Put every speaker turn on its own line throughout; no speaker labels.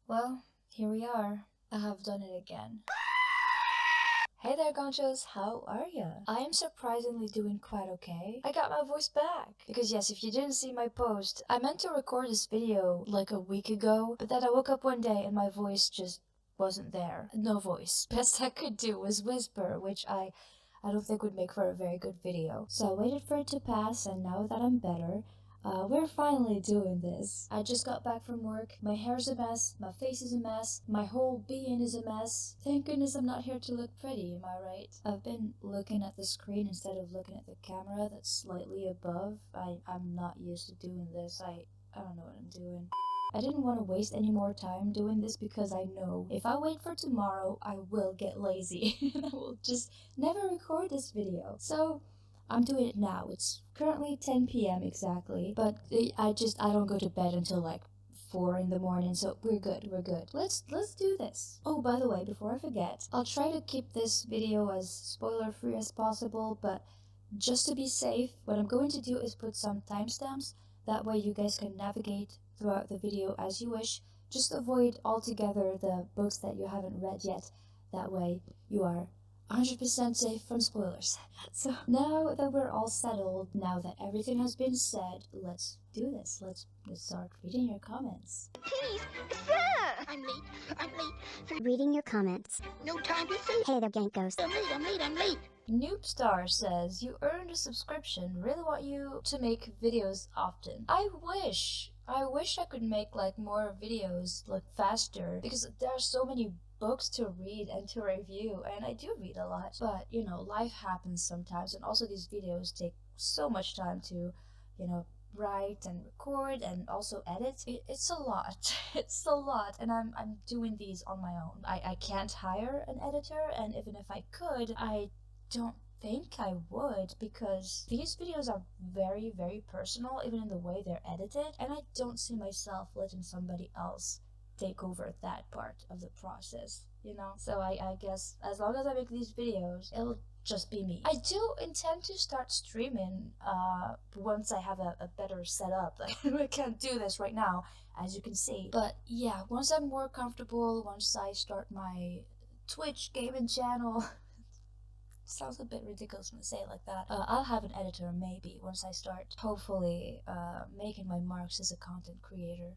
Well, here we are. I have done it again. Hey there, ganchos, how are ya? I am surprisingly doing quite okay. I got my voice back. Because yes, if you didn't see my post, I meant to record this video like a week ago, but then I woke up one day and my voice just wasn't there. No voice. Best I could do was whisper, which I don't think would make for a very good video. So I waited for it to pass, and now that I'm better, we're finally doing this. I just got back from work. My hair's a mess, my face is a mess, my whole being is a mess. Thank goodness I'm not here to look pretty, am I right? I've been looking at the screen instead of looking at the camera that's slightly above. I'm not used to doing this. I don't know what I'm doing. I didn't want to waste any more time doing this because I know if I wait for tomorrow, I will get lazy and I will just never record this video. So I'm doing it now. It's currently 10 p.m. exactly, but I don't go to bed until like 4 in the morning, so we're good. Let's do this. Oh, by the way, before I forget, I'll try to keep this video as spoiler free as possible, but just to be safe, what I'm going to do is put some timestamps. That way you guys can navigate throughout the video as you wish. Just avoid altogether the books that you haven't read yet. That way you are 100% safe from spoilers. So now that we're all settled, now that everything has been said, let's do this. Let's start reading your comments.
Please, sir! I'm late.
Reading your comments.
No time to think.
Hey there, ganchos.
I'm late.
Noobstar says, you earned a subscription. Really want you to make videos often. I wish I could make like more videos like faster, because there are so many books to read and to review, and I do read a lot, but you know, life happens sometimes, and also these videos take so much time to, you know, write and record and also edit. It's a lot. It's a lot, and I'm doing these on my own. I can't hire an editor, and even if I could, I don't think I would, because these videos are very, very personal, even in the way they're edited, and I don't see myself letting somebody else take over that part of the process, you know? So I guess as long as I make these videos, it'll just be me. I do intend to start streaming once I have a better setup. Like, I can't do this right now, as you can see. But yeah, once I'm more comfortable, once I start my Twitch gaming channel, sounds a bit ridiculous when I say it like that. I'll have an editor maybe once I start, hopefully, making my marks as a content creator.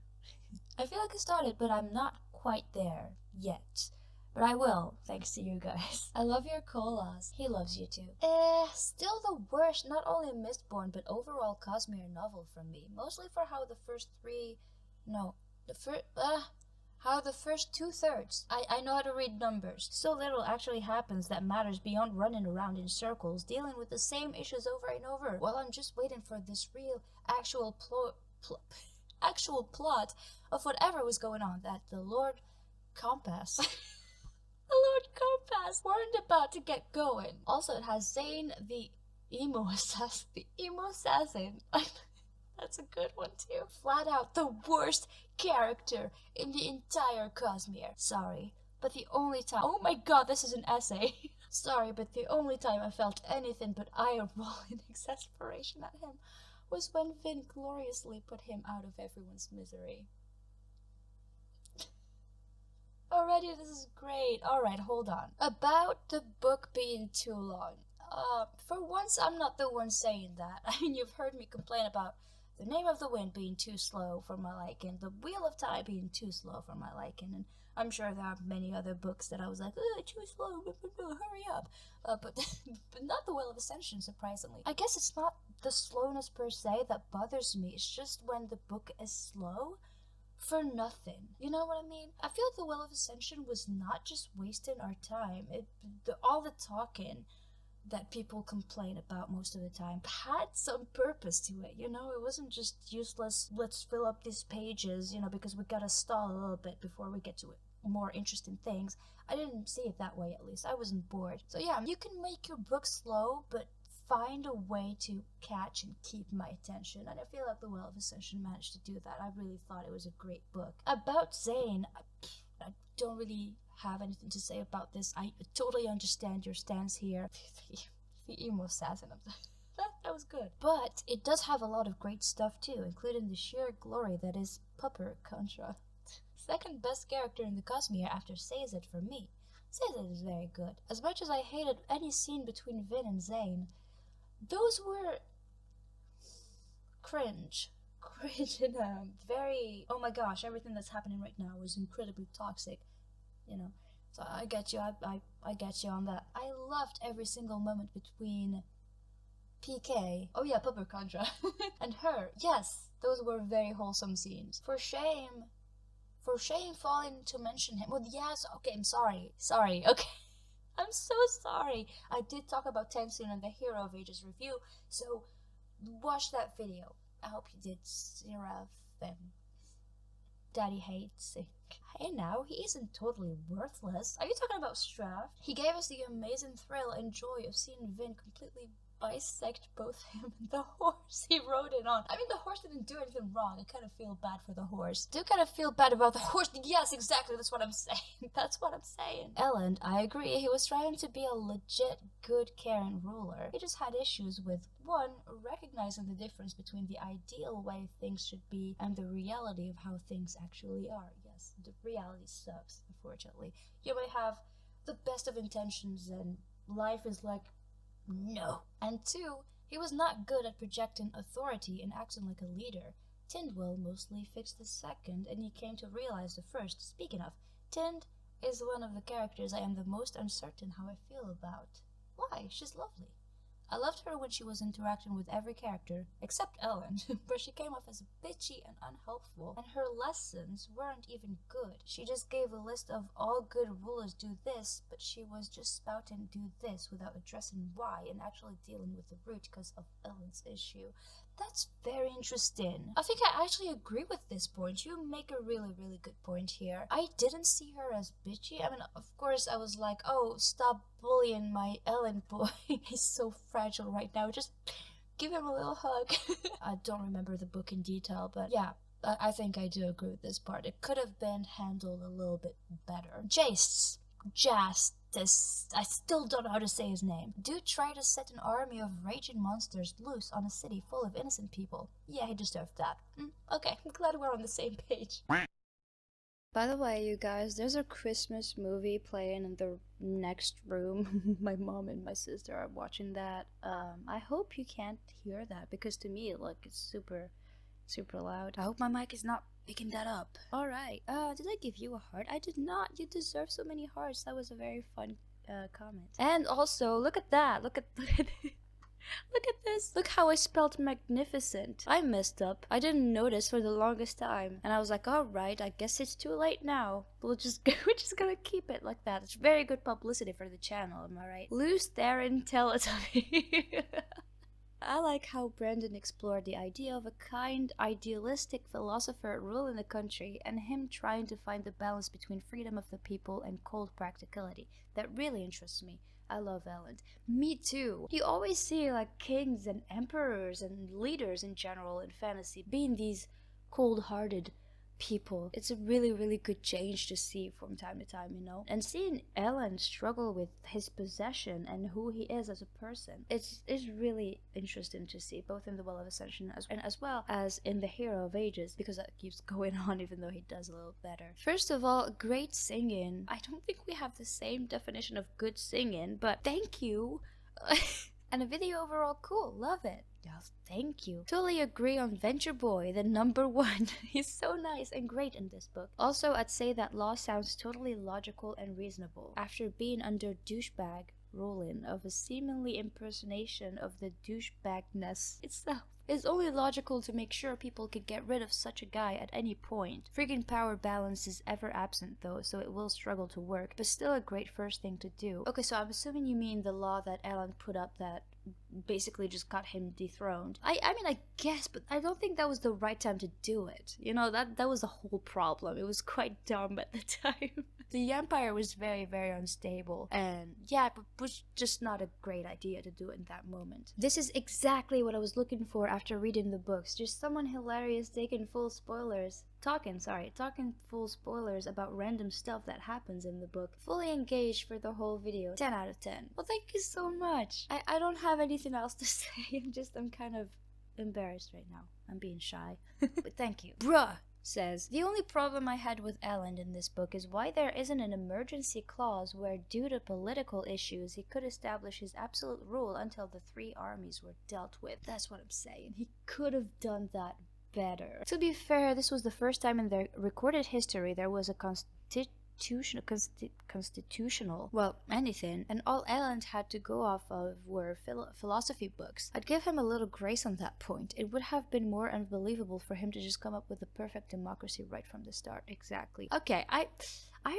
I feel like I started, but I'm not quite there yet. But I will, thanks to you guys. I love your colas. He loves you too. Still the worst, not only Mistborn, but overall Cosmere novel from me. Mostly for how the first two-thirds. I know how to read numbers. So little actually happens that matters beyond running around in circles, dealing with the same issues over and over. Well, I'm just waiting for this real, actual plot of whatever was going on that the Lord Compass the Lord Compass weren't about to get going. Also, it has Zane the emo assassin. That's a good one too. Flat out the worst character in the entire Cosmere. Sorry, but the only time— oh my god, this is an essay. Sorry, but the only time I felt anything but eye roll in exasperation at him was when Finn gloriously put him out of everyone's misery. Already, this is great. Alright, hold on. About the book being too long. For once, I'm not the one saying that. I mean, you've heard me complain about The Name of the Wind being too slow for my liking, The Wheel of Time being too slow for my liking, and I'm sure there are many other books that I was like, too slow, hurry up. But not The Well of Acension, surprisingly. I guess it's not the slowness per se that bothers me, it's just when the book is slow for nothing. You know what I mean? I feel like The Well of Ascension was not just wasting our time. All the talking that people complain about most of the time had some purpose to it, you know? It wasn't just useless, let's fill up these pages, you know, because we gotta stall a little bit before we get to more interesting things. I didn't see it that way, at least. I wasn't bored. So yeah, you can make your book slow, but find a way to catch and keep my attention, and I feel like The Well of Ascension managed to do that. I really thought it was a great book. About Zane, I don't really have anything to say about this. I totally understand your stance here. The emo assassin of that was good. But it does have a lot of great stuff too, including the sheer glory that is Pupper Contra. second best character in the Cosmere after Sazed for me. Sazed is very good. As much as I hated any scene between Vin and Zane, those were cringe in a very, oh my gosh, everything that's happening right now is incredibly toxic, you know. So I get you, I get you on that. I loved every single moment between PK, oh yeah, Pupper Contra, and her. Yes, those were very wholesome scenes. For shame falling to mention him. Well, yes, okay, I'm sorry, okay. I'm so sorry. I did talk about Tensoon in the Hero of Ages review, so watch that video. I hope you did, Seraph, and Daddy hates it. Hey now, he isn't totally worthless. Are you talking about Strife? He gave us the amazing thrill and joy of seeing Vin completely bisect both him and the horse he rode in on. I mean, the horse didn't do anything wrong. I kind of feel bad for the horse. Do kind of feel bad about the horse. Yes, exactly. That's what I'm saying. That's what I'm saying. Elend, I agree. He was trying to be a legit good caring ruler. He just had issues with, one, recognizing the difference between the ideal way things should be and the reality of how things actually are. Yes, the reality sucks, unfortunately. You may have the best of intentions and life is like, no. And two, he was not good at projecting authority and acting like a leader. Tindwyl mostly fixed the second, and he came to realize the first. Speaking of, Tind is one of the characters I am the most uncertain how I feel about. Why? She's lovely. I loved her when she was interacting with every character, except Ellen, where she came off as bitchy and unhelpful, and her lessons weren't even good. She just gave a list of all good rulers do this, but she was just spouting do this without addressing why and actually dealing with the root because of Ellen's issue. That's very interesting. I think I actually agree with this point. You make a really, really good point here. I didn't see her as bitchy. I mean, of course, I was like, oh, stop bullying my Ellen boy. He's so fragile right now. Just give him a little hug. I don't remember the book in detail, but yeah, I think I do agree with this part. It could have been handled a little bit better. Justice, I still don't know how to say his name. Do try to set an army of raging monsters loose on a city full of innocent people. Yeah, he deserved that. Okay, I'm glad we're on the same page. By the way, you guys, there's a Christmas movie playing in the next room. My mom and my sister are watching that. I hope you can't hear that because to me, like, it's super loud. I hope my mic is not picking that up. Alright, did I give you a heart? I did not. You deserve so many hearts. That was a very fun comment. And also, look at that. Look at look at this. Look how I spelled magnificent. I messed up. I didn't notice for the longest time. And I was like, alright, I guess it's too late now. We're just gonna keep it like that. It's very good publicity for the channel, am I right? Loose there and tell it to me. I like how Brandon explored the idea of a kind, idealistic philosopher ruling the country and him trying to find the balance between freedom of the people and cold practicality. That really interests me. I love Elend. Me too. You always see like kings and emperors and leaders in general in fantasy being these cold-hearted people. It's a really, really good change to see from time to time, you know? And seeing Ellen struggle with his possession and who he is as a person, it's really interesting to see, both in the Well of Ascension as well as in the Hero of Ages, because that keeps going on even though he does a little better. First of all, great singing. I don't think we have the same definition of good singing, but thank you. And the video overall cool, love it. Yes, thank you. Totally agree on Venture Boy, the number one. He's so nice and great in this book. Also, I'd say that Law sounds totally logical and reasonable. After being under douchebag ruling of a seemingly impersonation of the douchebagness itself, it's only logical to make sure people can get rid of such a guy at any point. Freaking power balance is ever absent though, so it will struggle to work, but still a great first thing to do. Okay, so I'm assuming you mean the law that Alan put up that basically just got him dethroned. I mean, I guess, but I don't think that was the right time to do it. You know, that was the whole problem. It was quite dumb at the time. The empire was very, very unstable, and yeah, it was just not a great idea to do it in that moment. This is exactly what I was looking for after reading the books. Just someone hilarious talking full spoilers about random stuff that happens in the book. Fully engaged for the whole video. 10 out of 10. Well, thank you so much. I don't have anything else to say. I'm kind of embarrassed right now. I'm being shy. But thank you. Bruh! says, the only problem I had with Elend in this book is why there isn't an emergency clause where, due to political issues, he could establish his absolute rule until the 3 armies were dealt with. That's what I'm saying. He could have done that better. To be fair, this was the first time in their recorded history there was a constitutional, well, anything, and all Elend had to go off of were philosophy books. I'd give him a little grace on that point. It would have been more unbelievable for him to just come up with the perfect democracy right from the start. Exactly. Okay, I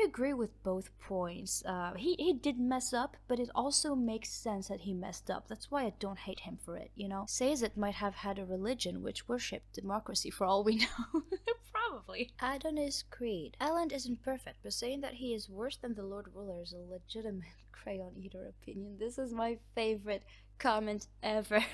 agree with both points. He did mess up, but it also makes sense that he messed up. That's why I don't hate him for it, you know? Sazed might have had a religion which worshipped democracy for all we know. Probably. Adonis Creed. Elend isn't perfect, but saying that he is worse than the Lord Ruler is a legitimate crayon eater opinion. This is my favorite comment ever.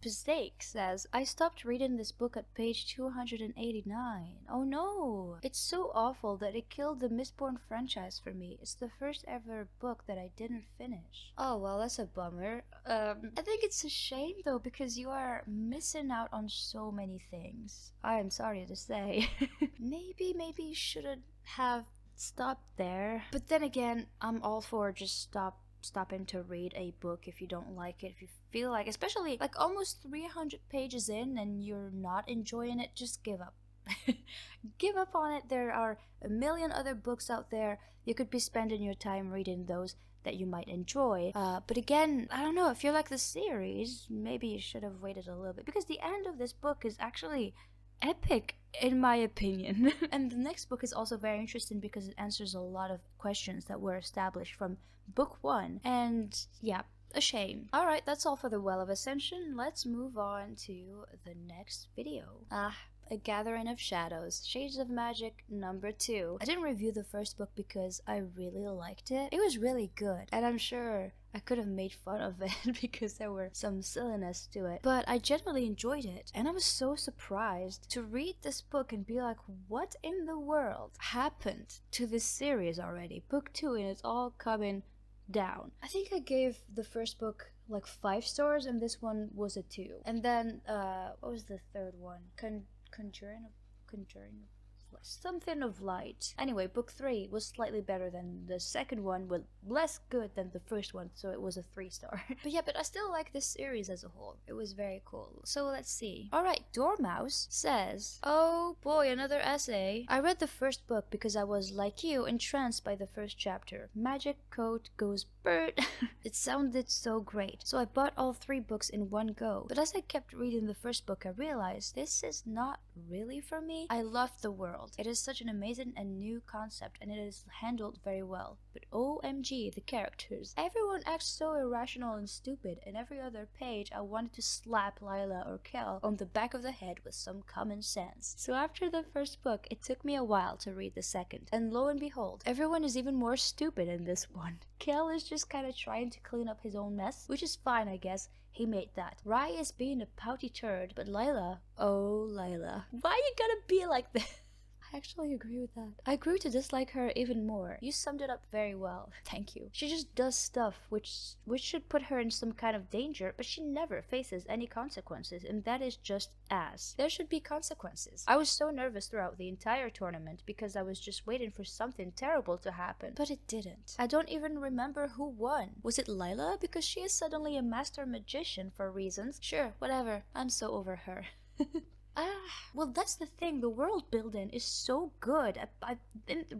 Mistake says, I stopped reading this book at page 289. Oh no! It's so awful that it killed the Mistborn franchise for me. It's the first ever book that I didn't finish. Oh well, that's a bummer. I think it's a shame though, because you are missing out on so many things. I am sorry to say. Maybe you shouldn't have stopped there. But then again, I'm all for just stopping to read a book if you don't like it, if you feel like, especially like almost 300 pages in and you're not enjoying it, just give up. Give up on it. There are a million other books out there. You could be spending your time reading those that you might enjoy. But again, I don't know, if you like the series, maybe you should have waited a little bit, because the end of this book is actually epic in my opinion. And the next book is also very interesting because it answers a lot of questions that were established from book 1, and yeah, a shame. Alright, that's all for the Well of Ascension. Let's move on to the next video. A Gathering of Shadows, Shades of Magic number 2. I didn't review the first book because I really liked it. It was really good, and I'm sure I could have made fun of it because there were some silliness to it, but I genuinely enjoyed it, and I was so surprised to read this book and be like, what in the world happened to this series already? Book 2 and it's all coming down. I think I gave the first book like 5 stars and this one was a 2. And then what was the third one? Conjuring something of light. Anyway, book 3 was slightly better than the second one, but less good than the first one, so it was a 3-star. But yeah, but I still like this series as a whole. It was very cool. So let's see. Alright, Dormouse says, oh boy, another essay. I read the first book because I was, like you, entranced by the first chapter. Magic coat goes bird. It sounded so great. So I bought all 3 books in one go. But as I kept reading the first book, I realized this is not really for me. I loved the world. It is such an amazing and new concept, and it is handled very well. But OMG, the characters. Everyone acts so irrational and stupid, and every other page I wanted to slap Lila or Kel on the back of the head with some common sense. So after the first book, it took me a while to read the second, and lo and behold, everyone is even more stupid in this one. Kel is just kind of trying to clean up his own mess, which is fine, I guess. He made that. Rai is being a pouty turd, but Lila, oh Lila, why you gotta be like this? I actually agree with that. I grew to dislike her even more. You summed it up very well. Thank you. She just does stuff which should put her in some kind of danger, but she never faces any consequences, and that is just ass. There should be consequences. I was so nervous throughout the entire tournament because I was just waiting for something terrible to happen, but it didn't. I don't even remember who won. Was it Lila? Because she is suddenly a master magician for reasons. Sure, whatever. I'm so over her. Well, that's the thing. The world building is so good.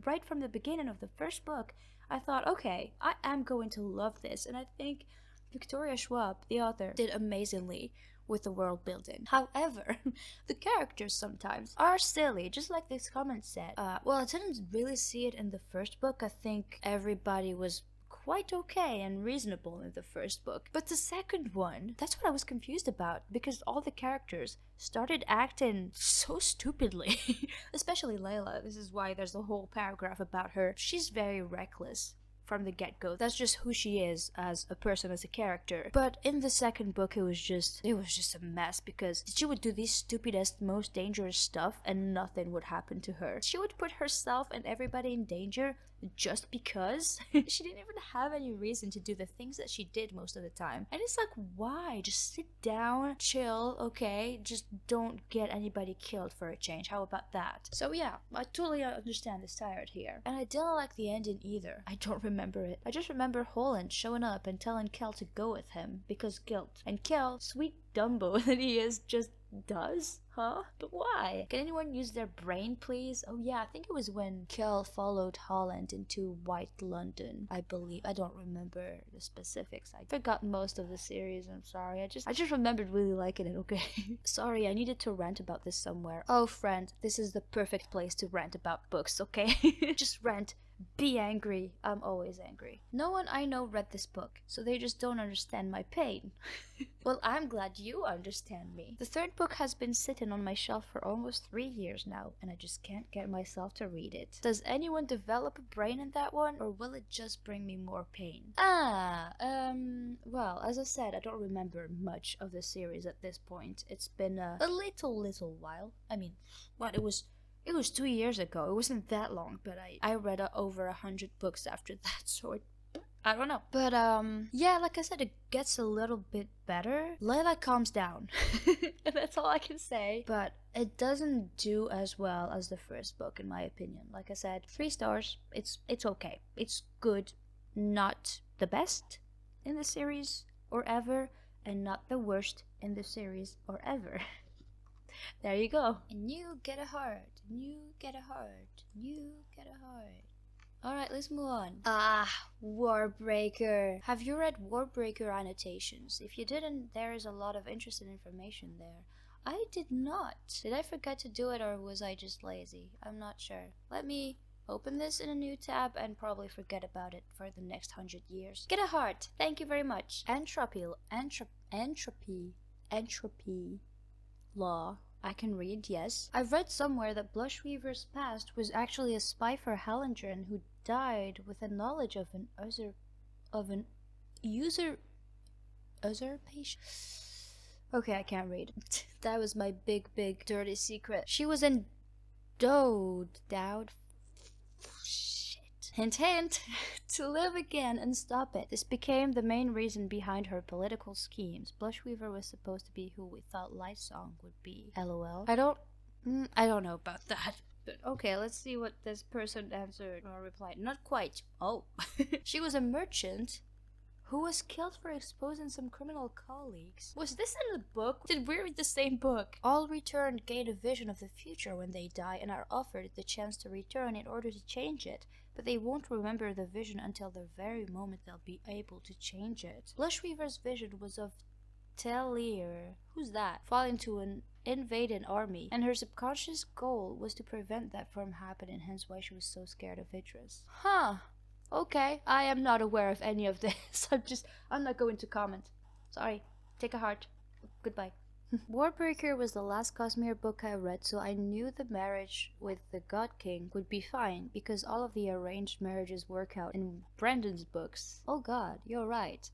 Right from the beginning of the first book, I thought, okay, I am going to love this. And I think Victoria Schwab, the author, did amazingly with the world building. However, the characters sometimes are silly, just like this comment said. Well, I didn't really see it in the first book. I think everybody was quite okay and reasonable in the first book. But the second one, that's what I was confused about, because all the characters started acting so stupidly. Especially Layla. This is why there's a whole paragraph about her. She's very reckless from the get-go. That's just who she is as a person, as a character. But in the second book, it was just a mess, because she would do the stupidest, most dangerous stuff and nothing would happen to her. She would put herself and everybody in danger just because. She didn't even have any reason to do the things that she did most of the time. And it's like, why? Just sit down, chill, okay? Just don't get anybody killed for a change. How about that? So yeah, I totally understand this tired here. And I didn't like the ending either. I don't remember it. I just remember Holland showing up and telling Kel to go with him because guilt. And Kel, sweet Dumbo that he is, just does? Huh? But why? Can anyone use their brain, please? Oh yeah, I think it was when Kel followed Holland into White London, I believe. I don't remember the specifics. I forgot most of the series, I'm sorry. I just remembered really liking it, okay? Sorry, I needed to rant about this somewhere. Oh, friend, this is the perfect place to rant about books, okay? Just rant. Be angry. I'm always angry. No one I know read this book, so they just don't understand my pain. Well, I'm glad you understand me. The third book has been sitting on my shelf for almost 3 years now, and I just can't get myself to read it. Does anyone develop a brain in that one, or will it just bring me more pain? Well, as I said, I don't remember much of the series at this point. It's been a little while. I mean, what, it was 2 years ago. It wasn't that long, but I read over 100 books after that, so I don't know. But yeah, like I said, it gets a little bit better. Layla calms down. That's all I can say. But it doesn't do as well as the first book, in my opinion. Like I said, 3 stars. It's okay. It's good. Not the best in the series or ever, and not the worst in the series or ever. There you go. And you get a heart. And you get a heart. You get a heart. Alright, let's move on. Warbreaker. Have you read Warbreaker annotations? If you didn't, there is a lot of interesting information there. I did not. Did I forget to do it, or was I just lazy? I'm not sure. Let me open this in a new tab and probably forget about it for the next 100 years. Get a heart. Thank you very much. Entropy law. I can read, yes. I've read somewhere that Blushweaver's past was actually a spy for Hallandren who died with the knowledge of an usurpation. Okay, I can't read. That was my big dirty secret. She was endowed. Hint, hint, to live again and stop it. This became the main reason behind her political schemes. Blushweaver was supposed to be who we thought Lightsong would be. LOL. I don't know about that. But okay, let's see what this person answered or replied. Not quite. Oh. She was a merchant who was killed for exposing some criminal colleagues. Was this in the book? Did we read the same book? All returned gain a vision of the future when they die and are offered the chance to return in order to change it. But they won't remember the vision until the very moment they'll be able to change it. Blushweaver's vision was of Telir, who's that, falling to an invading army, and her subconscious goal was to prevent that from happening, hence why she was so scared of Idris. Huh. Okay, I am not aware of any of this. I'm not going to comment. Sorry. Take a heart. Goodbye. Warbreaker was the last Cosmere book I read, so I knew the marriage with the God King would be fine, because all of the arranged marriages work out in Brendan's books. Oh god, you're right.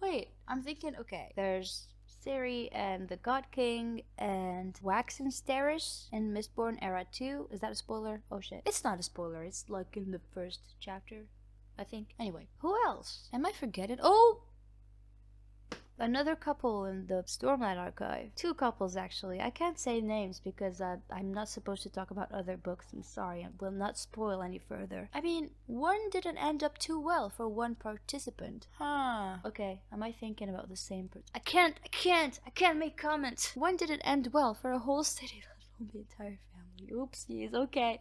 Wait, I'm thinking, okay, there's Ciri and the God King and Wax and Steris in Mistborn Era 2. Is that a spoiler? Oh shit. It's not a spoiler, it's like in the first chapter, I think. Anyway, who else? Am I forgetting? Oh! Another couple in the Stormlight Archive. 2 couples, actually. I can't say names because I'm not supposed to talk about other books. I'm sorry, I will not spoil any further. I mean, one didn't end up too well for one participant. Huh. Okay, am I thinking about the same person? I can't make comments. One didn't end well for a whole city, let alone the entire family. Oopsies. Okay.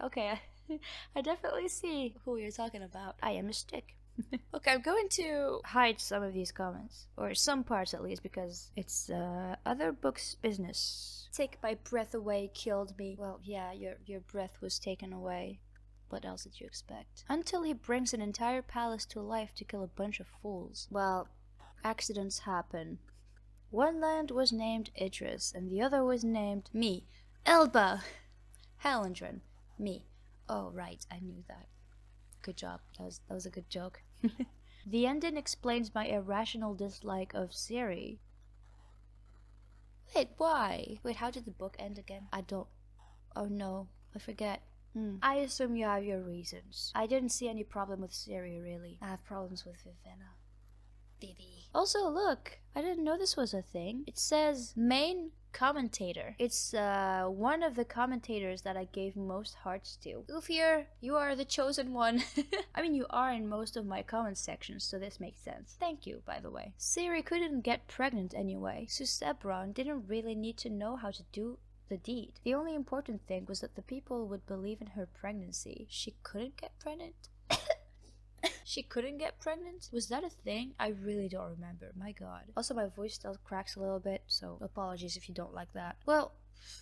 I definitely see who you're talking about. I am a stick. Okay, I'm going to hide some of these comments, or some parts at least, because it's other books' business. Take my breath away killed me. Well, yeah, your breath was taken away. What else did you expect? Until he brings an entire palace to life to kill a bunch of fools. Well, accidents happen. One land was named Idris, and the other was named me. Elba! Hallandren. Me. Oh, right, I knew that. Good job. That was a good joke. The ending explains my irrational dislike of Ciri. Wait, why? Wait, how did the book end again? I don't... Oh no, I forget. I assume you have your reasons. I didn't see any problem with Siri, really. I have problems with Vivenna. Vivi. Also, look, I didn't know this was a thing. It says main commentator. It's one of the commentators that I gave most hearts to. Goofier, you are the chosen one. I mean, you are in most of my comment sections, so this makes sense. Thank you, by the way. Siri couldn't get pregnant anyway, so Sebron didn't really need to know how to do the deed. The only important thing was that the people would believe in her pregnancy. She couldn't get pregnant? She couldn't get pregnant? Was that a thing? I really don't remember. My god. Also, my voice still cracks a little bit, so apologies if you don't like that. Well,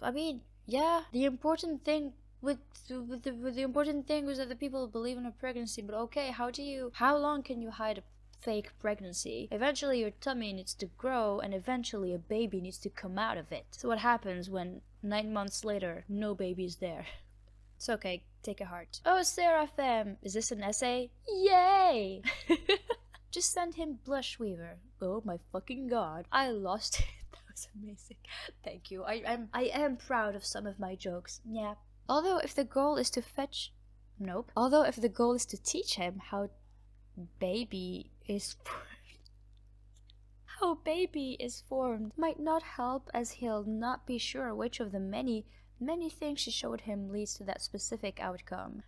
I mean, yeah, the important thing the important thing was that the people believe in a pregnancy, but okay, how long can you hide a fake pregnancy? Eventually your tummy needs to grow, and eventually a baby needs to come out of it. So what happens when 9 months later, no baby's there? It's okay, take a heart. Oh, Seraphim! Is this an essay? Yay! Just send him Blush Weaver. Oh my fucking god. I lost it. That was amazing. Thank you. I am proud of some of my jokes. Yeah. Although if the goal is to teach him how baby is formed might not help, as he'll not be sure which of the many things she showed him leads to that specific outcome.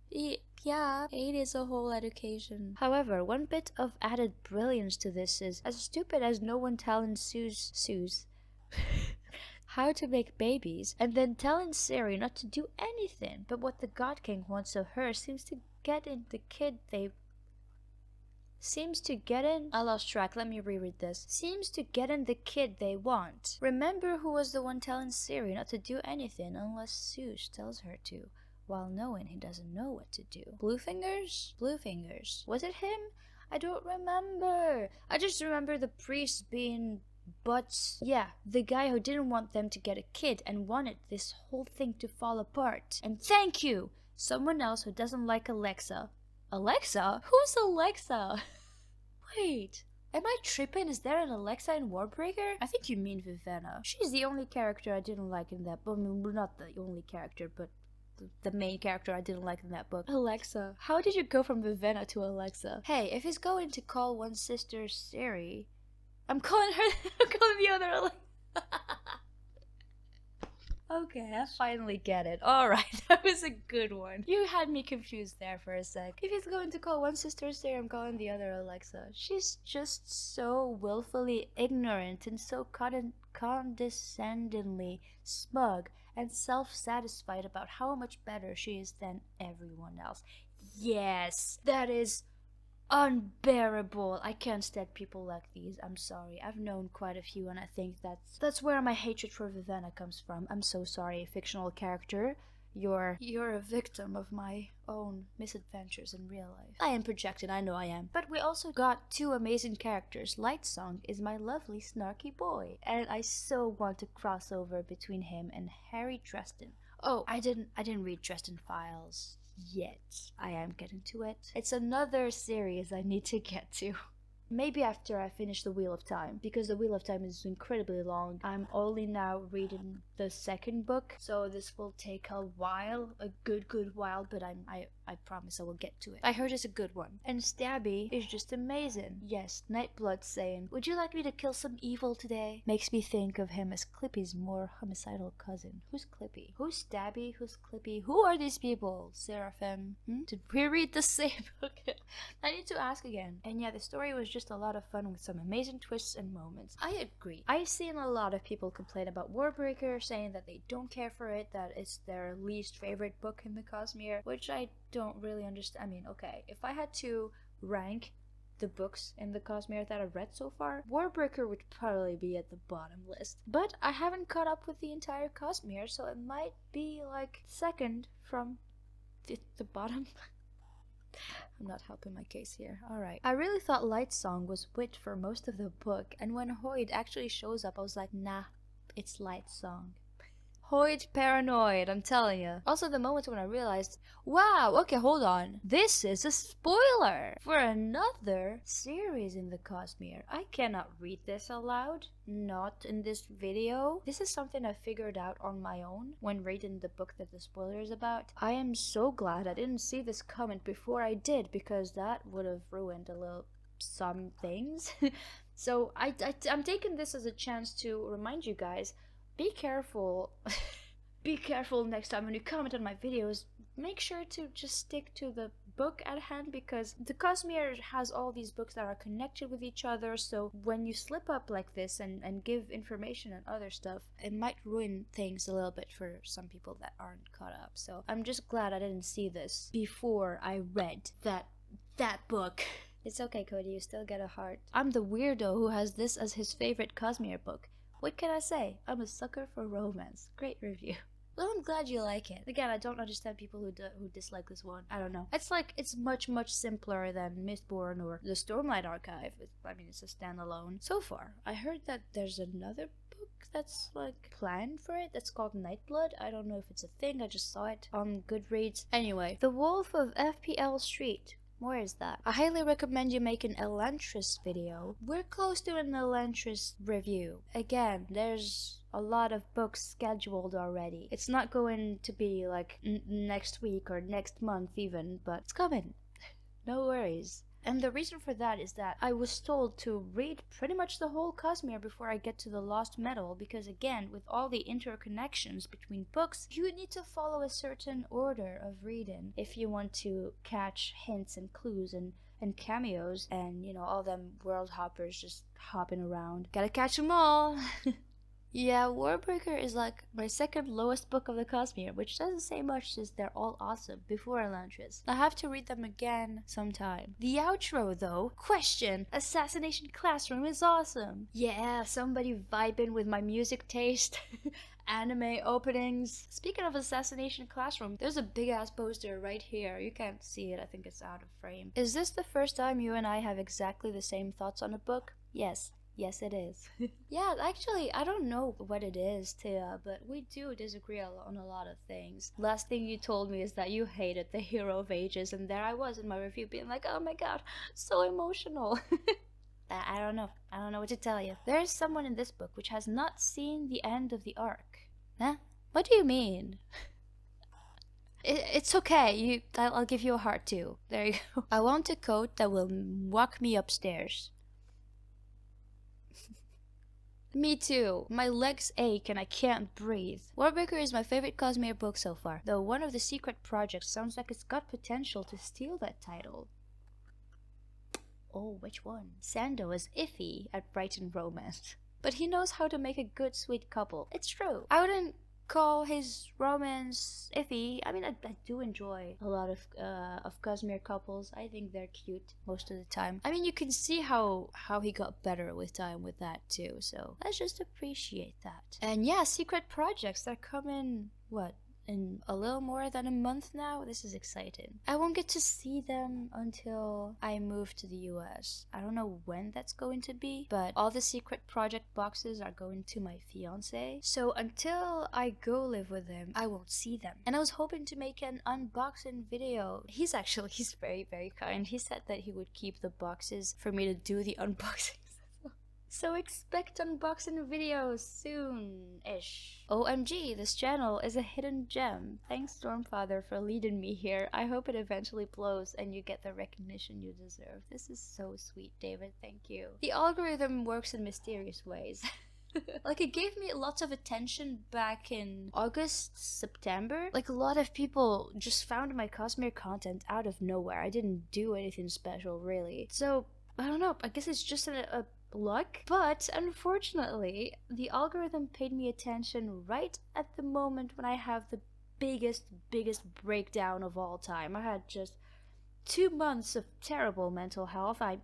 Yeah, 8 is a whole education. However, one bit of added brilliance to this is, as stupid as no one telling Suze how to make babies, and then telling Siri not to do anything but what the God King wants of her seems to get in the kid they I lost track, let me reread this. Seems to get in the kid they want. Remember who was the one telling Siri not to do anything unless Suze tells her to, while knowing he doesn't know what to do. Bluefingers? Was it him? I don't remember. I just remember the priest being yeah, the guy who didn't want them to get a kid and wanted this whole thing to fall apart. And thank you! Someone else who doesn't like Alexa. Alexa? Who's Alexa? Wait, am I tripping? Is there an Alexa in Warbreaker? I think you mean Vivenna. She's the only character I didn't like in that book. I mean, not the only character, but the main character I didn't like in that book. Alexa. How did you go from Vivenna to Alexa? Hey, if he's going to call one sister Siri, I'm calling the other Alexa. Okay, I finally get it. Alright, that was a good one. You had me confused there for a sec. If he's going to call one sister Siri, I'm calling the other Alexa. She's just so willfully ignorant and so condescendingly smug and self-satisfied about how much better she is than everyone else. Yes, that is unbearable. I can't stand people like these. I'm sorry. I've known quite a few, and I think that's where my hatred for Vivenna comes from. I'm so sorry, fictional character. You're a victim of my own misadventures in real life. I am projecting, I know I am. But we also got 2 amazing characters. Lightsong is my lovely snarky boy, and I so want to cross over between him and Harry Dresden. Oh, I didn't read Dresden Files yet. I am getting to it. It's another series I need to get to. Maybe after I finish the Wheel of Time, because the Wheel of Time is incredibly long. I'm only now reading the 2nd book, so this will take a while, a good while, but I promise I will get to it. I heard it's a good one. And Stabby is just amazing. Yes, Nightblood saying, "Would you like me to kill some evil today?" Makes me think of him as Clippy's more homicidal cousin. Who's Clippy? Who's Stabby? Who's Clippy? Who are these people? Seraphim? Did we read the same book? I need to ask again. And yeah, the story was just a lot of fun with some amazing twists and moments. I agree. I've seen a lot of people complain about Warbreaker, saying that they don't care for it, that it's their least favorite book in the Cosmere, which I don't really understand. I mean, okay, if I had to rank the books in the Cosmere that I've read so far, Warbreaker would probably be at the bottom list. But I haven't caught up with the entire Cosmere, so it might be like 2nd from the bottom. I'm not helping my case here. Alright. I really thought Lightsong was Wit for most of the book, and when Hoyd actually shows up, I was like, nah, it's Lightsong. Hoid paranoid, I'm telling you. Also, the moment when I realized, wow, okay, hold on. This is a spoiler for another series in the Cosmere. I cannot read this aloud. Not in this video. This is something I figured out on my own when reading the book that the spoiler is about. I am so glad I didn't see this comment before I did, because that would have ruined a little some things. So I'm taking this as a chance to remind you guys, be careful. Be careful next time when you comment on my videos. Make sure to just stick to the book at hand, because the Cosmere has all these books that are connected with each other, so when you slip up like this and give information and other stuff, it might ruin things a little bit for some people that aren't caught up. So I'm just glad I didn't see this before I read that book. It's okay, Cody, you still get a heart. I'm the weirdo who has this as his favorite Cosmere book. What can I say? I'm a sucker for romance. Great review. Well, I'm glad you like it. Again, I don't understand people who dislike this one. I don't know. It's much simpler than Mistborn or the Stormlight Archive. It's a standalone. So far, I heard that there's another book that's like planned for it. That's called Nightblood. I don't know if it's a thing. I just saw it on Goodreads. Anyway, The Wolf of FPL Street. More is that. I highly recommend you make an Elantris video. We're close to an Elantris review. Again, there's a lot of books scheduled already. It's not going to be like next week or next month even, but it's coming. No worries. And the reason for that is that I was told to read pretty much the whole Cosmere before I get to the Lost Metal, because again, with all the interconnections between books, you need to follow a certain order of reading if you want to catch hints and clues and cameos and, you know, all them world hoppers just hopping around. Gotta catch them all! Yeah, Warbreaker is like my second lowest book of the Cosmere, which doesn't say much since they're all awesome before Elantris. I have to read them again sometime. The outro though, question, Assassination Classroom is awesome. Yeah, somebody vibing with my music taste. Anime openings. Speaking of Assassination Classroom, there's a big ass poster right here. You can't see it, I think it's out of frame. Is this the first time you and I have exactly the same thoughts on a book? Yes. Yes, it is. Yeah, actually, I don't know what it is, Tia, but we do disagree on a lot of things. Last thing you told me is that you hated the Hero of Ages, and there I was in my review being like, oh my god, so emotional. I don't know. I don't know what to tell you. There is someone in this book which has not seen the end of the arc. Huh? What do you mean? It's okay. I'll give you a heart too. There you go. I want a coat that will walk me upstairs. Me too. My legs ache and I can't breathe. Warbreaker is my favorite Cosmere book so far, though one of the secret projects sounds like it's got potential to steal that title. Oh, which one? Sando is iffy at Brighton romance, but he knows how to make a good sweet couple. It's true. I wouldn't call his romance iffy. I mean, I do enjoy a lot of Cosmere couples. I think they're cute most of the time. I mean, you can see how he got better with time with that too, so let's just appreciate that. And yeah, secret projects, they're coming, what, in a little more than a month now? This is exciting. I won't get to see them until I move to the US. I don't know when that's going to be, but all the secret project boxes are going to my fiance. So until I go live with him, I won't see them. And I was hoping to make an unboxing video. He's very, very kind. He said that he would keep the boxes for me to do the unboxing. So expect unboxing videos soon-ish. OMG, this channel is a hidden gem. Thanks Stormfather for leading me here. I hope it eventually blows and you get the recognition you deserve. This is so sweet, David. Thank you. The algorithm works in mysterious ways. Like, it gave me lots of attention back in August, September. Like, a lot of people just found my Cosmere content out of nowhere. I didn't do anything special, really. So, I don't know. I guess it's just a luck, but unfortunately the algorithm paid me attention right at the moment when I have the biggest breakdown of all time. I had just 2 months of terrible mental health. I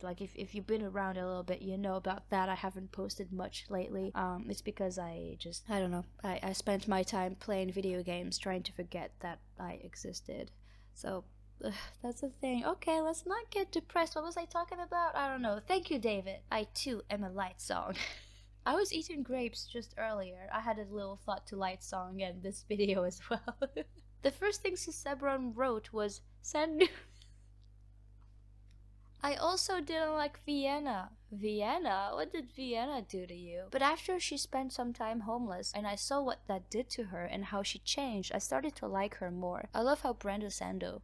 like, if you've been around a little bit, you know about that. I haven't posted much lately. It's because I don't know, I spent my time playing video games trying to forget that I existed. So that's the thing. Okay, let's not get depressed. What was I talking about? I don't know. Thank you, David. I too am a light song. I was eating grapes just earlier. I had a little thought to light song in this video as well. The first thing Sebron wrote was send. I also didn't like Vienna. Vienna? What did Vienna do to you? But after she spent some time homeless and I saw what that did to her and how she changed, I started to like her more. I love how Brando Sando,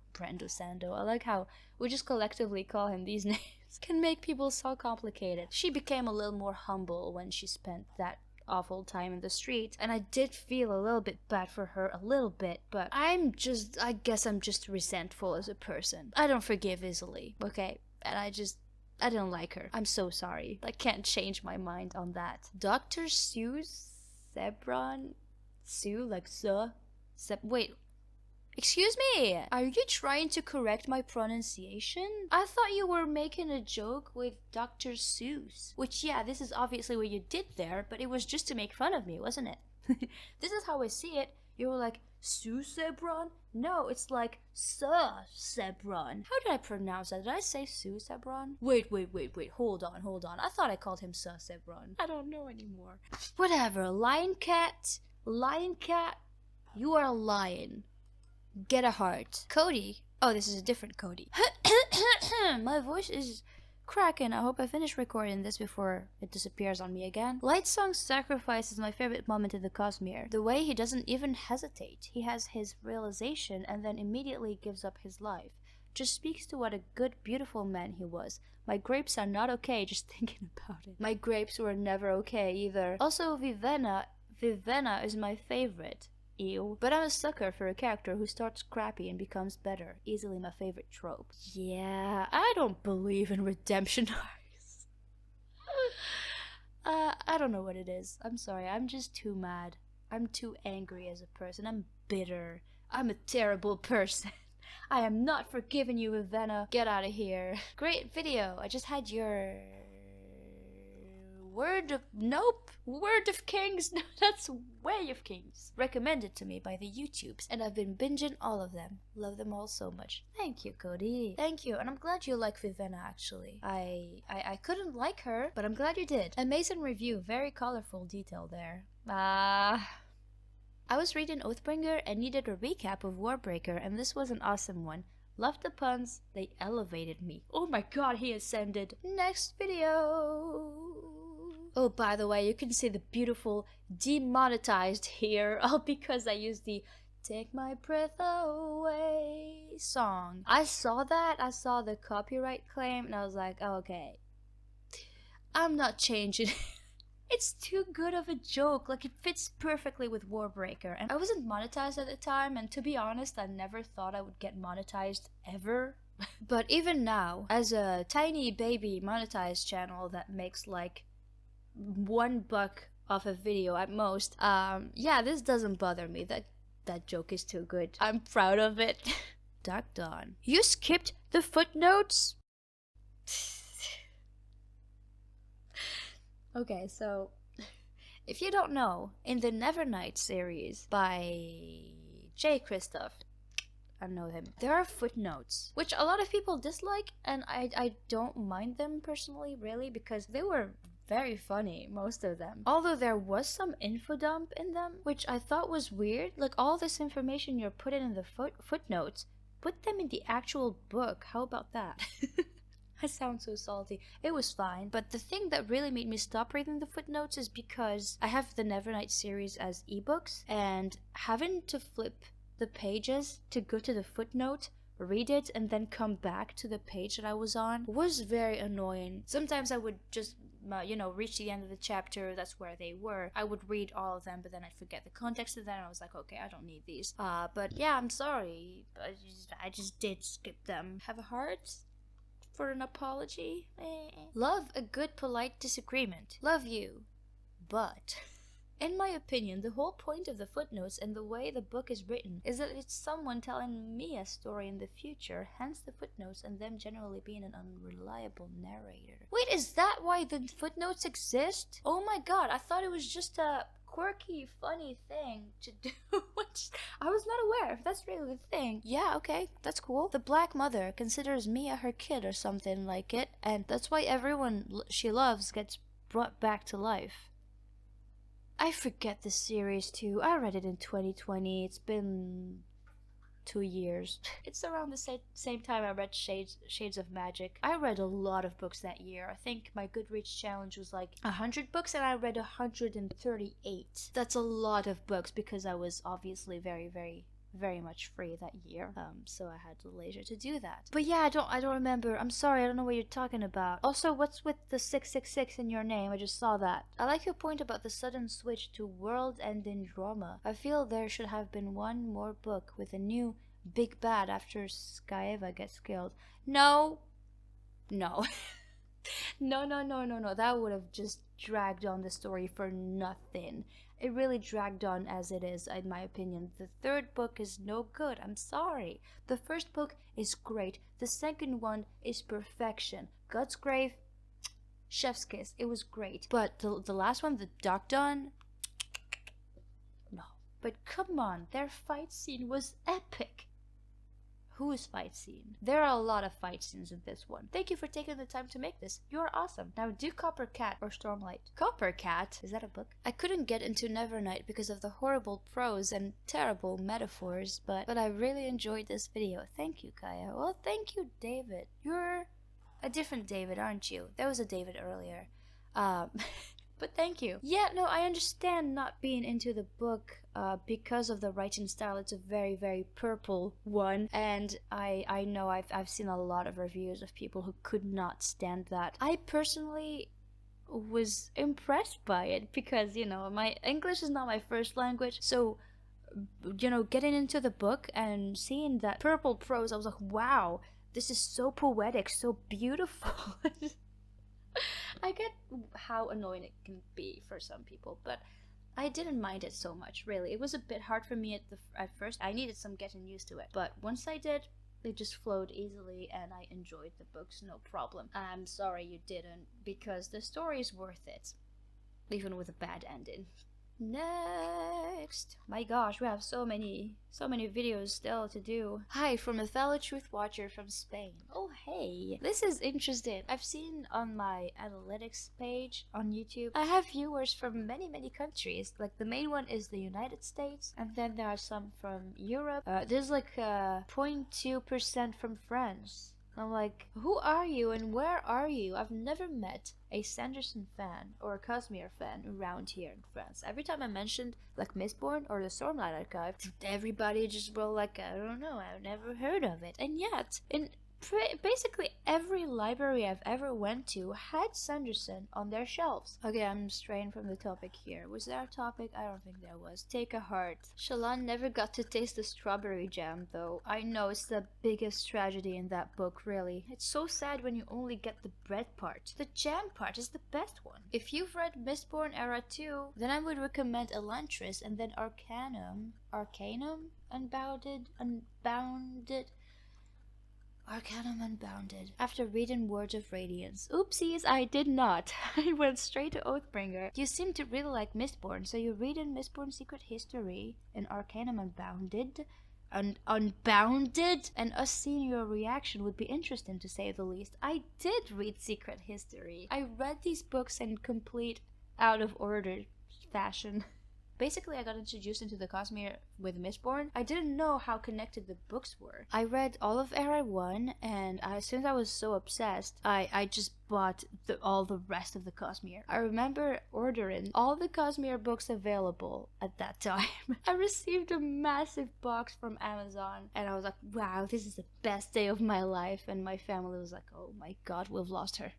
I like how we just collectively call him these names, can make people so complicated. She became a little more humble when she spent that awful time in the street, and I did feel a little bit bad for her, a little bit, but I guess I'm just resentful as a person. I don't forgive easily, okay? And I didn't like her. I'm so sorry. I can't change my mind on that. Dr. Sebron? Sue? Like wait. Excuse me! Are you trying to correct my pronunciation? I thought you were making a joke with Dr. Seuss. Which, yeah, this is obviously what you did there, but it was just to make fun of me, wasn't it? This is how I see it. You were like, Sue Sebron? No, it's like Sir Sebron. How did I pronounce that? Did I say Sue Sebron? Wait, hold on. I thought I called him Sir Sebron. I don't know anymore. Whatever, Lion Cat, you are a lion. Get a heart. Cody. Oh, this is a different Cody. My voice is cracking. I hope I finish recording this before it disappears on me again. Lightsong's sacrifice is my favorite moment in the Cosmere. The way he doesn't even hesitate. He has his realization and then immediately gives up his life. Just speaks to what a good, beautiful man he was. My grapes are not okay just thinking about it. My grapes were never okay either. Also, Vivenna is my favorite. Ew. But I'm a sucker for a character who starts crappy and becomes better. Easily my favorite trope. Yeah, I don't believe in redemption arcs. I don't know what it is. I'm sorry, I'm just too mad. I'm too angry as a person. I'm bitter. I'm a terrible person. I am not forgiving you, Vivenna. Get out of here. Great video. I just had your... Word of Kings. No, that's Way of Kings. Recommended to me by the YouTubes, and I've been binging all of them. Love them all so much. Thank you, Cody. Thank you, and I'm glad you like Vivenna, actually. I couldn't like her, but I'm glad you did. Amazing review, very colorful detail there. I was reading Oathbringer and needed a recap of Warbreaker, and this was an awesome one. Loved the puns, they elevated me. Oh my god, he ascended. Next video. Oh, by the way, you can see the beautiful demonetized here, all because I used the Take My Breath Away song. I saw that, I saw the copyright claim, and I was like, oh, okay. I'm not changing it. It's too good of a joke, like it fits perfectly with Warbreaker. And I wasn't monetized at the time, and to be honest, I never thought I would get monetized ever. But even now, as a tiny baby monetized channel that makes like $1 off a video at most, yeah, this doesn't bother me. That joke is too good. I'm proud of it. Darkdawn. You skipped the footnotes? Okay, so if you don't know, in the Nevernight series by J. Christoph, I know him, there are footnotes, which a lot of people dislike, and I don't mind them personally, really, because they were very funny, most of them. Although there was some info dump in them, which I thought was weird. Like, all this information you're putting in the footnotes, put them in the actual book. How about that? I sound so salty. It was fine, but the thing that really made me stop reading the footnotes is because I have the Nevernight series as ebooks, and having to flip the pages to go to the footnote, read it, and then come back to the page that I was on was very annoying. Sometimes I would just reach the end of the chapter, that's where they were. I would read all of them, but then I'd forget the context of that, and I was like, okay, I don't need these. But yeah, I'm sorry. I just did skip them. Have a heart for an apology? Love a good polite disagreement. Love you. But in my opinion, the whole point of the footnotes and the way the book is written is that it's someone telling me a story in the future, hence the footnotes and them generally being an unreliable narrator. Wait, is that why the footnotes exist? Oh my god, I thought it was just a quirky, funny thing to do. I was not aware if that's really the thing. Yeah, okay, that's cool. The Black Mother considers Mia her kid or something like it, and that's why everyone she loves gets brought back to life. I forget the series too. I read it in 2020. It's been 2 years. It's around the same time I read Shades of Magic. I read a lot of books that year. I think my Goodreads challenge was like 100 books and I read 138. That's a lot of books because I was obviously very much free that year, so I had the leisure to do that. But yeah, I don't remember. I'm sorry, I don't know what you're talking about. Also, what's with the 666 in your name? I just saw that. I like your point about the sudden switch to world-ending drama. I feel there should have been one more book with a new big bad after Skyeva gets killed. No. No. No. That would have just dragged on the story for nothing. It really dragged on as it is, in my opinion. The third book is no good. I'm sorry. The first book is great. The second one is perfection. God's Grave, chef's kiss. It was great. But the last one, the Darkdawn, no. But come on, their fight scene was epic. Whose fight scene? There are a lot of fight scenes in this one. Thank you for taking the time to make this. You're awesome. Now do Copper Cat or Stormlight. Copper Cat? Is that a book? I couldn't get into Nevernight because of the horrible prose and terrible metaphors, but I really enjoyed this video. Thank you, Kaya. Well, thank you, David. You're a different David, aren't you? There was a David earlier. But thank you. Yeah, no, I understand not being into the book because of the writing style. It's a very purple one, and I know I've seen a lot of reviews of people who could not stand that. I personally was impressed by it because, you know, my English is not my first language, so, you know, getting into the book and seeing that purple prose, I was like, wow, this is so poetic, so beautiful. I get how annoying it can be for some people, but I didn't mind it so much, really. It was a bit hard for me at first. I needed some getting used to it, but once I did, it just flowed easily and I enjoyed the books, no problem. I'm sorry you didn't, because the story is worth it, even with a bad ending. Next. My gosh, we have so many videos still to do. Hi, from a fellow truth watcher from Spain. Oh, hey. This is interesting. I've seen on my analytics page on YouTube, I have viewers from many countries. Like, the main one is the United States, and then there are some from Europe. There's like 0.2% from France. I'm like, who are you and where are you? I've never met a Sanderson fan or a Cosmere fan around here in France. Every time I mentioned like Mistborn or the Stormlight Archive, everybody just were like, I don't know, I've never heard of it. And yet, in basically every library I've ever went to had Sanderson on their shelves. Okay, I'm straying from the topic here. Was there a topic? I don't think there was. Take a heart. Shallan never got to taste the strawberry jam though. I know, it's the biggest tragedy in that book, really. It's so sad when you only get the bread part. The jam part is the best one. If you've read Mistborn Era 2, then I would recommend Elantris and then Arcanum, Unbounded. Arcanum Unbounded. After reading Words of Radiance. Oopsies, I did not. I went straight to Oathbringer. You seem to really like Mistborn, so you read in Mistborn Secret History and Arcanum Unbounded. Unbounded? And us seeing your reaction would be interesting, to say the least. I did read Secret History. I read these books in complete out of order fashion. Basically, I got introduced into the Cosmere with Mistborn. I didn't know how connected the books were. I read all of Era 1, and since I was so obsessed, I just bought all the rest of the Cosmere. I remember ordering all the Cosmere books available at that time. I received a massive box from Amazon, and I was like, wow, this is the best day of my life. And my family was like, oh my god, we've lost her.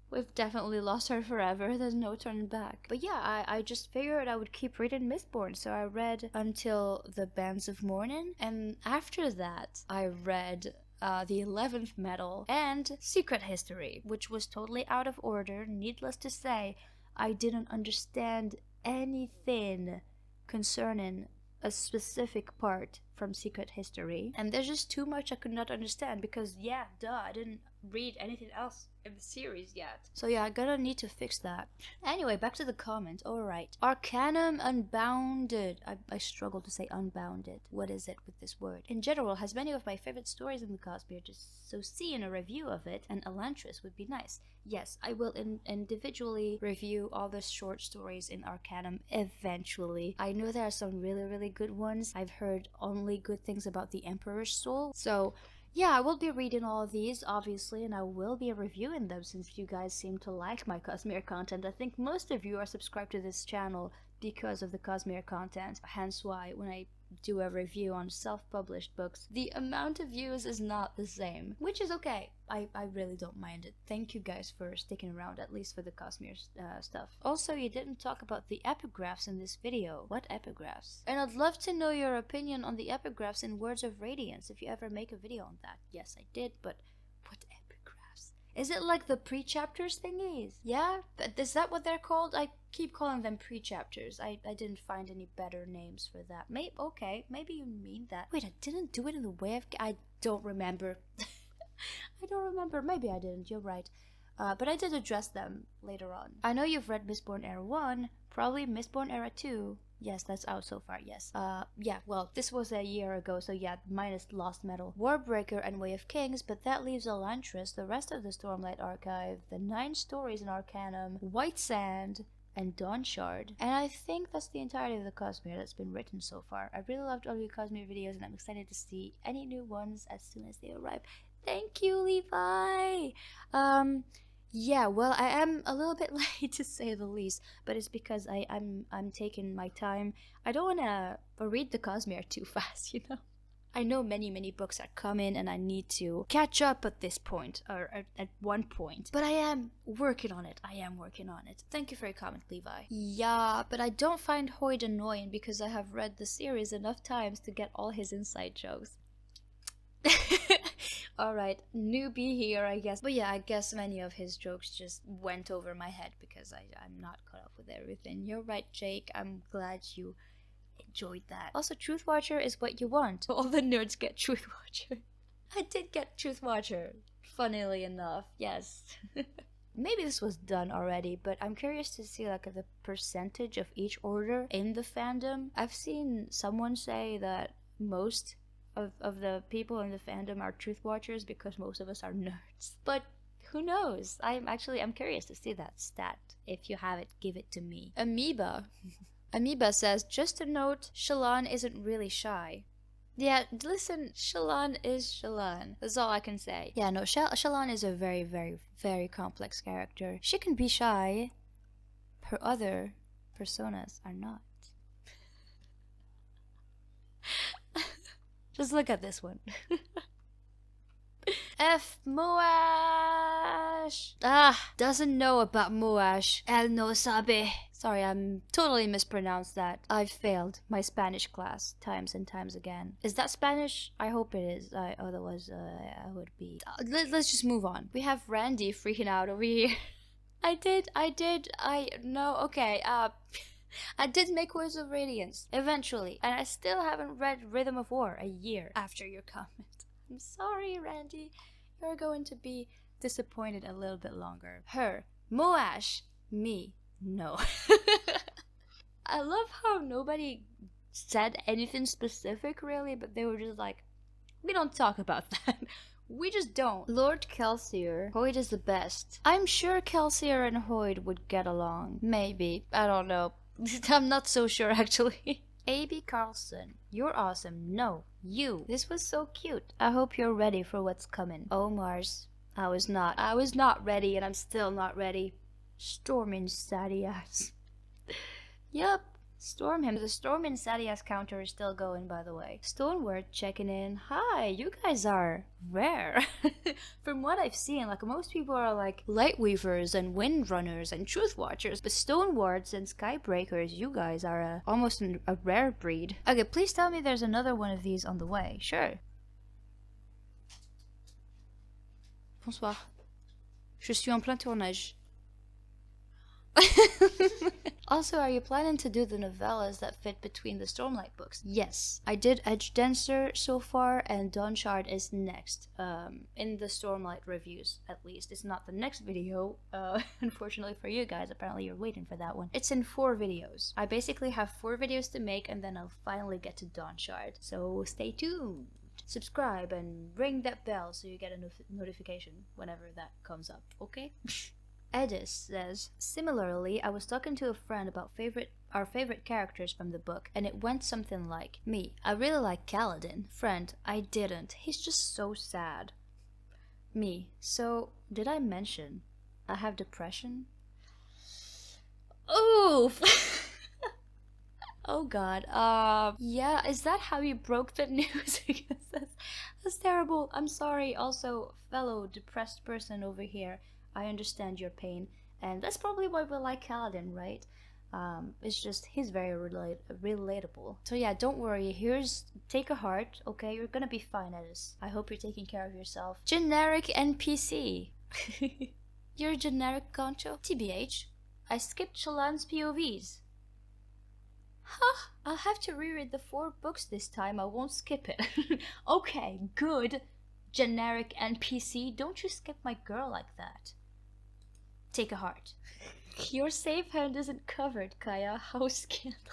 We've definitely lost her forever. There's no turning back. But yeah, I just figured I would keep reading Mistborn. So I read until the Bands of Morning. And after that, I read the 11th Metal and Secret History, which was totally out of order. Needless to say, I didn't understand anything concerning a specific part from Secret History. And there's just too much I could not understand because, yeah, duh, I didn't read anything else in the series yet. So yeah, I gotta need to fix that. Anyway, back to the comment. Alright. Arcanum Unbounded. I struggle to say unbounded. What is it with this word? In general, has many of my favorite stories in the Cosmere, just so seeing a review of it and Elantris would be nice. Yes, I will individually review all the short stories in Arcanum eventually. I know there are some really good ones. I've heard only good things about the Emperor's Soul. So yeah, I will be reading all of these, obviously, and I will be reviewing them since you guys seem to like my Cosmere content. I think most of you are subscribed to this channel because of the Cosmere content, hence why when I do a review on self-published books, the amount of views is not the same, which is okay. I really don't mind it. Thank you guys for sticking around, at least for the Cosmere stuff. Also, you didn't talk about the epigraphs in this video. What epigraphs? And I'd love to know your opinion on the epigraphs in Words of Radiance, if you ever make a video on that. Yes, I did, but what epigraphs? Is it like the pre-chapters thingies? Yeah? Is that what they're called? I keep calling them pre-chapters. I didn't find any better names for that. Okay, maybe you mean that. Wait, I didn't do it in the way of... I don't remember. I don't remember. Maybe I didn't. You're right. But I did address them later on. I know you've read Mistborn Era 1, probably Mistborn Era 2. Yes, that's out so far, yes. Yeah, well, this was a year ago, so yeah, minus Lost Metal. Warbreaker and Way of Kings, but that leaves Elantris, the rest of the Stormlight Archive, the 9 stories in Arcanum, White Sand, and Dawn Shard. And I think that's the entirety of the Cosmere that's been written so far. I really loved all your Cosmere videos, and I'm excited to see any new ones as soon as they arrive. Thank you, Levi! Yeah, well, I am a little bit late to say the least, but it's because I'm taking my time. I don't want to read the Cosmere too fast, you know? I know many books are coming and I need to catch up at this point, or at one point. But I am working on it. Thank you for your comment, Levi. Yeah, but I don't find Hoyd annoying because I have read the series enough times to get all his inside jokes. Alright, newbie here, I guess. But yeah, I guess many of his jokes just went over my head because I'm not caught up with everything. You're right, Jake. I'm glad you enjoyed that. Also, Truth Watcher is what you want. All the nerds get Truth Watcher. I did get Truth Watcher, funnily enough, yes. Maybe this was done already, but I'm curious to see like the percentage of each order in the fandom. I've seen someone say that most of the people in the fandom are Truth Watchers because most of us are nerds. But who knows? I'm curious to see that stat. If you have it, give it to me. Amoeba says, just a note, Shallan isn't really shy. Yeah, listen, Shallan is Shallan. That's all I can say. Yeah, no, Shallan is a very complex character. She can be shy. Her other personas are not. Just look at this one. F. Moash! Doesn't know about Moash. El no sabe. Sorry, I'm totally mispronounced that. I've failed my Spanish class times and times again. Is that Spanish? I hope it is. Otherwise, I would be. Let's just move on. We have Randy freaking out over here. Okay. I did make Words of Radiance, eventually, and I still haven't read Rhythm of War a year after your comment. I'm sorry, Randy. You're going to be disappointed a little bit longer. Her, Moash, me, no. I love how nobody said anything specific, really, but they were just like, we don't talk about that. We just don't. Lord Kelsier, Hoyd is the best. I'm sure Kelsier and Hoyd would get along. Maybe. I don't know. I'm not so sure, actually. A.B. Carlson, you're awesome. No, you. This was so cute. I hope you're ready for what's coming. Oh, Mars. I was not ready, and I'm still not ready. Stormin Sadias. Yup. Storm him. The Stormin Sadias counter is still going, by the way. Stoneward checking in. Hi, you guys are rare. From what I've seen, like most people are like Lightweavers and Windrunners and Truth Watchers, but Stonewards and Skybreakers, you guys are almost a rare breed. Okay, please tell me there's another one of these on the way. Sure. Bonsoir. Je suis en plein tournage. Also, are you planning to do the novellas that fit between the Stormlight books? Yes, I did Edgedancer so far, and Dawnshard is next. In the Stormlight reviews, at least. It's not the next video, unfortunately for you guys. Apparently you're waiting for that one. It's in 4 videos. I basically have 4 videos to make, and then I'll finally get to Dawnshard. So stay tuned. Subscribe and ring that bell so you get a notification whenever that comes up, okay? Edis says, similarly, I was talking to a friend about our favorite characters from the book, and it went something like, me, I really like Kaladin. Friend, I didn't. He's just so sad. Me, so, did I mention I have depression? Oof! Oh god. Yeah, is that how you broke the news? Because that's terrible. I'm sorry. Also, fellow depressed person over here, I understand your pain, and that's probably why we like Kaladin, right? It's just he's very relatable. So yeah, don't worry. Take a heart, okay? You're gonna be fine, Edis. I hope you're taking care of yourself. Generic NPC. You're a generic Gancho? TBH. I skipped Shalan's POVs. Huh, I'll have to reread the 4 books this time. I won't skip it. Okay, good. Generic NPC, don't you skip my girl like that. Take a heart. Your safe hand isn't covered, Kaya. How scandalous.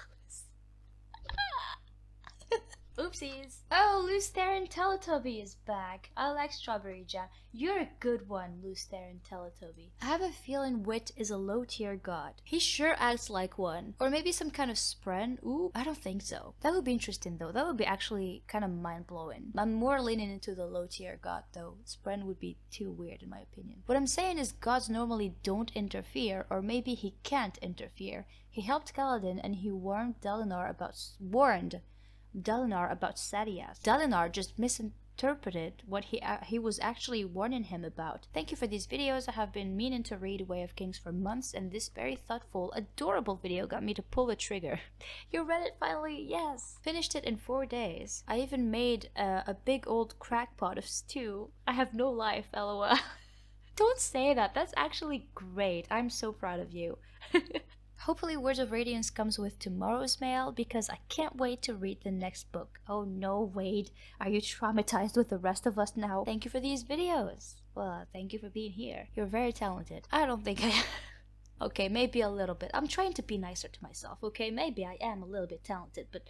Oopsies. Oh, Loose Theron Teletubby is back. I like Strawberry Jam. You're a good one, Loose Theron Teletubby. I have a feeling Wit is a low-tier god. He sure acts like one. Or maybe some kind of spren? Ooh, I don't think so. That would be interesting though. That would be actually kind of mind-blowing. I'm more leaning into the low-tier god though. Spren would be too weird in my opinion. What I'm saying is gods normally don't interfere, or maybe he can't interfere. He helped Kaladin and he warned Dalinar about Sadeas. Dalinar just misinterpreted what he was actually warning him about. Thank you for these videos. I have been meaning to read Way of Kings for months, and this very thoughtful, adorable video got me to pull the trigger. You read it finally? Yes. Finished it in 4 days. I even made a big old crackpot of stew. I have no life, lol. Don't say that. That's actually great. I'm so proud of you. Hopefully Words of Radiance comes with tomorrow's mail, because I can't wait to read the next book. Oh no, Wade. Are you traumatized with the rest of us now? Thank you for these videos. Well, thank you for being here. You're very talented. I don't think I am. Okay, maybe a little bit. I'm trying to be nicer to myself, okay? Maybe I am a little bit talented, but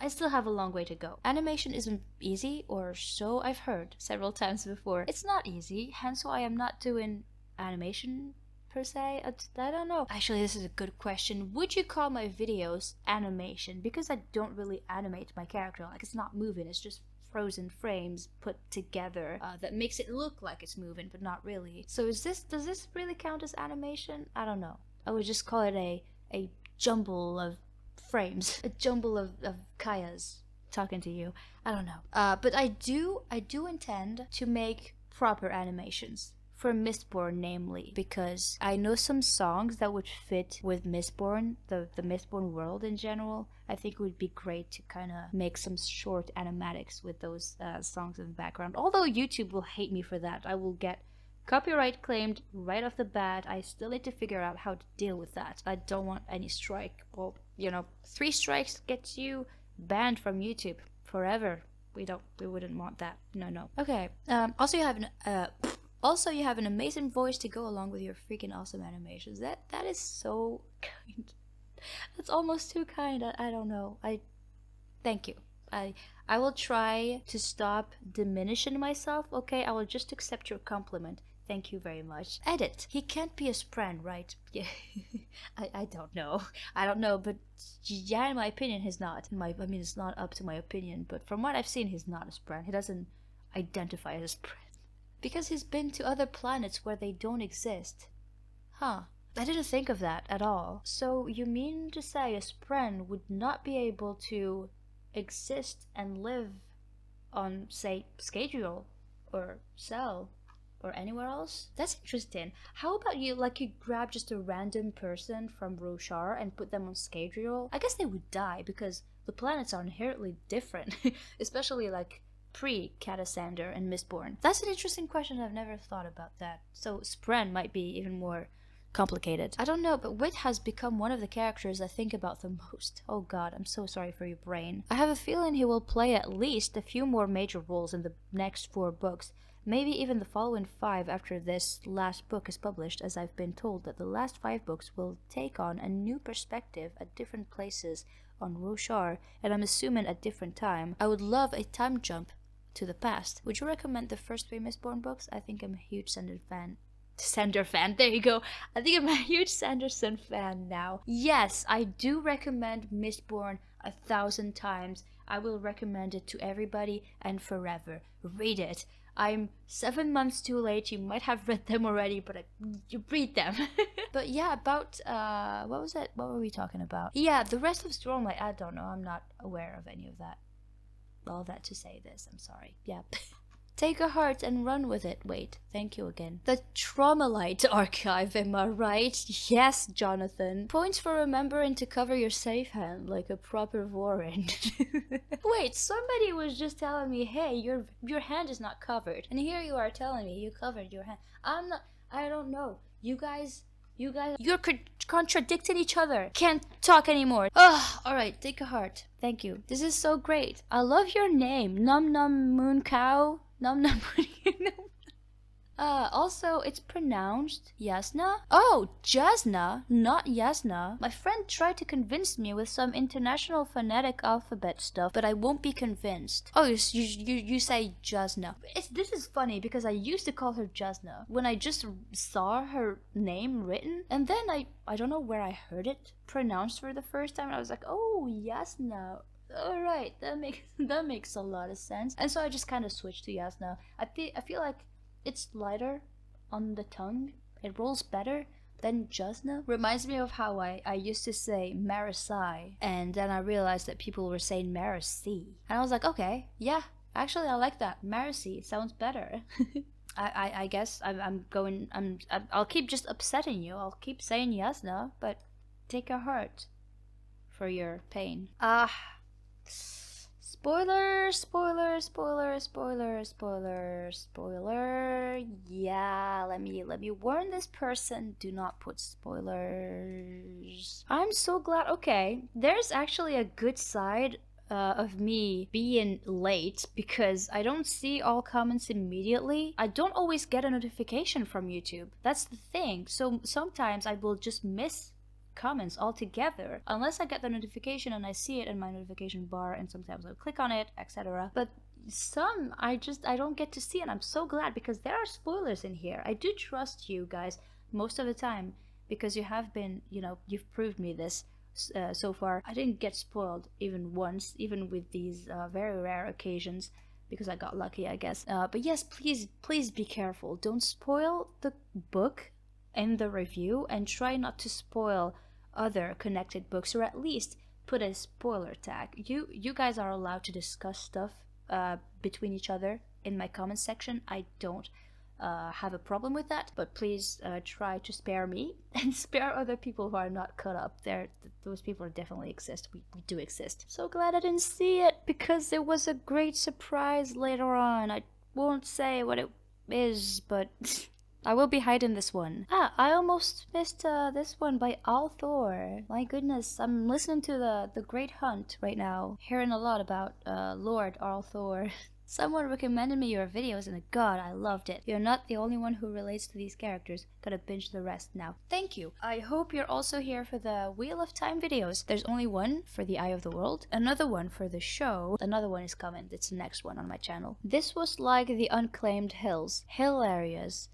I still have a long way to go. Animation isn't easy, or so I've heard several times before. It's not easy, hence why I'm not doing animation per se. I don't know. Actually, this is a good question. Would you call my videos animation? Because I don't really animate my character. Like, it's not moving, it's just frozen frames put together that makes it look like it's moving, but not really. So does this really count as animation? I don't know. I would just call it a jumble of frames. A jumble of Kayas talking to you. I don't know. But I do intend to make proper animations. For Mistborn, namely, because I know some songs that would fit with Mistborn, the Mistborn world in general. I think it would be great to kind of make some short animatics with those songs in the background. Although YouTube will hate me for that. I will get copyright claimed right off the bat. I still need to figure out how to deal with that. I don't want any strike. Well, 3 strikes gets you banned from YouTube forever. We wouldn't want that. No. Okay. Also, you have an amazing voice to go along with your freaking awesome animations. That is so kind. That's almost too kind. I don't know. Thank you. I will try to stop diminishing myself, okay? I will just accept your compliment. Thank you very much. Edit. He can't be a spren, right? Yeah. I don't know. I don't know, but yeah, in my opinion, he's not. It's not up to my opinion, but from what I've seen, he's not a spren. He doesn't identify as a spren. Because he's been to other planets where they don't exist. Huh. I didn't think of that at all. So you mean to say a spren would not be able to exist and live on, say, Scadrial or Cell or anywhere else? That's interesting. How about you grab just a random person from Roshar and put them on Scadrial? I guess they would die because the planets are inherently different, especially pre-Catasander and Mistborn. That's an interesting question. I've never thought about that. So Spren might be even more complicated. I don't know, but Wit has become one of the characters I think about the most. Oh god, I'm so sorry for your brain. I have a feeling he will play at least a few more major roles in the next 4 books. Maybe even the following 5 after this last book is published, as I've been told that the last 5 books will take on a new perspective at different places on Roshar, and I'm assuming at different time. I would love a time jump to the past. Would you recommend the first 3 Mistborn books? I think I'm a huge Sander fan, there you go. I think I'm a huge Sanderson fan now. Yes, I do recommend Mistborn 1,000 times. I will recommend it to everybody and forever. Read it. I'm 7 months too late. You might have read them already, but you read them. But yeah, about what was it? What were we talking about? Yeah, the rest of Stormlight. I don't know. I'm not aware of any of that. All that to say this. I'm sorry. Yeah. Take a heart and run with it. Wait, thank you again. The Traumalite archive, am I right? Yes, Jonathan. Points for remembering to cover your safe hand like a proper Warren. Wait, somebody was just telling me, hey, your hand is not covered. And here you are telling me you covered your hand. I don't know. You guys, you're contradicting each other. Can't talk anymore. Ugh, alright, take a heart. Thank you. This is so great. I love your name. Num Num Moon Cow. Num Num Moon. Also, it's pronounced Yasna? Oh, Jasna, not Yasna. My friend tried to convince me with some international phonetic alphabet stuff, but I won't be convinced. Oh, you say Jasna. This is funny because I used to call her Jasna when I just saw her name written, and then I don't know where I heard it pronounced for the first time, and I was like, oh, Yasna. Alright, that makes a lot of sense. And so I just kind of switched to Yasna. I feel like it's lighter on the tongue. It rolls better than Jasna. Reminds me of how I used to say Marasai, and then I realized that people were saying Marasi. And I was like, okay, yeah, actually I like that. Marasi sounds better. I guess I'll keep just upsetting you. I'll keep saying Yasna, but take a heart for your pain. Spoiler. Yeah, let me warn this person, do not put spoilers. I'm so glad. Okay, there's actually a good side of me being late because I don't see all comments immediately. I don't always get a notification from YouTube. That's the thing. So sometimes I will just miss comments altogether unless I get the notification and I see it in my notification bar, and sometimes I'll click on it, etc. But some I don't get to see, and I'm so glad because there are spoilers in here. I do trust you guys most of the time because you have been, you've proved me this so far. I didn't get spoiled even once, even with these very rare occasions, because I got lucky, I guess. But yes, please be careful. Don't spoil the book in the review, and try not to spoil other connected books, or at least put a spoiler tag. You guys are allowed to discuss stuff between each other in my comment section. I don't have a problem with that, but please try to spare me and spare other people who are not caught up. Those people definitely exist. We do exist. So glad I didn't see it because it was a great surprise later on. I won't say what it is, but I will be hiding this one. I almost missed this one by Althor. My goodness, I'm listening to the Great Hunt right now, hearing a lot about Lord Althor. Someone recommended me your videos and god, I loved it. You're not the only one who relates to these characters. Gotta binge the rest now. Thank you. I hope you're also here for the Wheel of Time videos. There's only one for the Eye of the World, another one for the show, another one is coming. It's the next one on my channel. This was like the Unclaimed Hills. Hilarious.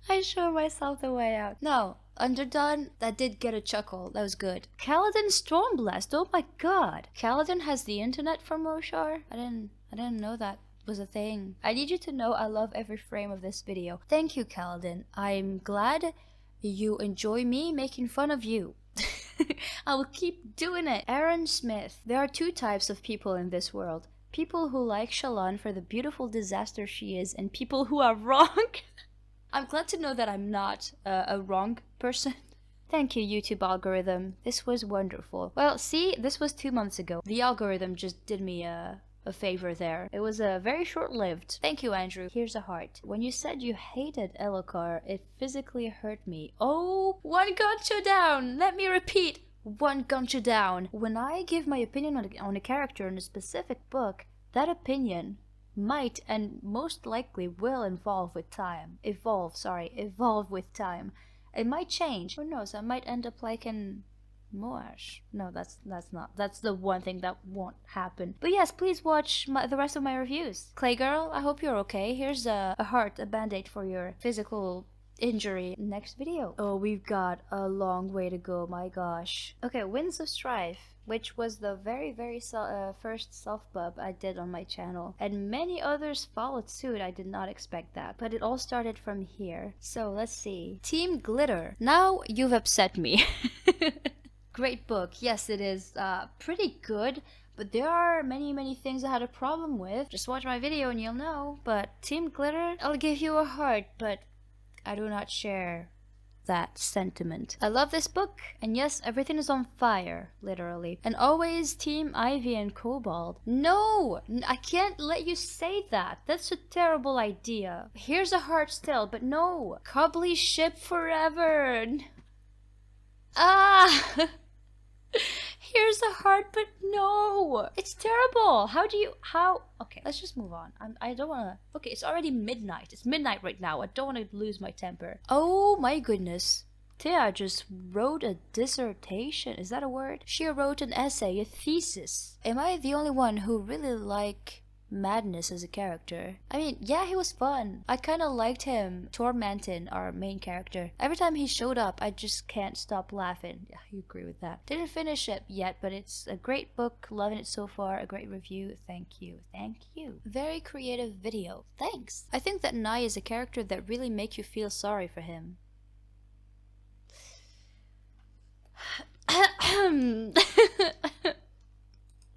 I show myself the way out. No, Underdone, that did get a chuckle. That was good. Kaladin Stormblast, oh my god. Kaladin has the internet from Roshar? I didn't know that was a thing. I need you to know I love every frame of this video. Thank you, Kaladin. I'm glad you enjoy me making fun of you. I will keep doing it. Aaron Smith. There are 2 types of people in this world. People who like Shallan for the beautiful disaster she is, and people who are wrong. I'm glad to know that I'm not a wrong person. Thank you, YouTube algorithm. This was wonderful. Well, see, this was 2 months ago. The algorithm just did me a a favor there. It was very short-lived. Thank you, Andrew. Here's a heart. When you said you hated Elokar, it physically hurt me. Oh, one gancho down! Let me repeat. One gancho down. When I give my opinion on a character in a specific book, that opinion might and most likely will evolve with time. Evolve with time. It might change. Who knows? I might end up liking Moash. No, that's not. That's the one thing that won't happen. But yes, please watch the rest of my reviews. Claygirl, I hope you're okay. Here's a heart, a band-aid for your physical injury. Next video. Oh, we've got a long way to go, my gosh. Okay, Winds of Strife, which was the very first self-bub I did on my channel, and many others followed suit. I did not expect that, but it all started from here. So let's see. Team Glitter. Now you've upset me. Great book. Yes, it is pretty good, but there are many things I had a problem with. Just watch my video and you'll know. But Team Glitter, I'll give you a heart, but I do not share that sentiment. I love this book, and yes, everything is on fire, literally. And always Team Ivy and Cobalt. No! I can't let you say that. That's a terrible idea. Here's a heart still, but no! Cobbly ship forever! Ah! Here's a heart, but no! It's terrible! Okay, let's just move on. I don't wanna... Okay, it's already midnight. It's midnight right now. I don't wanna lose my temper. Oh my goodness. Thea just wrote a dissertation. Is that a word? She wrote an essay, a thesis. Am I the only one who really like Madness as a character? I mean, yeah, he was fun. I kind of liked him tormenting our main character. Every time he showed up, I just can't stop laughing. Yeah, you agree with that. Didn't finish it yet, but it's a great book. Loving it so far. A great review. Thank you. Thank you. Very creative video. Thanks. I think that Nai is a character that really make you feel sorry for him.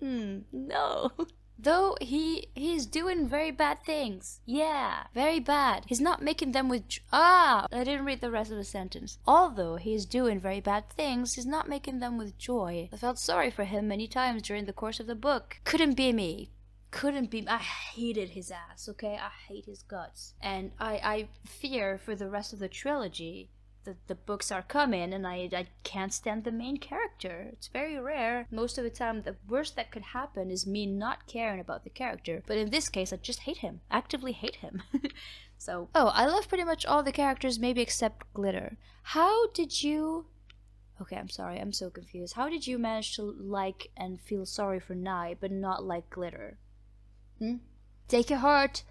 No. Though he's doing very bad things. Yeah, very bad. He's not making them with I didn't read the rest of the sentence. Although he's doing very bad things, he's not making them with joy. I felt sorry for him many times during the course of the book. Couldn't be me. I hated his ass, okay? I hate his guts. And I fear for the rest of the trilogy. The books are coming, and I can't stand the main character. It's very rare. Most of the time, the worst that could happen is me not caring about the character. But in this case, I just hate him. Actively hate him. So, I love pretty much all the characters, maybe except Glitter. How did you... Okay, I'm sorry, I'm so confused. How did you manage to like and feel sorry for Nai, but not like Glitter? Take your heart.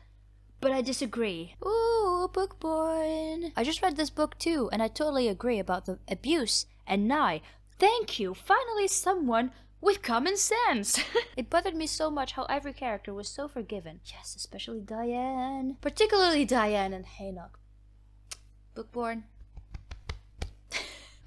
But I disagree. Ooh, Bookborn. I just read this book too, and I totally agree about the abuse and Nai. Thank you, finally someone with common sense. It bothered me so much how every character was so forgiven. Yes, especially Diane. Particularly Diane and Hanok. Bookborn.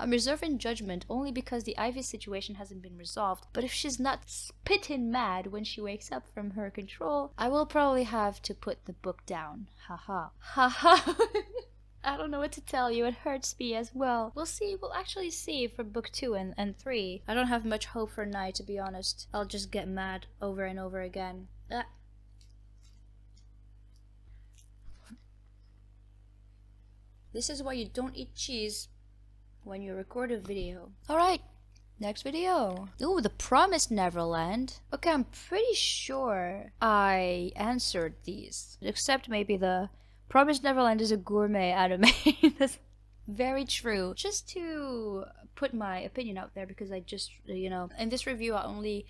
I'm reserving judgment only because the Ivy situation hasn't been resolved, but if she's not spitting mad when she wakes up from her control, I will probably have to put the book down. Haha. Haha. I don't know what to tell you, it hurts me as well. We'll actually see for book 2 and 3. I don't have much hope for Nai, to be honest. I'll just get mad over and over again. This is why you don't eat cheese when you record a video. Alright, next video. Ooh, the Promised Neverland. Okay, I'm pretty sure I answered these. Except maybe the Promised Neverland is a gourmet anime. That's very true. Just to put my opinion out there, because I just, in this review I only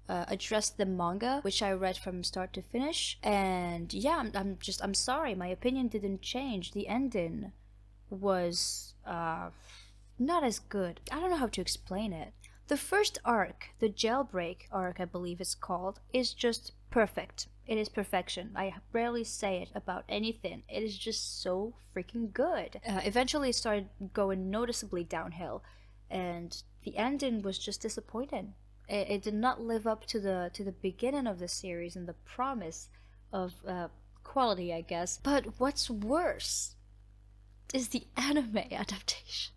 addressed the manga, which I read from start to finish. And yeah, I'm sorry, my opinion didn't change. The ending was, not as good. I don't know how to explain it. The first arc, the jailbreak arc I believe it's called, is just perfect. It is perfection. I rarely say it about anything. It is just so freaking good. Eventually it started going noticeably downhill, and the ending was just disappointing. It did not live up to the beginning of the series and the promise of quality, I guess. But what's worse is the anime adaptation.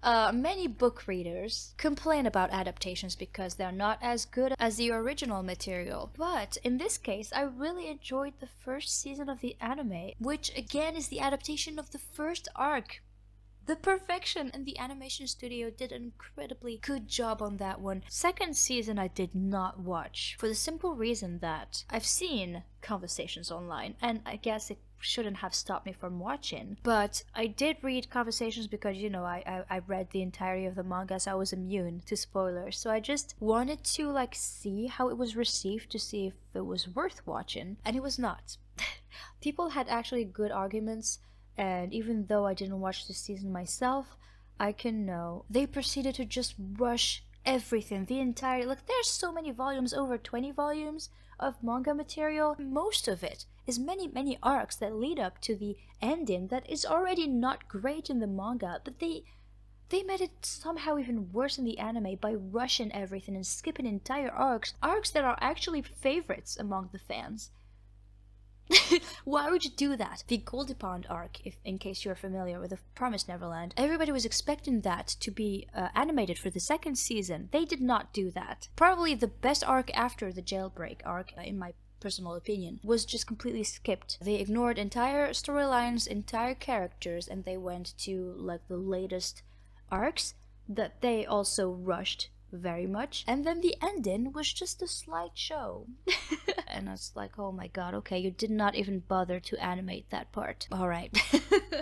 Many book readers complain about adaptations because they're not as good as the original material. But in this case, I really enjoyed the first season of the anime, which again is the adaptation of the first arc. The perfection, and the animation studio did an incredibly good job on that one. Second season I did not watch for the simple reason that I've seen conversations online, and I guess it shouldn't have stopped me from watching. But I did read conversations because, you know, I read the entirety of the manga, so I was immune to spoilers. So I just wanted to like see how it was received to see if it was worth watching, and it was not. People had actually good arguments. And even though I didn't watch the season myself, I can know they proceeded to just rush everything, the entire, like there's so many volumes, over 20 volumes of manga material. Most of it is many arcs that lead up to the ending that is already not great in the manga, but they made it somehow even worse in the anime by rushing everything and skipping entire arcs that are actually favorites among the fans. Why would you do that? The Goldie Pond arc, if in case you're familiar with the Promised Neverland, everybody was expecting that to be animated for the second season. They did not do that. Probably the best arc after the Jailbreak arc, in my personal opinion, was just completely skipped. They ignored entire storylines, entire characters, and they went to like the latest arcs that they also rushed very much, and then the ending was just a slideshow. And it's like, oh my god, okay, you did not even bother to animate that part. Alright.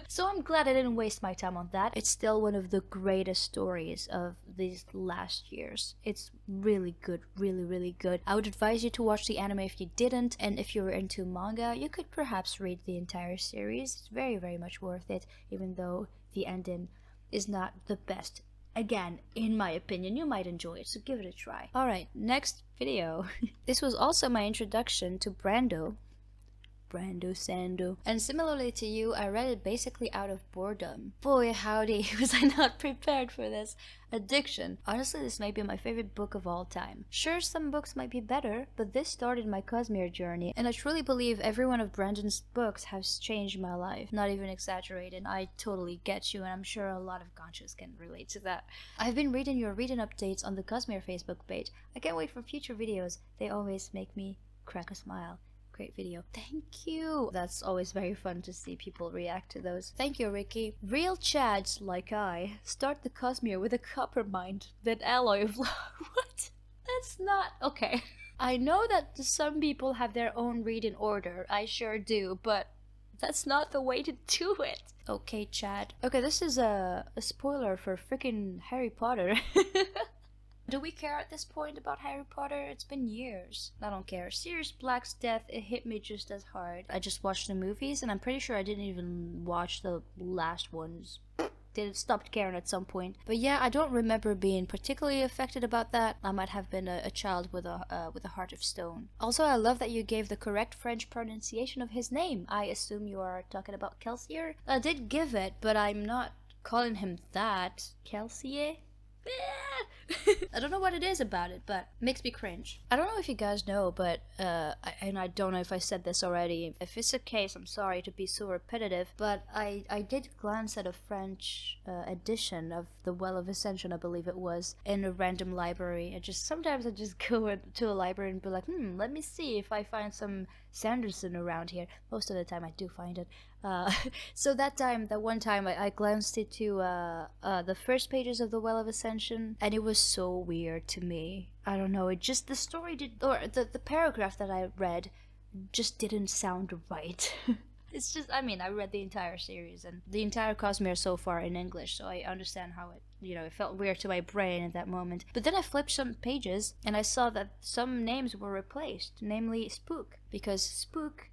So I'm glad I didn't waste my time on that. It's still one of the greatest stories of these last years. It's really good, really good. I would advise you to watch the anime if you didn't, and if you were into manga, you could perhaps read the entire series. It's very much worth it, even though the ending is not the best. Again, in my opinion, you might enjoy it, so give it a try. Alright, next video. This was also my introduction to Brando Sando. And similarly to you, I read it basically out of boredom. Boy howdy, was I not prepared for this. Addiction. Honestly, this may be my favorite book of all time. Sure, some books might be better, but this started my Cosmere journey, and I truly believe every one of Brandon's books has changed my life. Not even exaggerated. I totally get you, and I'm sure a lot of ganchos can relate to that. I've been reading your reading updates on the Cosmere Facebook page. I can't wait for future videos. They always make me crack a smile. Great video. Thank you. That's always very fun to see people react to those. Thank you, Ricky. Real Chads, like I, start the Cosmere with a copper mind, that alloy of love. What? That's not... Okay. I know that some people have their own reading order. I sure do, but that's not the way to do it. Okay, Chad. Okay, this is a spoiler for freaking Harry Potter. Do we care at this point about Harry Potter? It's been years. I don't care. Sirius Black's death, it hit me just as hard. I just watched the movies, and I'm pretty sure I didn't even watch the last ones. Stopped caring at some point. But yeah, I don't remember being particularly affected about that. I might have been a child with a heart of stone. Also, I love that you gave the correct French pronunciation of his name. I assume you are talking about Kelsier. I did give it, but I'm not calling him that. Kelsier? I don't know what it is about it, but it makes me cringe. I don't know if you guys know, but and I don't know if I said this already. If it's the case, I'm sorry to be so repetitive, but I did glance at a French edition of the Well of Acension, I believe it was, in a random library. Sometimes I just go to a library and be like, let me see if I find some Sanderson around here. Most of the time I do find it. So that one time I glanced into the first pages of the Well of Acension, and it was so weird to me. I don't know, it just, the story the paragraph that I read just didn't sound right. It's just, I mean, I read the entire series and the entire Cosmere so far in English, so I understand how it, it felt weird to my brain at that moment. But then I flipped some pages and I saw that some names were replaced, namely Spook, because Spook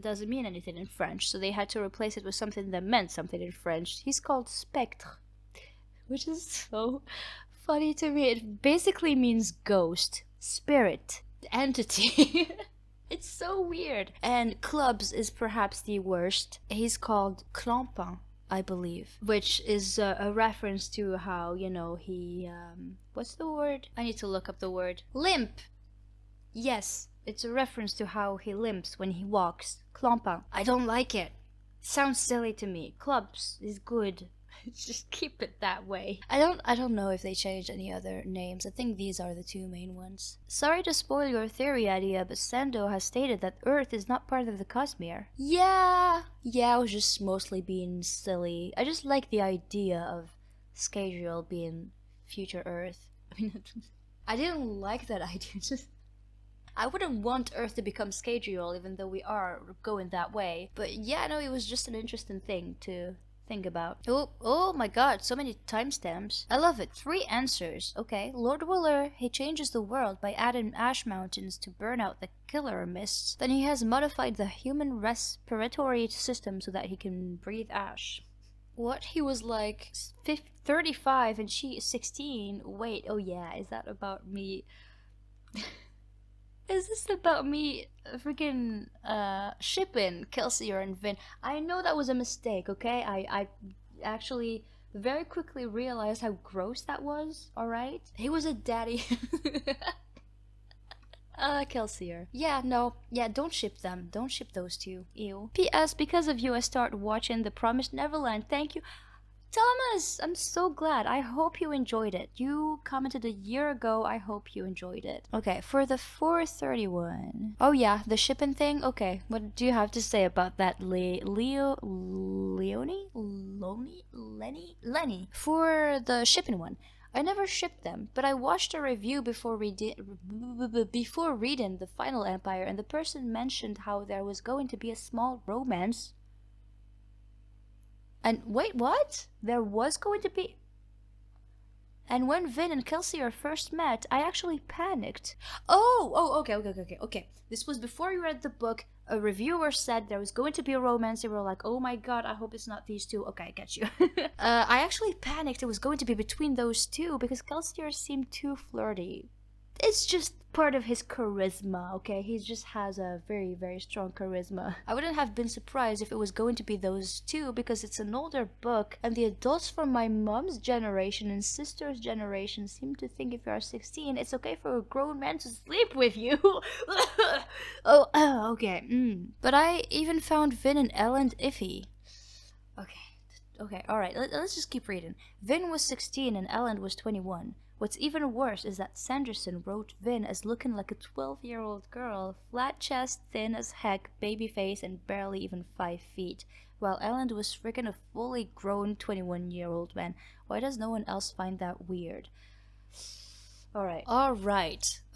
doesn't mean anything in French, so they had to replace it with something that meant something in French. He's called Spectre, which is so funny to me. It basically means ghost, spirit, entity. It's so weird. And Clubs is perhaps the worst. He's called Clampin, I believe, which is a reference to how, he, what's the word? I need to look up the word. Limp! Yes, it's a reference to how he limps when he walks. Clampin. I don't like it. Sounds silly to me. Clubs is good. Just keep it that way. I don't know if they changed any other names. I think these are the two main ones. Sorry to spoil your theory idea, but Sando has stated that Earth is not part of the Cosmere. Yeah, I was just mostly being silly. I just like the idea of Scadrial being future Earth. I mean, I didn't like that idea. Just I wouldn't want Earth to become Scadrial, even though we are going that way. But yeah, no, it was just an interesting thing to think about. Oh my god, so many timestamps. I love it. 3 answers. Okay, Lord Willer, he changes the world by adding ash mountains to burn out the killer mists. Then he has modified the human respiratory system so that he can breathe ash. What? He was like 35 and she is 16. Wait, oh yeah, is that about me? Is this about me freaking shipping Kelsier and Vin? I know that was a mistake, okay? I actually very quickly realized how gross that was, alright? He was a daddy. Kelsier. Yeah, no. Yeah, don't ship them. Don't ship those two. Ew. P.S. Because of you, I start watching The Promised Neverland. Thank you. Thomas! I'm so glad. I hope you enjoyed it. You commented a year ago. I hope you enjoyed it. Okay, for the 431. Oh yeah, the shipping thing? Okay, what do you have to say about that, Lenny? For the shipping one. I never shipped them, but I watched a review before reading The Final Empire, and the person mentioned how there was going to be a small romance. And wait, what? There was going to be... And when Vin and Kelsier first met, I actually panicked. Okay. This was before you read the book. A reviewer said there was going to be a romance. They were like, oh my god, I hope it's not these two. Okay, I get you. I actually panicked it was going to be between those two because Kelsier seemed too flirty. It's just part of his charisma, okay? He just has a very, very strong charisma. I wouldn't have been surprised if it was going to be those two because it's an older book and the adults from my mom's generation and sister's generation seem to think if you are 16, it's okay for a grown man to sleep with you. Okay. But I even found Vin and Elend iffy. Okay, alright, let's just keep reading. Vin was 16 and Elend was 21. What's even worse is that Sanderson wrote Vin as looking like a 12-year-old girl, flat chest, thin as heck, baby face, and barely even 5 feet, while Elend was freaking a fully grown 21-year-old man. Why does no one else find that weird? Alright.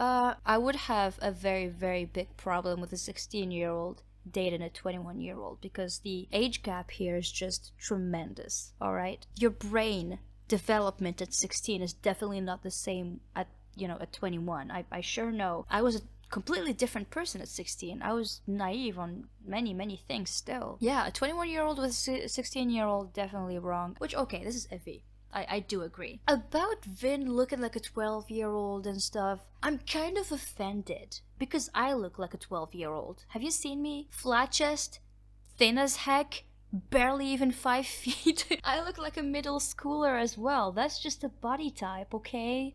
I would have a very, very big problem with a 16-year-old dating a 21-year-old because the age gap here is just tremendous, alright? Your brain development at 16 is definitely not the same at 21. I sure know. I was a completely different person at 16. I was naive on many things still. Yeah, a 21-year-old with a 16-year-old, definitely wrong. Which, okay, this is iffy. I do agree. About Vin looking like a 12-year-old and stuff, I'm kind of offended because I look like a 12-year-old. Have you seen me? Flat chest, thin as heck, barely even 5 feet. I look like a middle schooler as well. That's just a body type, okay?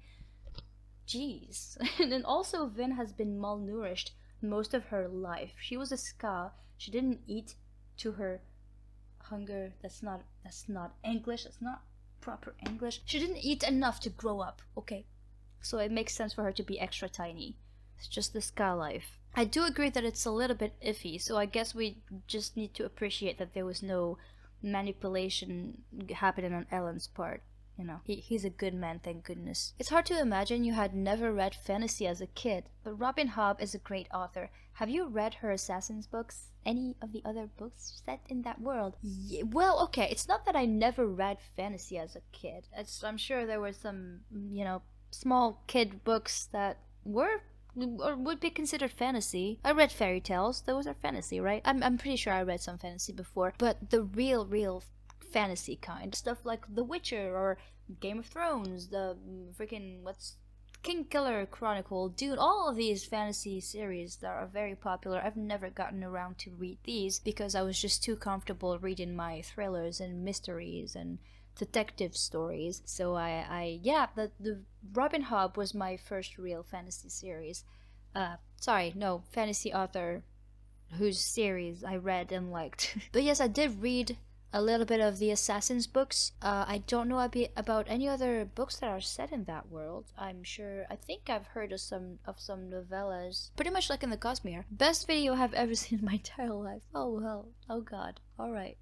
Jeez. And then also Vin has been malnourished most of her life. She was a ska. She didn't eat to her hunger. That's not English. That's not proper English. She didn't eat enough to grow up, okay? So it makes sense for her to be extra tiny. It's just the ska life. I do agree that it's a little bit iffy, so I guess we just need to appreciate that there was no manipulation happening on Ellen's part. You know, he's a good man, thank goodness. It's hard to imagine you had never read fantasy as a kid, but Robin Hobb is a great author. Have you read her Assassin's books? Any of the other books set in that world? Yeah, well, okay, it's not that I never read fantasy as a kid. I'm sure there were some, small kid books that were or would be considered fantasy. I read fairy tales. Those are fantasy, right? I'm pretty sure I read some fantasy before, but the real fantasy kind stuff like The Witcher or Game of Thrones, the freaking King Killer Chronicle, Dune, all of these fantasy series that are very popular. I've never gotten around to read these because I was just too comfortable reading my thrillers and mysteries and detective stories. So the Robin Hobb was my first real fantasy series. Fantasy author whose series I read and liked. But yes, I did read a little bit of the Assassin's books. I don't know about any other books that are set in that world. I think I've heard of some novellas. Pretty much like in the Cosmere. Best video I've ever seen in my entire life. Oh well. Oh god. Alright.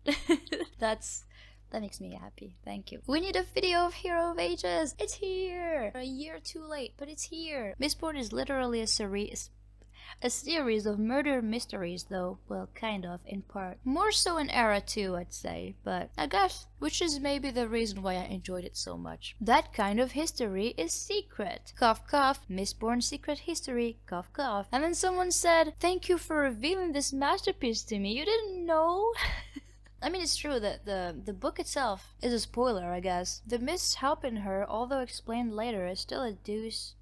That makes me happy. Thank you. We need a video of Hero of Ages. It's here. A year too late, but it's here. Mistborn is literally a series of murder mysteries, though, well, kind of, in part. More so in Era 2, I'd say, but I guess, which is maybe the reason why I enjoyed it so much. That kind of history is secret. Cough cough, Mistborn secret history, cough cough. And then someone said, "Thank you for revealing this masterpiece to me. You didn't know?" I mean, it's true that the book itself is a spoiler, I guess. The mishap in her, although explained later, is still a deus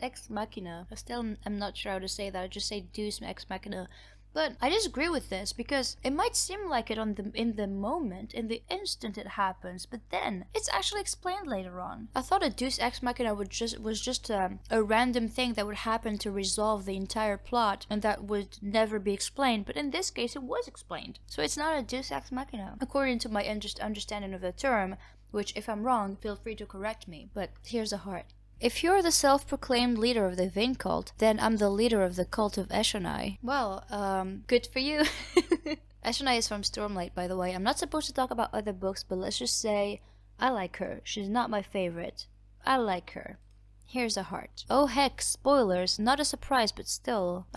ex machina. I'm not sure how to say that. I just say deus ex machina. But I disagree with this because it might seem like it in the moment, in the instant it happens, but then it's actually explained later on. I thought a deus ex machina was just a random thing that would happen to resolve the entire plot and that would never be explained, but in this case it was explained. So it's not a deus ex machina, according to my understanding of the term, which if I'm wrong, feel free to correct me, but here's a heart. If you're the self-proclaimed leader of the Vane cult, then I'm the leader of the cult of Eshonai. Well, good for you. Eshonai is from Stormlight, by the way. I'm not supposed to talk about other books, but let's just say I like her. She's not my favorite. I like her. Here's a heart. Oh heck, spoilers. Not a surprise, but still.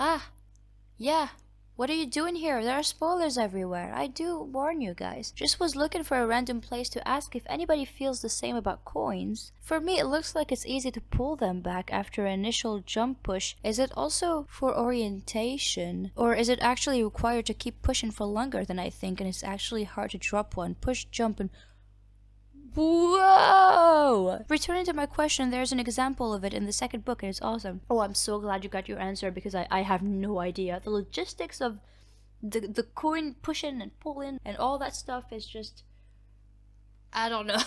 Yeah. What are you doing here? There are spoilers everywhere. I do warn you guys. Just was looking for a random place to ask if anybody feels the same about coins. For me, it looks like it's easy to pull them back after an initial jump push. Is it also for orientation? Or is it actually required to keep pushing for longer than I think and it's actually hard to drop one? Push, jump, and... Whoa! Returning to my question, there's an example of it in the second book and it's awesome. Oh, I'm so glad you got your answer because I have no idea. The logistics of the coin pushing and pulling and all that stuff is just... I don't know.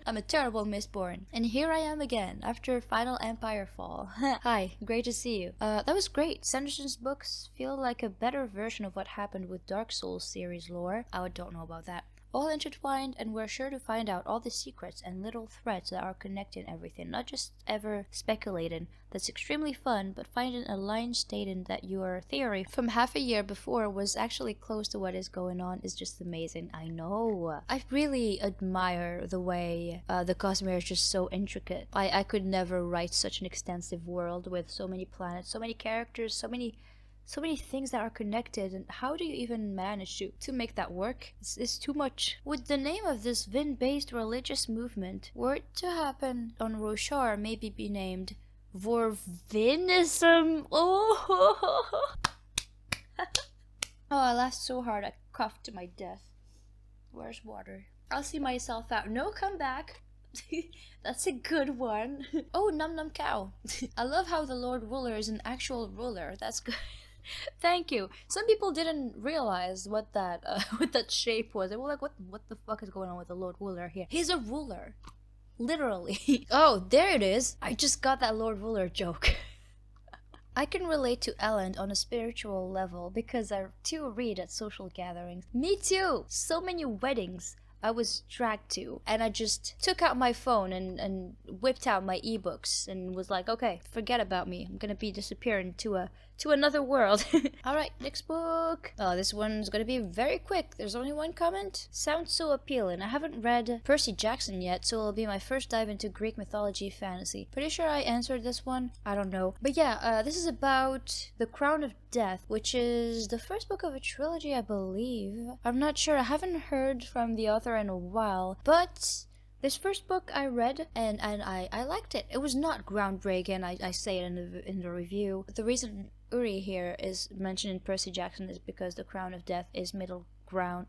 I'm a terrible Mistborn. And here I am again, after Final Empire Fall. Hi, great to see you. That was great. Sanderson's books feel like a better version of what happened with Dark Souls series lore. I don't know about that. All intertwined, and we're sure to find out all the secrets and little threads that are connecting everything, not just ever speculating. That's extremely fun, but finding a line stating that your theory from half a year before was actually close to what is going on is just amazing. I know. I really admire the way the Cosmere is just so intricate. I could never write such an extensive world with so many planets, so many characters, so many things that are connected, and how do you even manage to make that work? It's too much. Would the name of this Vin-based religious movement were it to happen on Roshar maybe be named Vorvinism? Oh, I laughed so hard I coughed to my death. Where's water? I'll see myself out. No, come back. That's a good one. Oh, Num Num Cow. I love how the Lord Ruler is an actual ruler. That's good. Thank you. Some people didn't realize what that shape was. They were like, what the fuck is going on with the Lord Ruler here? He's a ruler. Literally. Oh, there it is. I just got that Lord Ruler joke. I can relate to Ellen on a spiritual level because I too read at social gatherings. Me too. So many weddings I was dragged to, and I just took out my phone and whipped out my ebooks and was like, okay, forget about me. I'm gonna be disappearing to another world. Alright, next book. Oh, this one's gonna be very quick. There's only one comment. Sounds so appealing. I haven't read Percy Jackson yet, so it'll be my first dive into Greek mythology fantasy. Pretty sure I answered this one. I don't know. But yeah, this is about The Crown of Death, which is the first book of a trilogy, I believe. I'm not sure. I haven't heard from the author in a while, but this first book I read and I liked it. It was not groundbreaking. I say it in the review. The reason Uri here is mentioned in Percy Jackson is because The Crown of Death is middle grade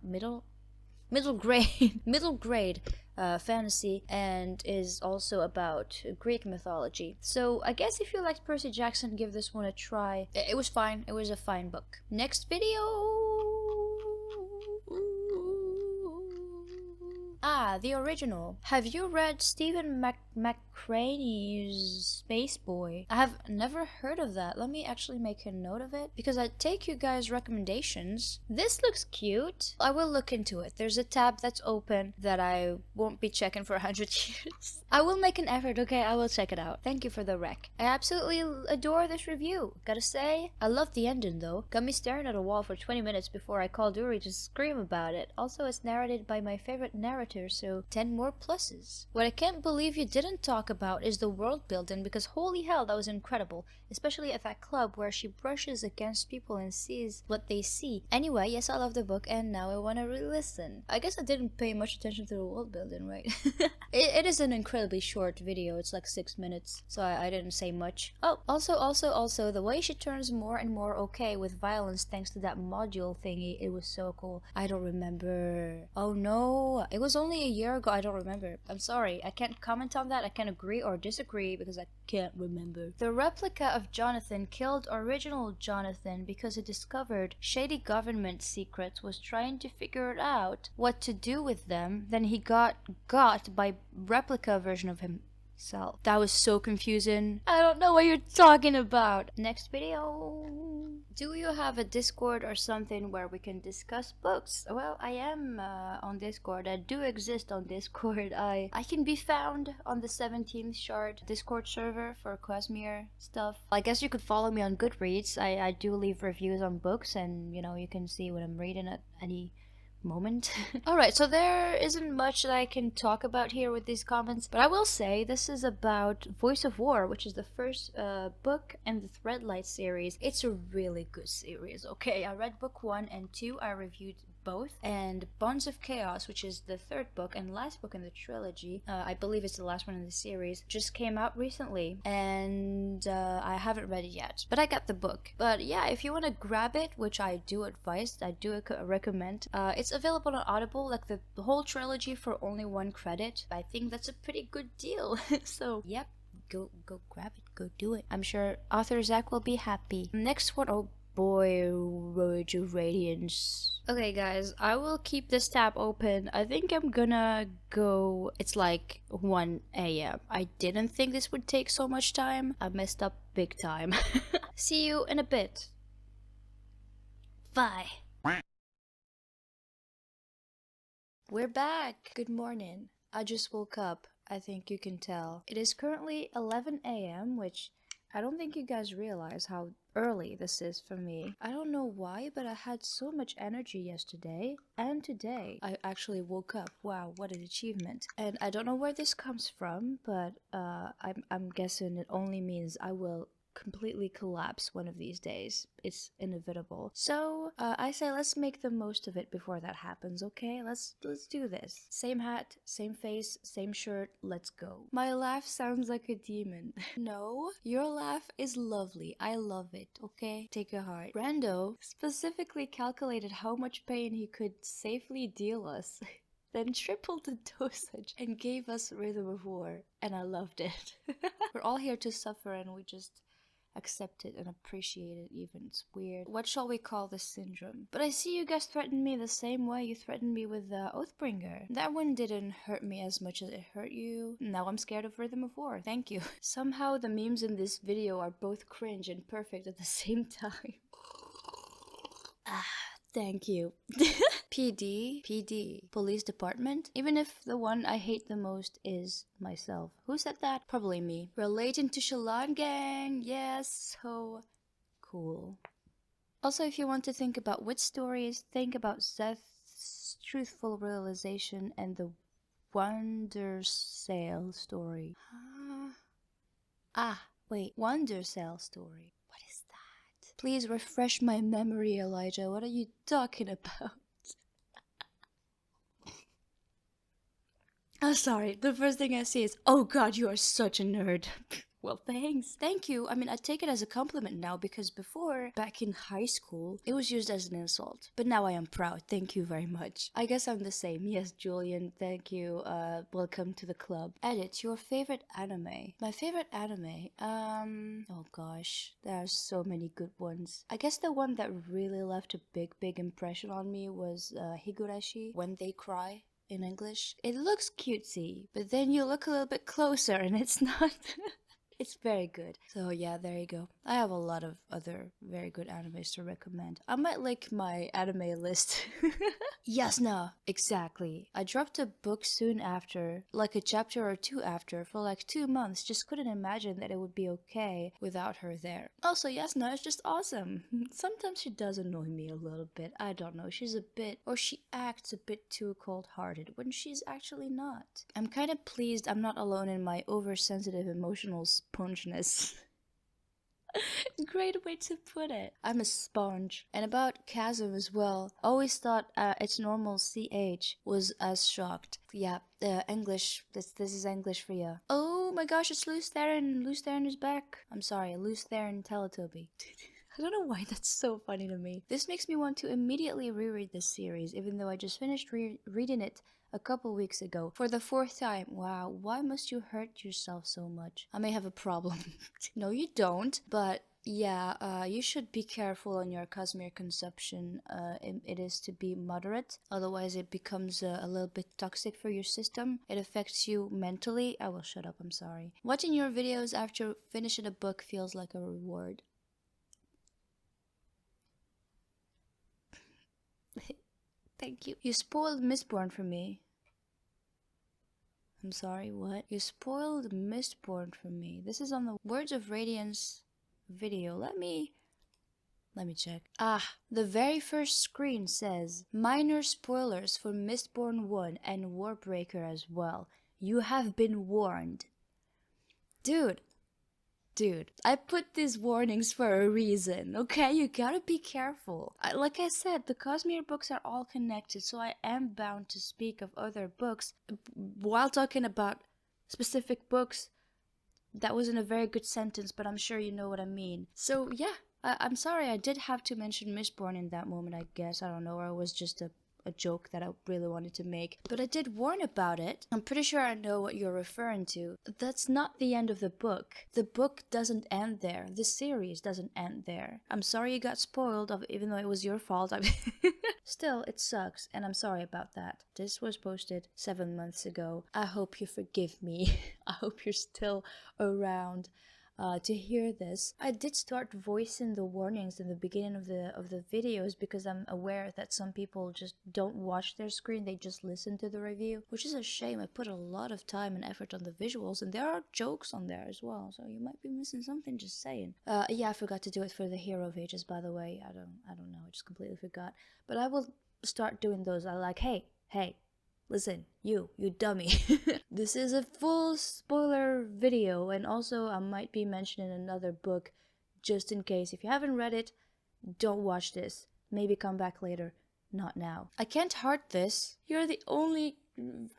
fantasy and is also about Greek mythology. So I guess if you liked Percy Jackson, give this one a try. It was fine. It was a fine book. Next video. Yeah, the original. Have you read Stephen McCrane's Space Boy? I have never heard of that. Let me actually make a note of it because I take you guys' recommendations. This looks cute. I will look into it. There's a tab that's open that I won't be checking for 100 years. I will make an effort, okay? I will check it out. Thank you for the rec. I absolutely adore this review. Gotta say, I love the ending though. Got me staring at a wall for 20 minutes before I called Uri to scream about it. Also, it's narrated by my favorite narrator, so 10 more pluses. What I can't believe you didn't talk about is the world building, because holy hell, that was incredible. Especially at that club where she brushes against people and sees what they see. Anyway, yes, I love the book and now I want to re-listen. I guess I didn't pay much attention to the world building, right? it is an incredibly short video. It's like 6 minutes, so I didn't say much. Oh, also, the way she turns more and more okay with violence thanks to that module thingy, it was so cool. I don't remember. Oh no, it was only a year ago. I don't remember. I'm sorry, I can't comment on that. I can't agree or disagree because I can't remember. The replica of Jonathan killed original Jonathan because he discovered shady government secrets, was trying to figure out what to do with them. Then he got by replica version of himself. That was so confusing. I don't know what you're talking about. Next video. Do you have a Discord or something where we can discuss books? Well, I am on Discord. I do exist on Discord. I can be found on the 17th shard Discord server for Quasmere stuff. I guess you could follow me on Goodreads. I do leave reviews on books, and you know, you can see what I'm reading at any moment. Alright, so there isn't much that I can talk about here with these comments, but I will say this is about Voice of War, which is the first book in the Threadlight series. It's a really good series, okay? I read book 1 and 2, I reviewed both, and Bonds of Chaos, which is the third book and last book in the trilogy, I believe it's the last one in the series, just came out recently, and I haven't read it yet, but I got the book. But yeah, if you want to grab it, which I do advise, I do recommend, it's available on Audible, like the whole trilogy for only 1 credit. I think that's a pretty good deal. So yep, go grab it, go do it. I'm sure author Zach will be happy. Next one, oh boy, Radiance. Okay guys, I will keep this tab open. I think I'm gonna go, it's like 1 AM. I didn't think this would take so much time. I messed up big time. See you in a bit. Bye. We're back. Good morning. I just woke up. I think you can tell. It is currently 11 AM, which I don't think you guys realize how early this is for me. I don't know why, but I had so much energy yesterday and today. I actually woke up. Wow, what an achievement. And I don't know where this comes from, but I'm guessing it only means I will completely collapse one of these days. It's inevitable. So I say let's make the most of it before that happens, okay? Let's do this. Same hat, same face, same shirt, let's go. My laugh sounds like a demon. No, your laugh is lovely. I love it, okay? Take a heart. Brando specifically calculated how much pain he could safely deal us. Then tripled the dosage and gave us Rhythm of War, and I loved it. We're all here to suffer and we just accept it and appreciate it even. It's weird. What shall we call this syndrome? But I see you guys threatened me the same way you threatened me with Oathbringer. That one didn't hurt me as much as it hurt you. Now I'm scared of Rhythm of War. Thank you. Somehow the memes in this video are both cringe and perfect at the same time. Thank you. PD, police department. Even if the one I hate the most is myself. Who said that? Probably me. Relating to Shalon gang. Yes, so cool. Also, if you want to think about witch stories, think about Seth's truthful realization and the Wonder Sail story. Wait, Wonder Sail story. What is that? Please refresh my memory, Elijah. What are you talking about? Oh, sorry. The first thing I see is, oh god, you are such a nerd. Well, thanks. Thank you. I mean, I take it as a compliment now because before, back in high school, it was used as an insult. But now I am proud. Thank you very much. I guess I'm the same. Yes, Julian, thank you. Welcome to the club. Edit, your favorite anime. My favorite anime? Oh gosh, there are so many good ones. I guess the one that really left a big impression on me was Higurashi, When They Cry. in English. It looks cutesy, but then you look a little bit closer and it's not. It's very good. So yeah, there you go. I have a lot of other very good animes to recommend. I might link my anime list. Yes, no, exactly. I dropped a book soon after, like a chapter or two after, for like 2 months. Just couldn't imagine that it would be okay without her there. Also, Yasna is just awesome. Sometimes she does annoy me a little bit. I don't know. She's a bit, or she acts a bit too cold-hearted when she's actually not. I'm kind of pleased I'm not alone in my oversensitive emotional spongeness. Great way to put it. I'm a sponge. And about chasm as well. Always thought its normal CH was as shocked. Yeah, English. This is English for you. Oh my gosh, it's Loose Theron. Loose Theron is back. I'm sorry, Loose Theron Teletubby. I don't know why that's so funny to me. This makes me want to immediately reread this series, even though I just finished reading it a couple weeks ago for the 4th time. Wow, why must you hurt yourself so much? I may have a problem. No, you don't. But yeah, you should be careful on your Cosmere consumption. It is to be moderate, otherwise it becomes a little bit toxic for your system. It affects you mentally. I will shut up, I'm sorry. Watching your videos after finishing a book feels like a reward. Thank you. You spoiled Mistborn for me. I'm sorry, what? You spoiled Mistborn for me. This is on the Words of Radiance video. Let me check. Ah, the very first screen says, minor spoilers for Mistborn 1 and Warbreaker as well. You have been warned. Dude, I put these warnings for a reason, okay? You gotta be careful. Like I said, the Cosmere books are all connected, so I am bound to speak of other books while talking about specific books. That wasn't a very good sentence, but I'm sure you know what I mean. So yeah, I'm sorry, I did have to mention Mistborn in that moment, I guess. I don't know, or it was just a joke that I really wanted to make. But I did warn about it. I'm pretty sure I know what you're referring to. That's not the end of the book. The book doesn't end there. The series doesn't end there. I'm sorry you got spoiled, even though it was your fault. Still, it sucks, and I'm sorry about that. This was posted 7 months ago. I hope you forgive me. I hope you're still around to hear this. I did start voicing the warnings in the beginning of the videos because I'm aware that some people just don't watch their screen, they just listen to the review, which is a shame. I put a lot of time and effort on the visuals, and there are jokes on there as well, so you might be missing something, just saying. Yeah, I forgot to do it for the Hero of Ages, by the way. I don't know, I just completely forgot. But I will start doing those. I like, hey, listen, you dummy. This is a full spoiler video, and also I might be mentioning another book just in case. If you haven't read it, don't watch this. Maybe come back later. Not now. I can't heart this. You're the only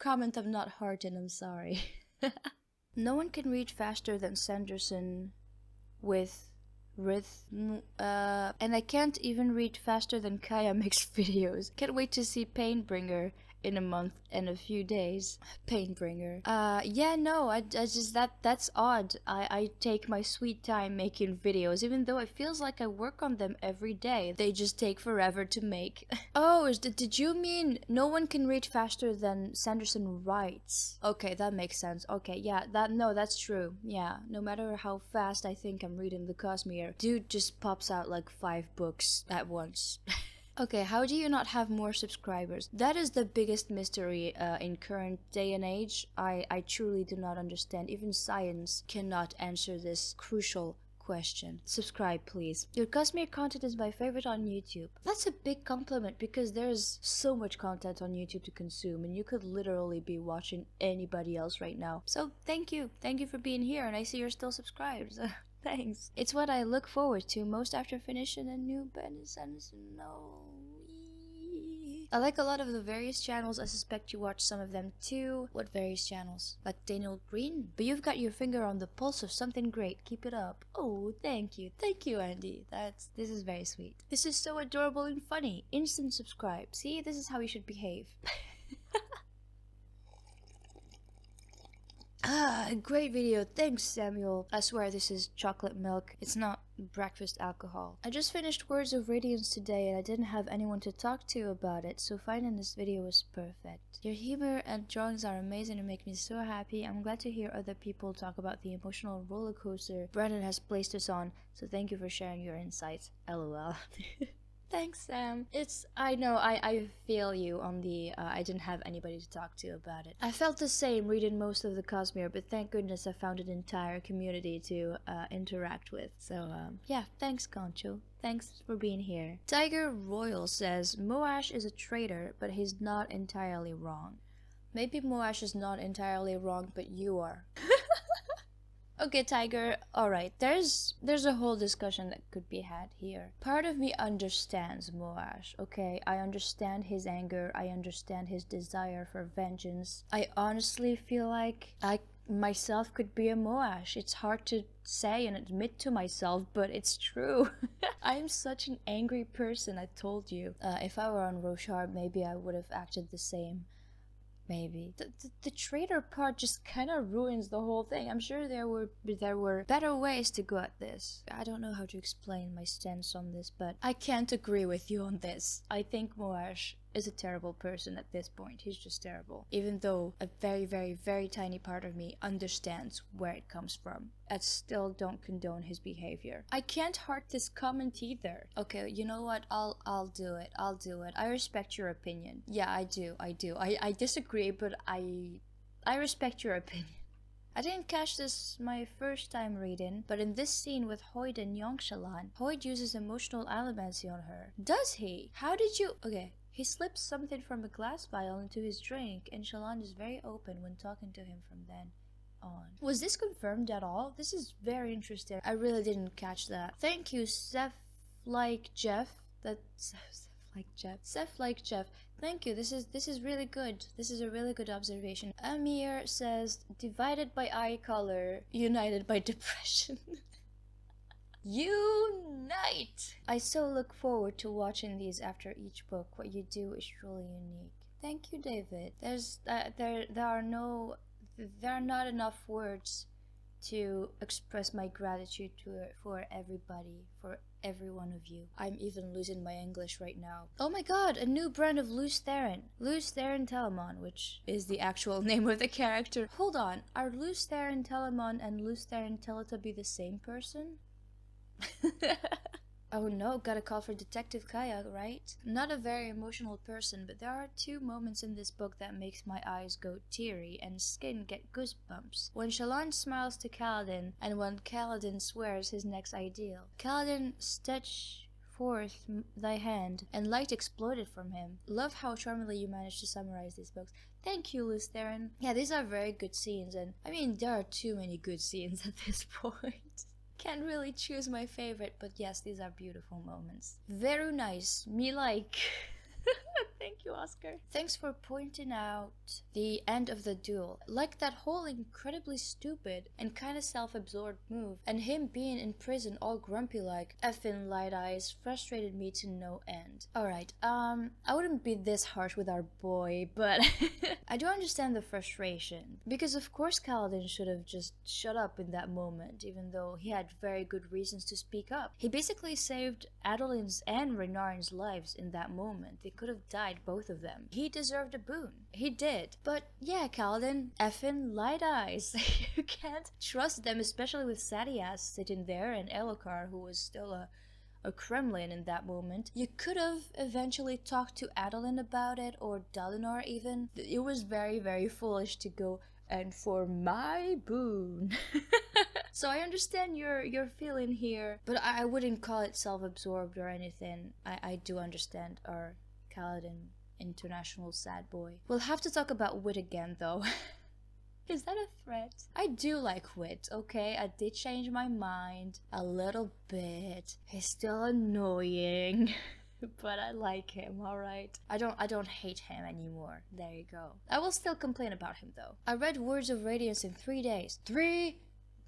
comment I'm not hearting, I'm sorry. No one can read faster than Sanderson with rhythm, and I can't even read faster than Kaya makes videos. Can't wait to see Painbringer in a month and a few days. Painbringer. Yeah, no, I just, that's odd. I take my sweet time making videos, even though it feels like I work on them every day. They just take forever to make. Oh, did you mean no one can read faster than Sanderson writes? Okay, that makes sense. Okay, yeah, that's true. Yeah, no matter how fast I think I'm reading the Cosmere, dude just pops out like 5 books at once. Okay, how do you not have more subscribers? That is the biggest mystery in current day and age. I truly do not understand. Even science cannot answer this crucial question. Subscribe, please. Your Cosmere content is my favorite on YouTube. That's a big compliment because there's so much content on YouTube to consume, and you could literally be watching anybody else right now. So thank you. Thank you for being here, and I see you're still subscribed. Thanks. It's what I look forward to most after finishing a new Sanderson. No. I like a lot of the various channels. I suspect you watch some of them too. What various channels? Like Daniel Green? But you've got your finger on the pulse of something great. Keep it up. Oh, thank you. Thank you, Andy. This is very sweet. This is so adorable and funny. Instant subscribe. See, this is how you should behave. Ah, great video. Thanks, Samuel. I swear this is chocolate milk. It's not breakfast alcohol. I just finished Words of Radiance today and I didn't have anyone to talk to about it, so finding this video was perfect. Your humor and drawings are amazing and make me so happy. I'm glad to hear other people talk about the emotional roller coaster Brandon has placed us on, so thank you for sharing your insights. LOL. Thanks, Sam. I know, I feel you on the, I didn't have anybody to talk to about it. I felt the same reading most of the Cosmere, but thank goodness I found an entire community to interact with. So, yeah, thanks, Gancho. Thanks for being here. Tiger Royal says, Moash is a traitor, but he's not entirely wrong. Maybe Moash is not entirely wrong, but you are. Okay, Tiger, alright, there's a whole discussion that could be had here. Part of me understands Moash, okay? I understand his anger, I understand his desire for vengeance. I honestly feel like I myself could be a Moash. It's hard to say and admit to myself, but it's true. I am such an angry person, I told you. If I were on Roshar, maybe I would have acted the same. Maybe. The traitor part just kind of ruins the whole thing. I'm sure there were better ways to go at this. I don't know how to explain my stance on this, but I can't agree with you on this. I think Moash is a terrible person at this point. He's just terrible. Even though a very, very, very tiny part of me understands where it comes from. I still don't condone his behavior. I can't heart this comment either. Okay, you know what? I'll do it. I'll do it. I respect your opinion. Yeah, I do. I disagree, but I respect your opinion. I didn't catch this my first time reading, but in this scene with Hoyd and Yongshalan, Hoyd uses emotional allomancy on her. Does he? How did you... Okay. He slips something from a glass vial into his drink, and Shallan is very open when talking to him from then on. Was this confirmed at all? This is very interesting. I really didn't catch that. Thank you, Seth like Jeff. Seth like Jeff. Thank you. This is really good. This is a really good observation. Amir says, divided by eye color, united by depression. Unite! I so look forward to watching these after each book. What you do is truly unique. Thank you, David. There are not enough words to express my gratitude for everybody, for every one of you. I'm even losing my English right now. Oh my god, a new brand of Luce Theron. Luce Theron Telamon, which is the actual name of the character. Hold on, are Luce Theron Telamon and Luce Theron Teletubby the same person? Oh no, gotta call for Detective Kaya, right? Not a very emotional person, but there are two moments in this book that makes my eyes go teary and skin get goosebumps. When Shallan smiles to Kaladin, and when Kaladin swears his next ideal. Kaladin stretch forth thy hand, and light exploded from him. Love how charmingly you managed to summarize these books. Thank you, Luce Theron. Yeah, these are very good scenes, and I mean, there are too many good scenes at this point. Can't really choose my favorite, but yes, these are beautiful moments. Very nice. Me like. Thank you, Oscar. Thanks for pointing out the end of the duel. Like that whole incredibly stupid and kind of self-absorbed move, and him being in prison all grumpy like, effing light eyes, frustrated me to no end. Alright, I wouldn't be this harsh with our boy, but I do understand the frustration. Because of course Kaladin should have just shut up in that moment, even though he had very good reasons to speak up. He basically saved Adeline's and Renarin's lives in that moment. They could have died, both of them. He deserved a boon. He did. But yeah, Kaladin, effing light eyes. You can't trust them, especially with Sadias sitting there and Elokar, who was still a Kremlin in that moment. You could have eventually talked to Adeline about it, or Dalinar even. It was very, very foolish to go, and for my boon. So I understand your feeling here, but I wouldn't call it self-absorbed or anything. I do understand our Kaladin international sad boy. We'll have to talk about Wit again though. Is that a threat? I do like Wit, okay? I did change my mind a little bit. He's still annoying. But I like him, alright? I don't hate him anymore. There you go. I will still complain about him though. I read Words of Radiance in 3 days. 3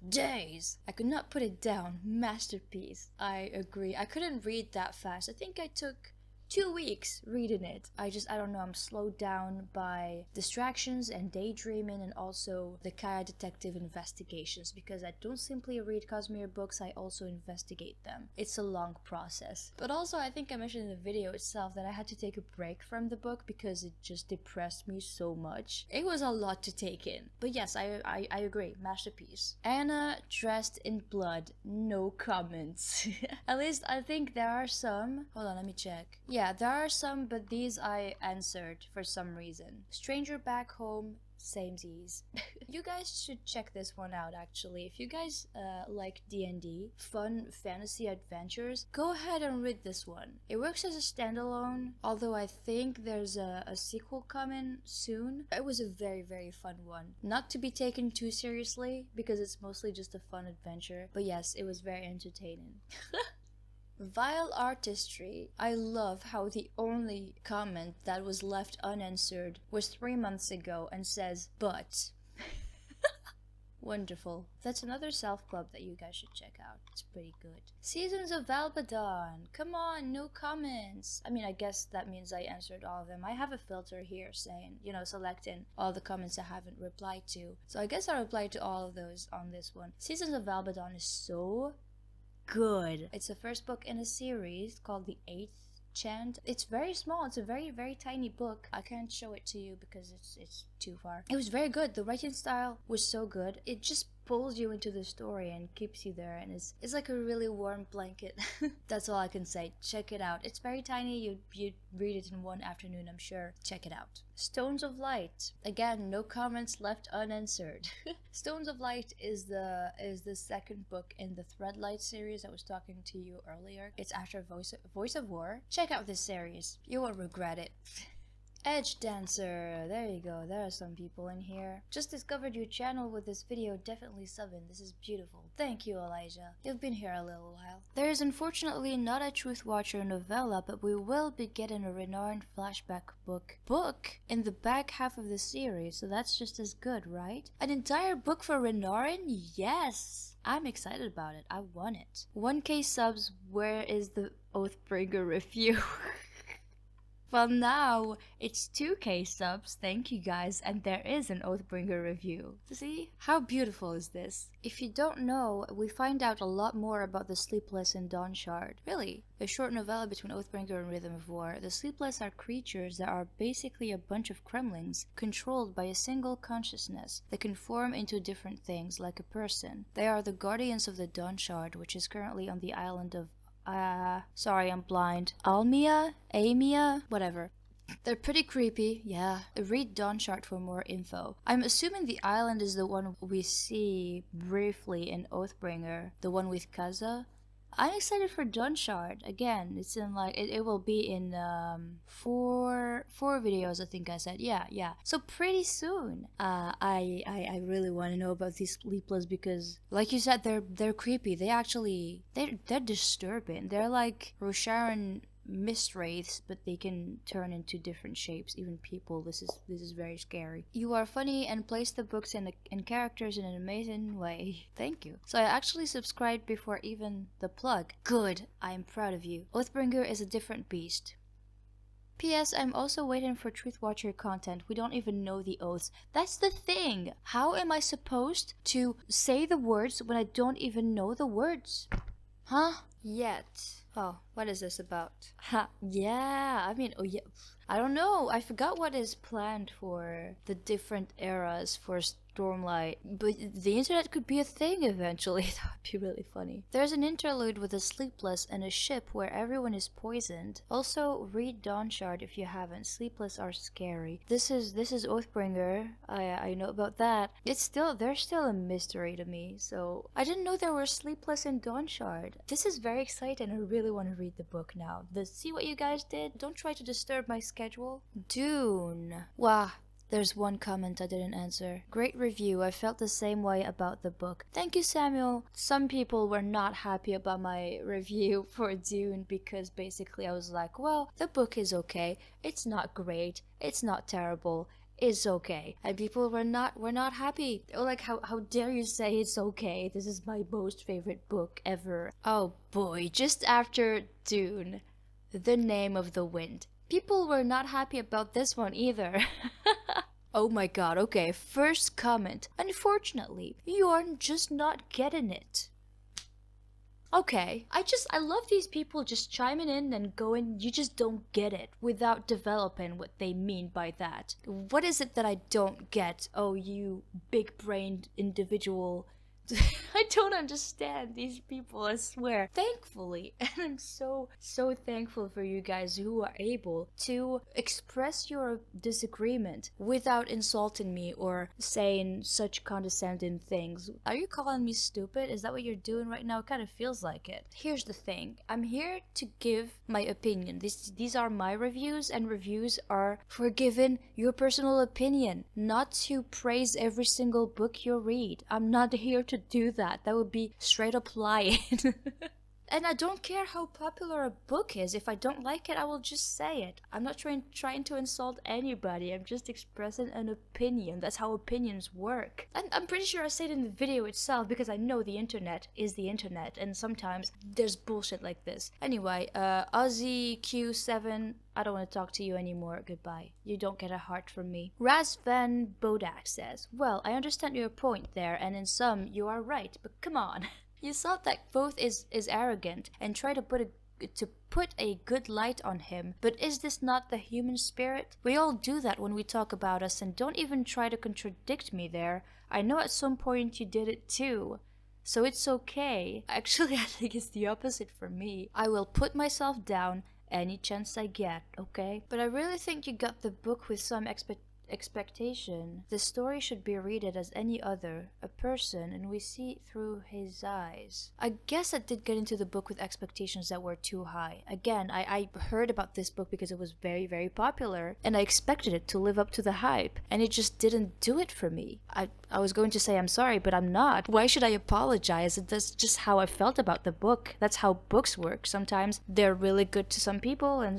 days! I could not put it down. Masterpiece. I agree. I couldn't read that fast. I think I took 2 weeks reading it. I don't know, I'm slowed down by distractions and daydreaming, and also the Kaya detective investigations, because I don't simply read Cosmere books, I also investigate them. It's a long process. But also, I think I mentioned in the video itself that I had to take a break from the book because it just depressed me so much. It was a lot to take in. But yes, I agree, masterpiece. Anna dressed in blood, no comments. At least I think there are some. Hold on, let me check. Yeah, there are some, but these I answered for some reason. Stranger back home, samesies. You guys should check this one out actually. If you guys like D&D, fun fantasy adventures, go ahead and read this one. It works as a standalone, although I think there's a sequel coming soon. It was a very, very fun one. Not to be taken too seriously, because it's mostly just a fun adventure, but yes, it was very entertaining. Vile Artistry. I love how the only comment that was left unanswered was 3 months ago and says, but. Wonderful. That's another self-club that you guys should check out. It's pretty good. Seasons of Albadone. Come on, no comments. I mean, I guess that means I answered all of them. I have a filter here saying, you know, selecting all the comments I haven't replied to. So I guess I'll reply to all of those on this one. Seasons of Albadone is so good. It's the first book in a series called The Eighth Chant. It's very small. It's a very, very tiny book. I can't show it to you because it's too far. It was very good. The writing style was so good. It just pulls you into the story and keeps you there, and it's like a really warm blanket. That's all I can say. Check it out. It's very tiny. You'd read it in one afternoon, I'm sure. Check it out. Stones of Light. Again, no comments left unanswered. Stones of Light is the second book in the Threadlight series I was talking to you earlier. It's after Voice of War. Check out this series. You won't regret it. Edgedancer, there you go, there are some people in here. Just discovered your channel with this video, definitely subbing, this is beautiful. Thank you, Elijah. You've been here a little while. There is unfortunately not a Truth Watcher novella, but we will be getting a Renarin flashback book in the back half of the series, so that's just as good, right? An entire book for Renarin? Yes! I'm excited about it, I want it. 1K subs, where is the Oathbringer review? Well, now it's 2K subs, thank you guys, and there is an Oathbringer review. See? How beautiful is this? If you don't know, we find out a lot more about the Sleepless in Dawnshard. Really? A short novella between Oathbringer and Rhythm of War. The Sleepless are creatures that are basically a bunch of kremlings, controlled by a single consciousness. They can form into different things, like a person. They are the guardians of the Dawnshard, which is currently on the island of sorry, I'm blind. Amia, whatever. They're pretty creepy, yeah. Read Dawnshard for more info. I'm assuming the island is the one we see briefly in Oathbringer, the one with Kaza. I'm excited for Dawnshard. Again, it's in like it will be in four videos, I think I said. Yeah. So pretty soon. I really want to know about these Sleepless because, like you said, they're creepy. They're disturbing. They're like Rosharan mist wraiths, but they can turn into different shapes, even people. This is very scary. You are funny and place the books and characters in an amazing way. Thank you. So I actually subscribed before even the plug. Good. I am proud of you. Oathbringer is a different beast. P.S. I'm also waiting for Truth Watcher content. We don't even know the oaths. That's the thing. How am I supposed to say the words when I don't even know the words? Huh? Yet. Oh, what is this about? Ha, yeah, I mean, oh yeah, I don't know. I forgot what is planned for the different eras for Stormlight, but the internet could be a thing eventually. That would be really funny. There's an interlude with a Sleepless and a ship where everyone is poisoned. Also, read Dawnshard if you haven't. Sleepless are scary. This is Oathbringer. I know about that. They're still a mystery to me. So I didn't know there were Sleepless in Dawnshard. This is very exciting. I really want to read the book now. See what you guys did? Don't try to disturb my schedule. Dune. Wow. There's one comment I didn't answer. Great review. I felt the same way about the book. Thank you, Samuel. Some people were not happy about my review for Dune because basically I was like, well, the book is okay. It's not great. It's not terrible. It's okay. And people were not happy. They were like, how dare you say it's okay? This is my most favorite book ever. Oh boy, just after Dune. The Name of the Wind. People were not happy about this one either. Oh my god, okay, first comment. Unfortunately, you are just not getting it. Okay, I love these people just chiming in and going, you just don't get it, without developing what they mean by that. What is it that I don't get? Oh, you big-brained individual. I don't understand these people, I swear. Thankfully, and I'm so thankful for you guys who are able to express your disagreement without insulting me or saying such condescending things. Are you calling me stupid? Is that what you're doing right now? It kind of feels like it. Here's the thing. I'm here to give my opinion. These are my reviews, and reviews are for giving your personal opinion, not to praise every single book you read. I'm not here to do that. That would be straight up lying. And I don't care how popular a book is. If I don't like it, I will just say it. I'm not trying to insult anybody. I'm just expressing an opinion. That's how opinions work. And I'm pretty sure I said it in the video itself, because I know the internet is the internet, and sometimes there's bullshit like this. Anyway, Ozzy Q7, I don't want to talk to you anymore. Goodbye. You don't get a heart from me. Raz Van Bodak says, well, I understand your point there, and in some you are right, but come on. You thought that Voth is arrogant and try to put a good light on him, but is this not the human spirit? We all do that when we talk about us, and don't even try to contradict me there. I know at some point you did it too. So it's okay. Actually, I think it's the opposite for me. I will put myself down any chance I get, okay? But I really think you got the book with some expectation. The story should be read as any other, a person, and we see through his eyes. I guess I did get into the book with expectations that were too high. Again, I heard about this book because it was very, very popular, and I expected it to live up to the hype, and it just didn't do it for me. I was going to say I'm sorry, but I'm not. Why should I apologize? That's just how I felt about the book. That's how books work. Sometimes they're really good to some people, and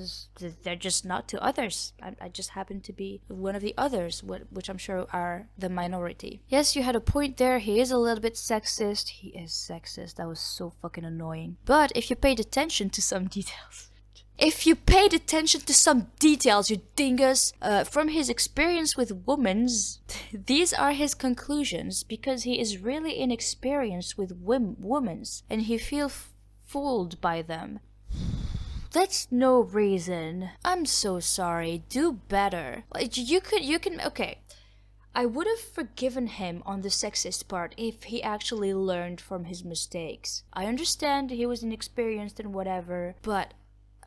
they're just not to others. I just happen to be one of the others, which I'm sure are the minority. Yes, you had a point there. He is a little bit sexist. He is sexist. That was so fucking annoying. But if you paid attention to some details... If you paid attention to some details, you dingus, from his experience with womans, these are his conclusions, because he is really inexperienced with womans, and he feels fooled by them. That's no reason. I'm so sorry. Do better. You can, okay. I would have forgiven him on the sexist part if he actually learned from his mistakes. I understand he was inexperienced and whatever, but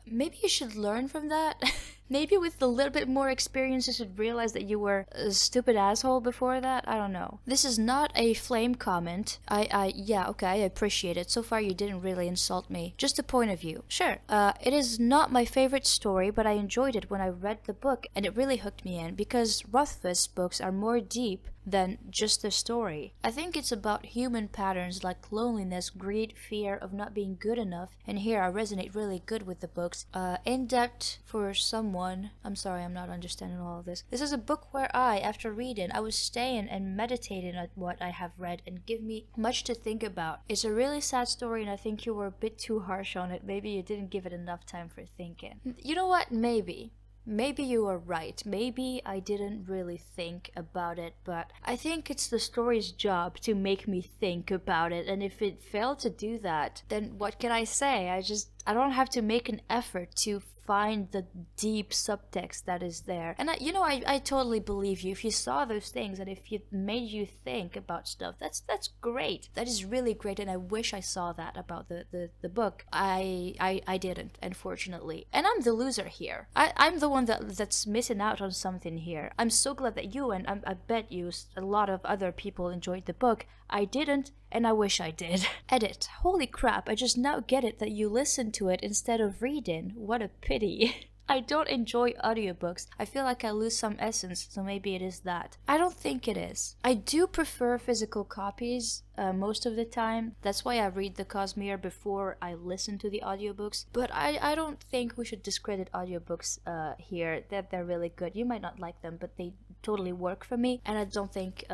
maybe you should learn from that. Maybe with a little bit more experience you should realize that you were a stupid asshole before that. I don't know. This is not a flame comment. Yeah, okay, I appreciate it. So far you didn't really insult me. Just a point of view. Sure. It is not my favorite story, but I enjoyed it when I read the book, and it really hooked me in, because Rothfuss books are more deep than just a story. I think it's about human patterns like loneliness, greed, fear of not being good enough, and here I resonate really good with the books. In depth for someone. I'm sorry, I'm not understanding all of this. This is a book where after reading, I was staying and meditating at what I have read, and give me much to think about. It's a really sad story, and I think you were a bit too harsh on it. Maybe you didn't give it enough time for thinking. You know what? Maybe you are right. Maybe I didn't really think about it, but I think it's the story's job to make me think about it, and if it failed to do that, then what can I say? I don't have to make an effort to find the deep subtext that is there. And I totally believe you. If you saw those things and if it made you think about stuff, that's great. That is really great, and I wish I saw that about the book. I didn't, unfortunately. And I'm the loser here. I'm the one that's missing out on something here. I'm so glad that you, and I bet you a lot of other people enjoyed the book. I didn't, and I wish I did. Edit. Holy crap, I just now get it that you listen to it instead of reading. What a pity. I don't enjoy audiobooks. I feel like I lose some essence, so maybe it is that. I don't think it is. I do prefer physical copies most of the time. That's why I read the Cosmere before I listen to the audiobooks. But I don't think we should discredit audiobooks here. They're really good. You might not like them, but they totally work for me, and I don't think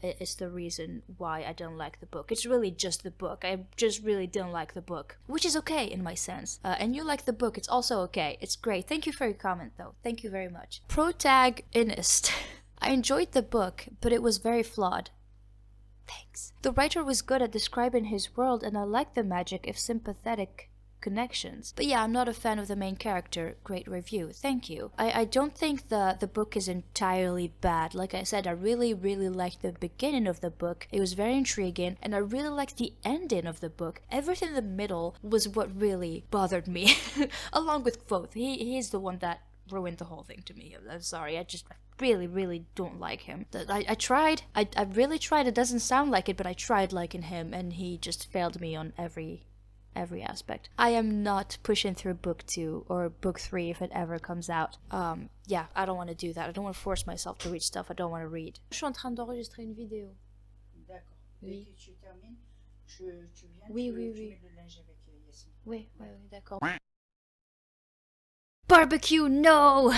it's the reason why I don't like the book. It's really just the book. I just really don't like the book, which is okay in my sense. And you like the book, it's also okay. It's great. Thank you for your comment though. Thank you very much. Protagonist. I enjoyed the book, but it was very flawed. Thanks. The writer was good at describing his world, and I liked the magic if sympathetic connections. But yeah, I'm not a fan of the main character. Great review. Thank you. I don't think the book is entirely bad. Like I said, I really liked the beginning of the book. It was very intriguing, and I really liked the ending of the book. Everything in the middle was what really bothered me. Along with Quoth. He's the one that ruined the whole thing to me. I'm sorry. I really don't like him. I tried. I really tried. It doesn't sound like it, but I tried liking him, and he just failed me on every aspect. I am not pushing through book 2 or book 3 if it ever comes out. Yeah, I don't want to do that. I don't want to force myself to read stuff I don't want to read. Je suis en train d'enregistrer une vidéo.
D'accord.
Oui.
Dès que tu termines, tu viens,
Oui,
tu
oui.
mets le linge avec Yasmine.
Oui, d'accord. Barbecue, no!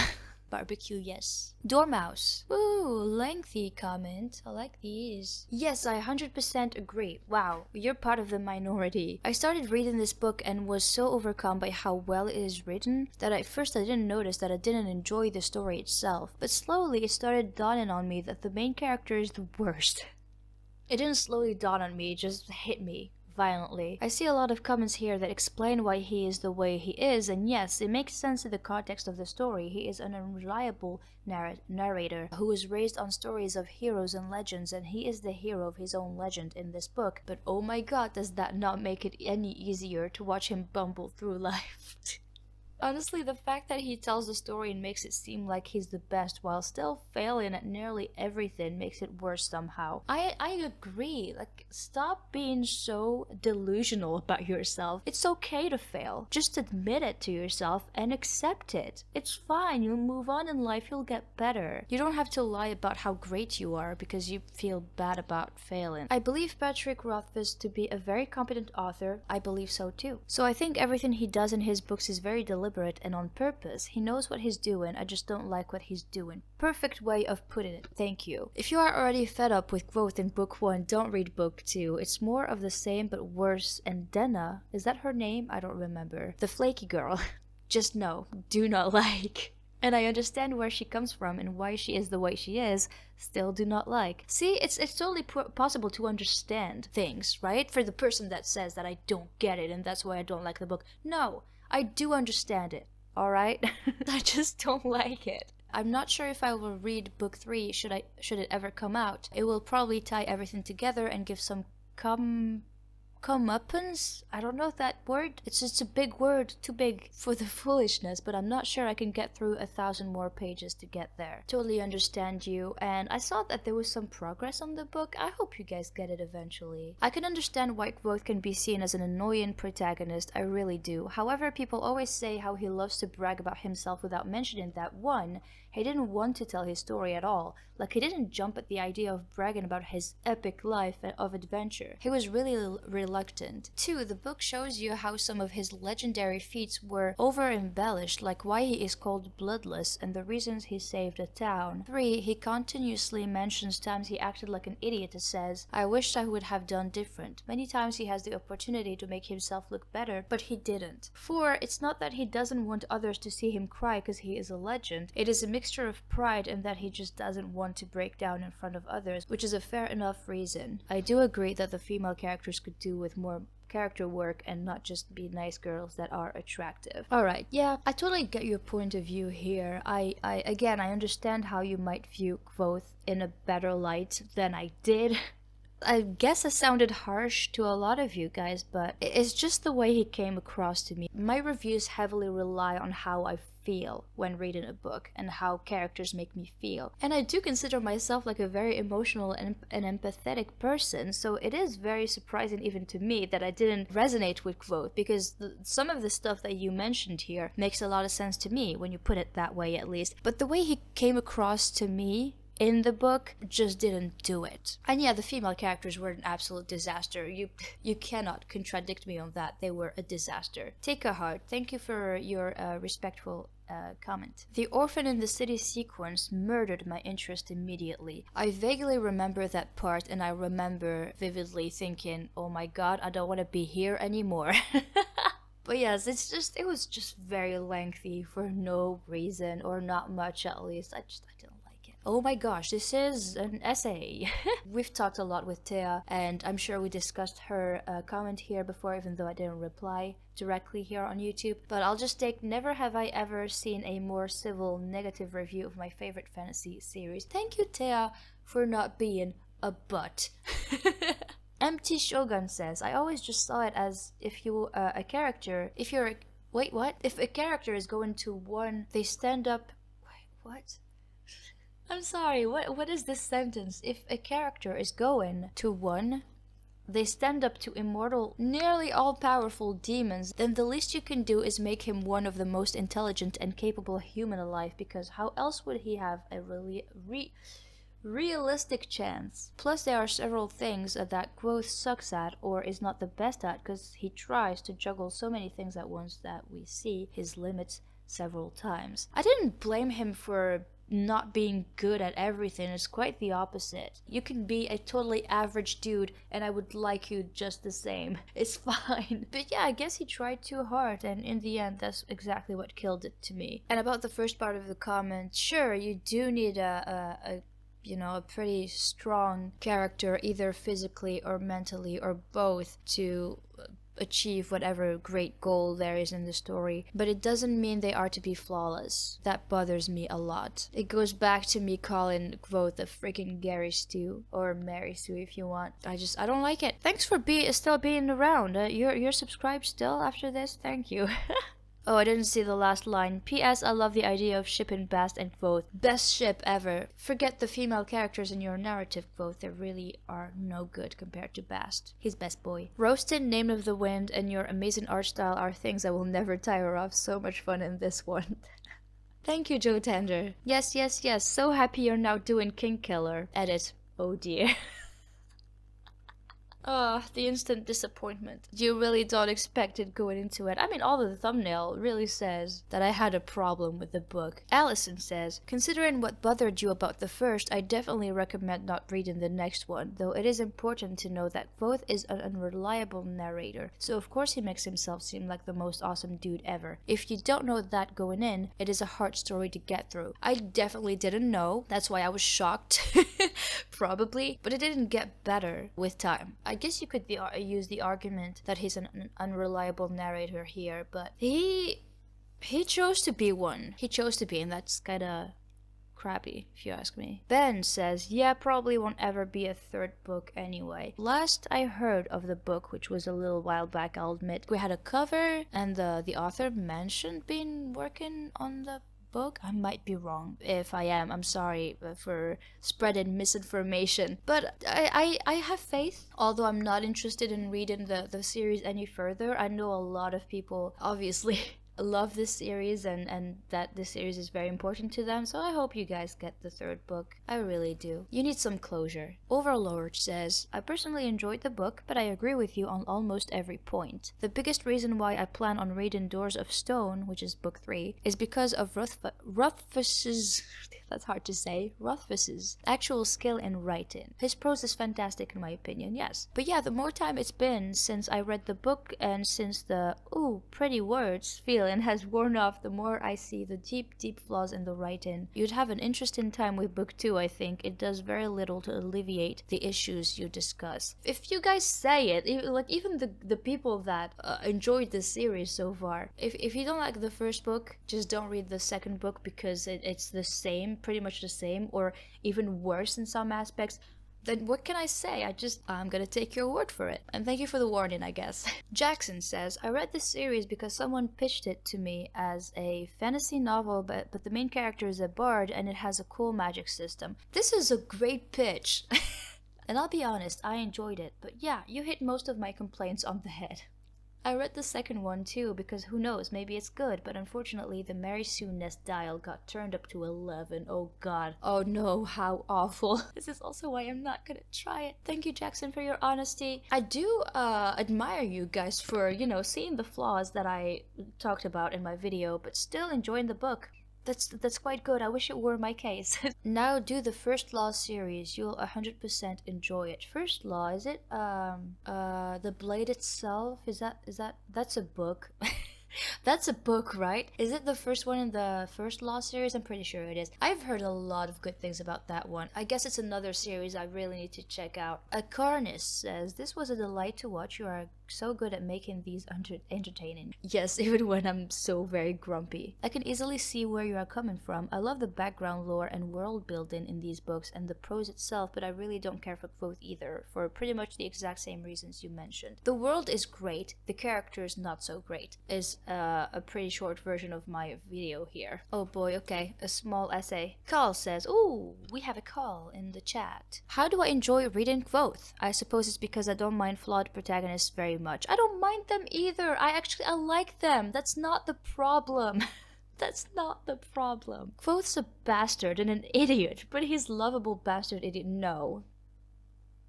Barbecue, yes. Dormouse. Ooh, lengthy comment. I like these. Yes, I 100% agree. Wow, you're part of the minority. I started reading this book and was so overcome by how well it is written that at first I didn't notice that I didn't enjoy the story itself. But slowly it started dawning on me that the main character is the worst. It didn't slowly dawn on me, it just hit me violently. I see a lot of comments here that explain why he is the way he is, and yes, it makes sense in the context of the story. He is an unreliable narrator who was raised on stories of heroes and legends, and he is the hero of his own legend in this book. But oh my god, does that not make it any easier to watch him bumble through life? Honestly, the fact that he tells the story and makes it seem like he's the best while still failing at nearly everything makes it worse somehow. I agree. Like, stop being so delusional about yourself. It's okay to fail. Just admit it to yourself and accept it. It's fine. You'll move on in life. You'll get better. You don't have to lie about how great you are because you feel bad about failing. I believe Patrick Rothfuss to be a very competent author. I believe so too. So I think everything he does in his books is very deliberate and on purpose. He knows what he's doing, I just don't like what he's doing. Perfect way of putting it, thank you. If you are already fed up with growth in book 1, don't read book 2. It's more of the same but worse, and Denna, is that her name? I don't remember. The flaky girl. Just no, do not like. And I understand where she comes from and why she is the way she is, still do not like. See, it's totally possible to understand things, right? For the person that says that I don't get it and that's why I don't like the book. No, I do understand it, alright? I just don't like it. I'm not sure if I will read book 3 should it ever come out. It will probably tie everything together and give some comeuppance? I don't know that word. It's just a big word, too big for the foolishness, but I'm not sure I can get through 1,000 more pages to get there. Totally understand you, and I saw that there was some progress on the book. I hope you guys get it eventually. I can understand why Quoth can be seen as an annoying protagonist, I really do. However, people always say how he loves to brag about himself without mentioning that 1, he didn't want to tell his story at all. Like, he didn't jump at the idea of bragging about his epic life of adventure. He was really reluctant. 2, the book shows you how some of his legendary feats were over-embellished, like why he is called Bloodless and the reasons he saved a town. 3, he continuously mentions times he acted like an idiot and says, I wished I would have done different. Many times he has the opportunity to make himself look better, but he didn't. 4, it's not that he doesn't want others to see him cry because he is a legend. It is a mixture of pride and that he just doesn't want to break down in front of others, which is a fair enough reason. I do agree that the female characters could do with more character work and not just be nice girls that are attractive. Alright, yeah, I totally get your point of view here. I understand how you might view Quoth in a better light than I did. I guess I sounded harsh to a lot of you guys, but it's just the way he came across to me. My reviews heavily rely on how I feel when reading a book and how characters make me feel. And I do consider myself like a very emotional and empathetic person, so it is very surprising even to me that I didn't resonate with Quoth, because some of the stuff that you mentioned here makes a lot of sense to me when you put it that way, at least. But the way he came across to me in the book just didn't do it. And yeah, the female characters were an absolute disaster. You cannot contradict me on that. They were a disaster. Take a heart. Thank you for your respectful comment. The orphan in the city sequence murdered my interest immediately. I vaguely remember that part, and I remember vividly thinking, oh my god, I don't want to be here anymore. But yes, it was just very lengthy for no reason, or not much at least. I didn't like it. Oh my gosh, this is an essay. We've talked a lot with Thea, and I'm sure we discussed her comment here before, even though I didn't reply directly here on YouTube. But I'll just take, never have I ever seen a more civil negative review of my favorite fantasy series. Thank you, Thea, for not being a butt. Empty Shogun says, I always just saw it as if you a character, if you're wait, what? If a character is going to one, they stand up. Wait, what? I'm sorry, what is this sentence? If a character is going to one, they stand up to immortal, nearly all-powerful demons, then the least you can do is make him one of the most intelligent and capable human alive, because how else would he have a realistic chance? Plus, there are several things that Growth sucks at or is not the best at, because he tries to juggle so many things at once that we see his limits several times. I didn't blame him for not being good at everything. It's quite the opposite. You can be a totally average dude and I would like you just the same. It's fine. But yeah, I guess he tried too hard, and in the end that's exactly what killed it to me. And about the first part of the comment, sure, you do need a pretty strong character, either physically or mentally or both, to achieve whatever great goal there is in the story, but it doesn't mean they are to be flawless. That bothers me a lot. It goes back to me calling Growth a freaking Gary Stu, or Mary Sue if you want. I don't like it. Thanks for still being around. You're subscribed still after this? Thank you. Oh, I didn't see the last line. P.S. I love the idea of shipping Bast and Quoth. Best ship ever. Forget the female characters in your narrative, Quoth. They really are no good compared to Bast. He's best boy. Roasted, Name of the Wind, and your amazing art style are things I will never tire of. So much fun in this one. Thank you, Joe Tender. Yes. So happy you're now doing King Killer. Edit. Oh dear. Ah, the instant disappointment. You really don't expect it going into it. I mean, all the thumbnail really says that I had a problem with the book. Allison says, considering what bothered you about the first, I definitely recommend not reading the next one, though it is important to know that Quoth is an unreliable narrator, so of course he makes himself seem like the most awesome dude ever. If you don't know that going in, it is a hard story to get through. I definitely didn't know, that's why I was shocked, probably, but it didn't get better with time. I guess you could use the argument that he's an unreliable narrator here, but he chose to be one. He chose to be, and that's kinda crappy, if you ask me. Ben says, yeah, probably won't ever be a third book anyway. Last I heard of the book, which was a little while back, I'll admit, we had a cover, and the author mentioned being working on the book. I might be wrong. If I am, I'm sorry for spreading misinformation, but I have faith. Although I'm not interested in reading the series any further, I know a lot of people obviously love this series and that this series is very important to them, so I hope you guys get the third book. I really do. You need some closure. Overlord says, I personally enjoyed the book, but I agree with you on almost every point. The biggest reason why I plan on reading Doors of Stone, which is book 3, is because of Rothfuss's that's hard to say, Rothfuss's actual skill in writing. His prose is fantastic in my opinion, yes. But yeah, the more time it's been since I read the book and since the ooh, pretty words feeling has worn off, the more I see the deep flaws in the writing. You'd have an interesting time with book 2, I think. It does very little to alleviate the issues you discuss. If you guys say it, even the people that enjoyed this series so far, if you don't like the first book, just don't read the second book, because it's the same, pretty much the same, or even worse in some aspects. Then what can I say? I'm gonna take your word for it. And thank you for the warning, I guess. Jackson says, I read this series because someone pitched it to me as a fantasy novel, but the main character is a bard and it has a cool magic system. This is a great pitch. And I'll be honest, I enjoyed it. But yeah, you hit most of my complaints on the head. I read the second one too because who knows, maybe it's good, but unfortunately the Mary Sue Nest dial got turned up to 11. Oh god. Oh no, how awful. This is also why I'm not gonna try it. Thank you, Jackson, for your honesty. I do admire you guys for, you know, seeing the flaws that I talked about in my video, but still enjoying the book. That's quite good. I wish it were my case. Now do the First Law series. You'll 100% enjoy it. First Law, is it The Blade itself? That's a book. That's a book, right? Is it the first one in the First Law series? I'm pretty sure it is. I've heard a lot of good things about that one. I guess it's another series I really need to check out. Akarnis says, this was a delight to watch. You are so good at making these entertaining. Yes, even when I'm so very grumpy. I can easily see where you are coming from. I love the background lore and world building in these books and the prose itself, but I really don't care for both either, for pretty much the exact same reasons you mentioned. The world is great, the characters not so great, is a pretty short version of my video here. Oh boy, okay, a small essay. Carl says, ooh, we have a call in the chat. How do I enjoy reading Quoth? I suppose it's because I don't mind flawed protagonists very much. I don't mind them either. I like them. That's not the problem. That's not the problem. Quoth's a bastard and an idiot, but he's lovable bastard idiot. No.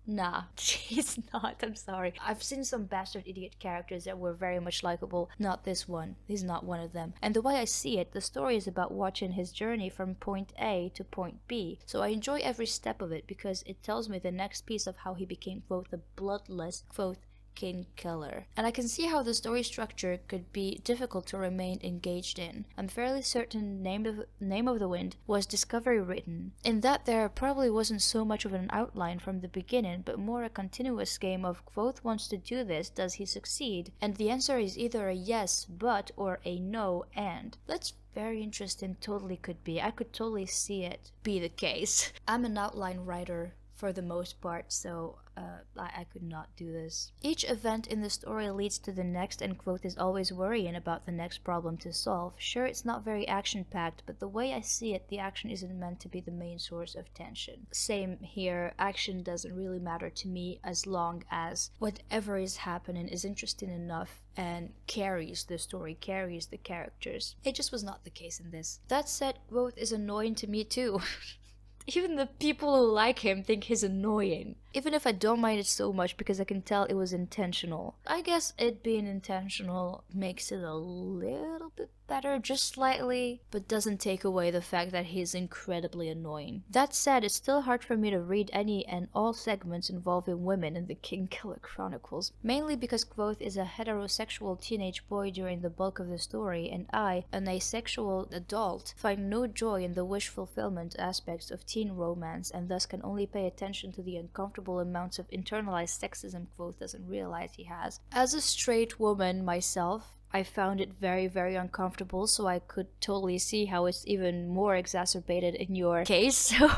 Nah, he's not. I'm sorry. I've seen some bastard idiot characters that were very much likable. Not this one. He's not one of them. And the way I see it, the story is about watching his journey from point A to point B. So I enjoy every step of it because it tells me the next piece of how he became both the bloodless, both King Killer. And I can see how the story structure could be difficult to remain engaged in. I'm fairly certain Name of the Wind was discovery written, in that there probably wasn't so much of an outline from the beginning, but more a continuous game of Quoth wants to do this, does he succeed? And the answer is either a yes, but, or a no, and. That's very interesting, totally could be. I could totally see it be the case. I'm an outline writer for the most part, so I could not do this. Each event in the story leads to the next, and Quoth is always worrying about the next problem to solve. Sure, it's not very action-packed, but the way I see it, the action isn't meant to be the main source of tension. Same here, action doesn't really matter to me as long as whatever is happening is interesting enough and carries the story, carries the characters. It just was not the case in this. That said, Quoth is annoying to me too. Even the people who like him think he's annoying. Even if I don't mind it so much because I can tell it was intentional. I guess it being intentional makes it a little bit better, just slightly, but doesn't take away the fact that he's incredibly annoying. That said, it's still hard for me to read any and all segments involving women in the King Killer Chronicles, mainly because Quoth is a heterosexual teenage boy during the bulk of the story, and I, an asexual adult, find no joy in the wish fulfillment aspects of teen romance, and thus can only pay attention to the uncomfortable amounts of internalized sexism Quoth doesn't realize he has. As a straight woman myself, I found it very, very uncomfortable, so I could totally see how it's even more exacerbated in your case. So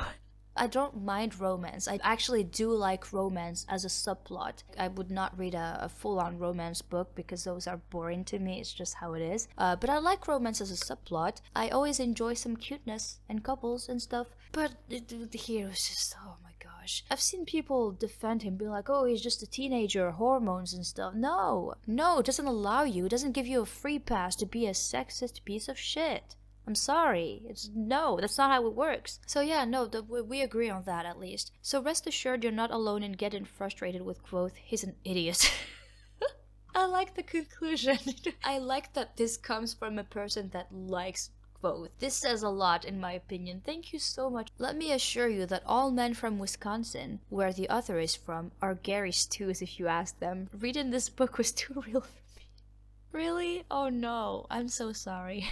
I don't mind romance. I actually do like romance as a subplot. I would not read a full-on romance book because those are boring to me. It's just how it is. But I like romance as a subplot. I always enjoy some cuteness and couples and stuff. But the hero's just, oh my gosh. I've seen people defend him, be like, oh, he's just a teenager, hormones and stuff. No, it doesn't allow you. It doesn't give you a free pass to be a sexist piece of shit. I'm sorry. No, that's not how it works. So yeah, no, we agree on that at least. So rest assured you're not alone in getting frustrated with Quoth. He's an idiot. I like the conclusion. I like that this comes from a person that likes Quoth. This says a lot in my opinion. Thank you so much. Let me assure you that all men from Wisconsin, where the author is from, are Gary Stews if you ask them. Reading this book was too real for me. Really? Oh no, I'm so sorry.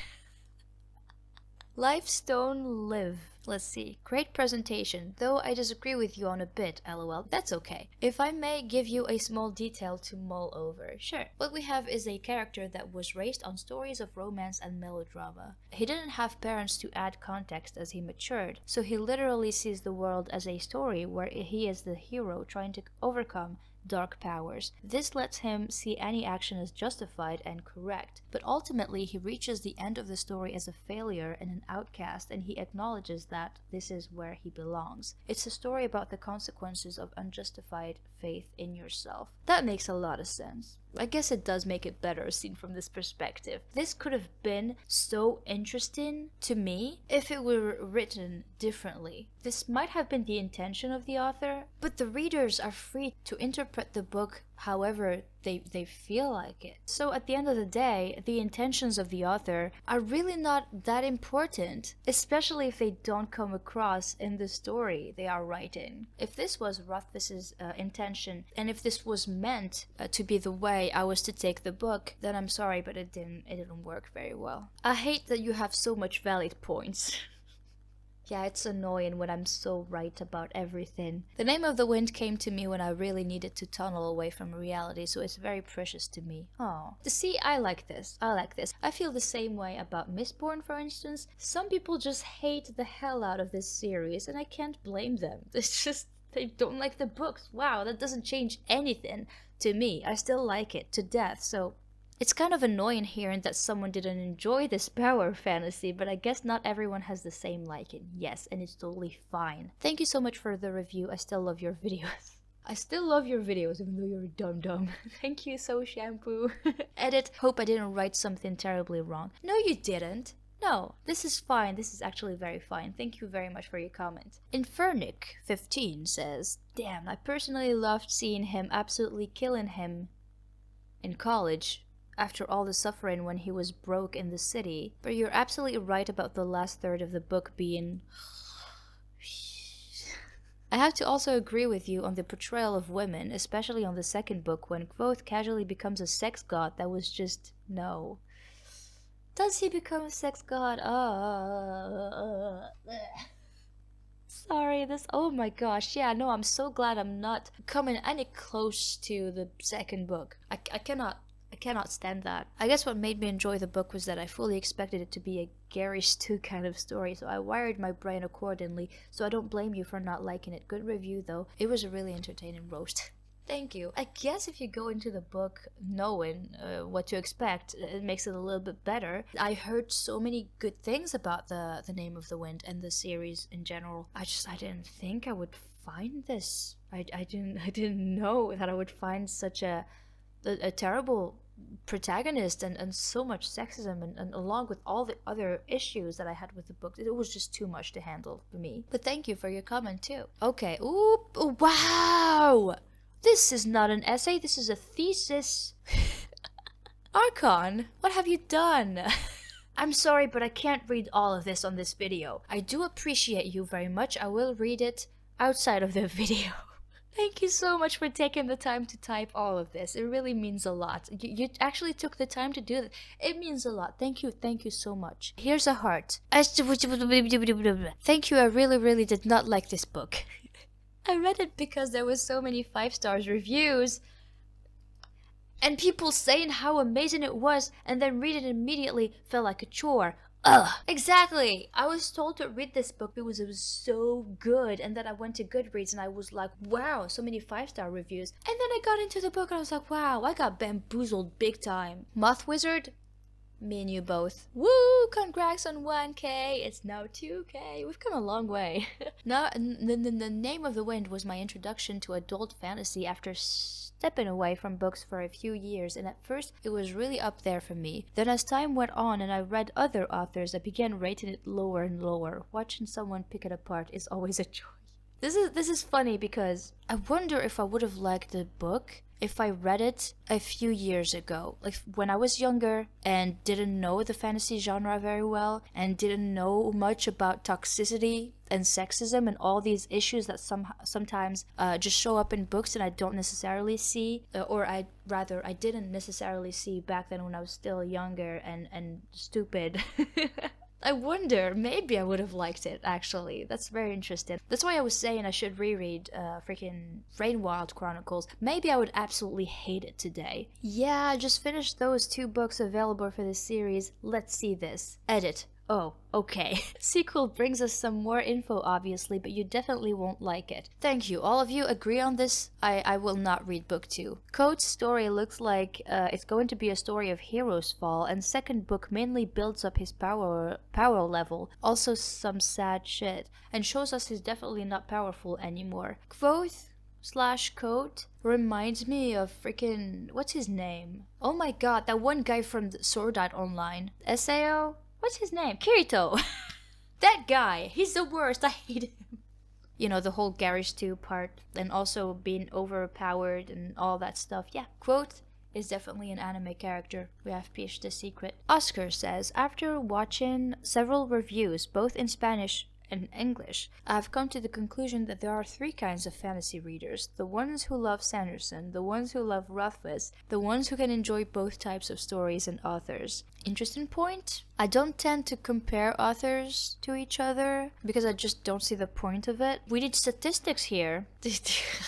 Lifestone Live. Let's see. Great presentation, though I disagree with you on a bit, lol. That's okay. If I may give you a small detail to mull over. Sure. What we have is a character that was raised on stories of romance and melodrama. He didn't have parents to add context as he matured, so he literally sees the world as a story where he is the hero trying to overcome dark powers. This lets him see any action as justified and correct. But ultimately, he reaches the end of the story as a failure and an outcast, and he acknowledges that this is where he belongs. It's a story about the consequences of unjustified faith in yourself. That makes a lot of sense. I guess it does make it better seen from this perspective. This could have been so interesting to me if it were written differently. This might have been the intention of the author, but the readers are free to interpret the book however they feel like it. So at the end of the day, the intentions of the author are really not that important, especially if they don't come across in the story they are writing. If this was Rothfuss's intention, and if this was meant to be the way I was to take the book, then I'm sorry, but it didn't work very well. I hate that you have so much valid points. Yeah, it's annoying when I'm so right about everything. The Name of the Wind came to me when I really needed to tunnel away from reality, so it's very precious to me. Oh, see, I like this. I feel the same way about Mistborn, for instance. Some people just hate the hell out of this series, and I can't blame them. It's just, they don't like the books. Wow, that doesn't change anything to me. I still like it to death, so... It's kind of annoying hearing that someone didn't enjoy this power fantasy, but I guess not everyone has the same liking. Yes, and it's totally fine. Thank you so much for the review. I still love your videos. I still love your videos, even though you're a dum-dum. Thank you, So Shampoo. Edit. Hope I didn't write something terribly wrong. No, you didn't. No, this is fine. This is actually very fine. Thank you very much for your comment. Infernic15 says, damn, I personally loved seeing him absolutely killing him in college. After all the suffering when he was broke in the city. But you're absolutely right about the last third of the book being... I have to also agree with you on the portrayal of women, especially on the second book when Kvothe casually becomes a sex god. That was just... no. Does he become a sex god? Sorry, this... oh my gosh, yeah, no, I'm so glad I'm not coming any close to the second book. I cannot stand that. I guess what made me enjoy the book was that I fully expected it to be a garish 2 kind of story, so I wired my brain accordingly, so I don't blame you for not liking it. Good review though. It was a really entertaining roast. Thank you. I guess if you go into the book knowing what to expect, it makes it a little bit better. I heard so many good things about the Name of the Wind and the series in general. I didn't think I would find this. I didn't know that I would find such a terrible protagonist and so much sexism and along with all the other issues that I had with the book. It was just too much to handle for me. But thank you for your comment too. Okay. Ooh, wow! This is not an essay, this is a thesis. Archon, what have you done? I'm sorry, but I can't read all of this on this video. I do appreciate you very much. I will read it outside of the video. Thank you so much for taking the time to type all of this. It really means a lot. You actually took the time to do that. It means a lot. Thank you so much. Here's a heart. Thank you, I really did not like this book. I read it because there was so many 5-stars reviews and people saying how amazing it was, and then read it immediately felt like a chore. Ugh, exactly. I was told to read this book because it was so good, and then I went to Goodreads and I was like, wow, so many 5-star reviews. And then I got into the book and I was like, wow, I got bamboozled big time. Moth Wizard, me and you both. Woo, congrats on 1K. It's now 2K. We've come a long way. Now, the Name of the Wind was my introduction to adult fantasy after stepping away from books for a few years, and at first it was really up there for me. Then as time went on and I read other authors, I began rating it lower and lower. Watching someone pick it apart is always a joy. This is funny because I wonder if I would have liked the book if I read it a few years ago, like when I was younger and didn't know the fantasy genre very well and didn't know much about toxicity and sexism and all these issues that sometimes just show up in books and I don't necessarily see, or I didn't necessarily see back then when I was still younger and stupid. I wonder, maybe I would have liked it, actually. That's very interesting. That's why I was saying I should reread freaking Rainwild Chronicles. Maybe I would absolutely hate it today. Yeah, I just finished those 2 books available for this series. Let's see this. Edit. Oh, okay. Sequel brings us some more info, obviously, but you definitely won't like it. Thank you. All of you agree on this? I will not read book 2. Code's story looks like it's going to be a story of hero's fall, and second book mainly builds up his power level. Also some sad shit, and shows us he's definitely not powerful anymore. Quoth/Code reminds me of freaking... what's his name? Oh my god, that one guy from Sword Art Online. Sao? What's his name? Kirito! That guy! He's the worst! I hate him! You know, the whole Garage 2 part, and also being overpowered and all that stuff. Yeah, Quoth is definitely an anime character. We have pierced the secret. Oscar says, after watching several reviews, both in Spanish and English, I've come to the conclusion that there are 3 kinds of fantasy readers. The ones who love Sanderson, the ones who love Rothfuss, the ones who can enjoy both types of stories and authors. Interesting point. I don't tend to compare authors to each other because I just don't see the point of it. We need statistics here.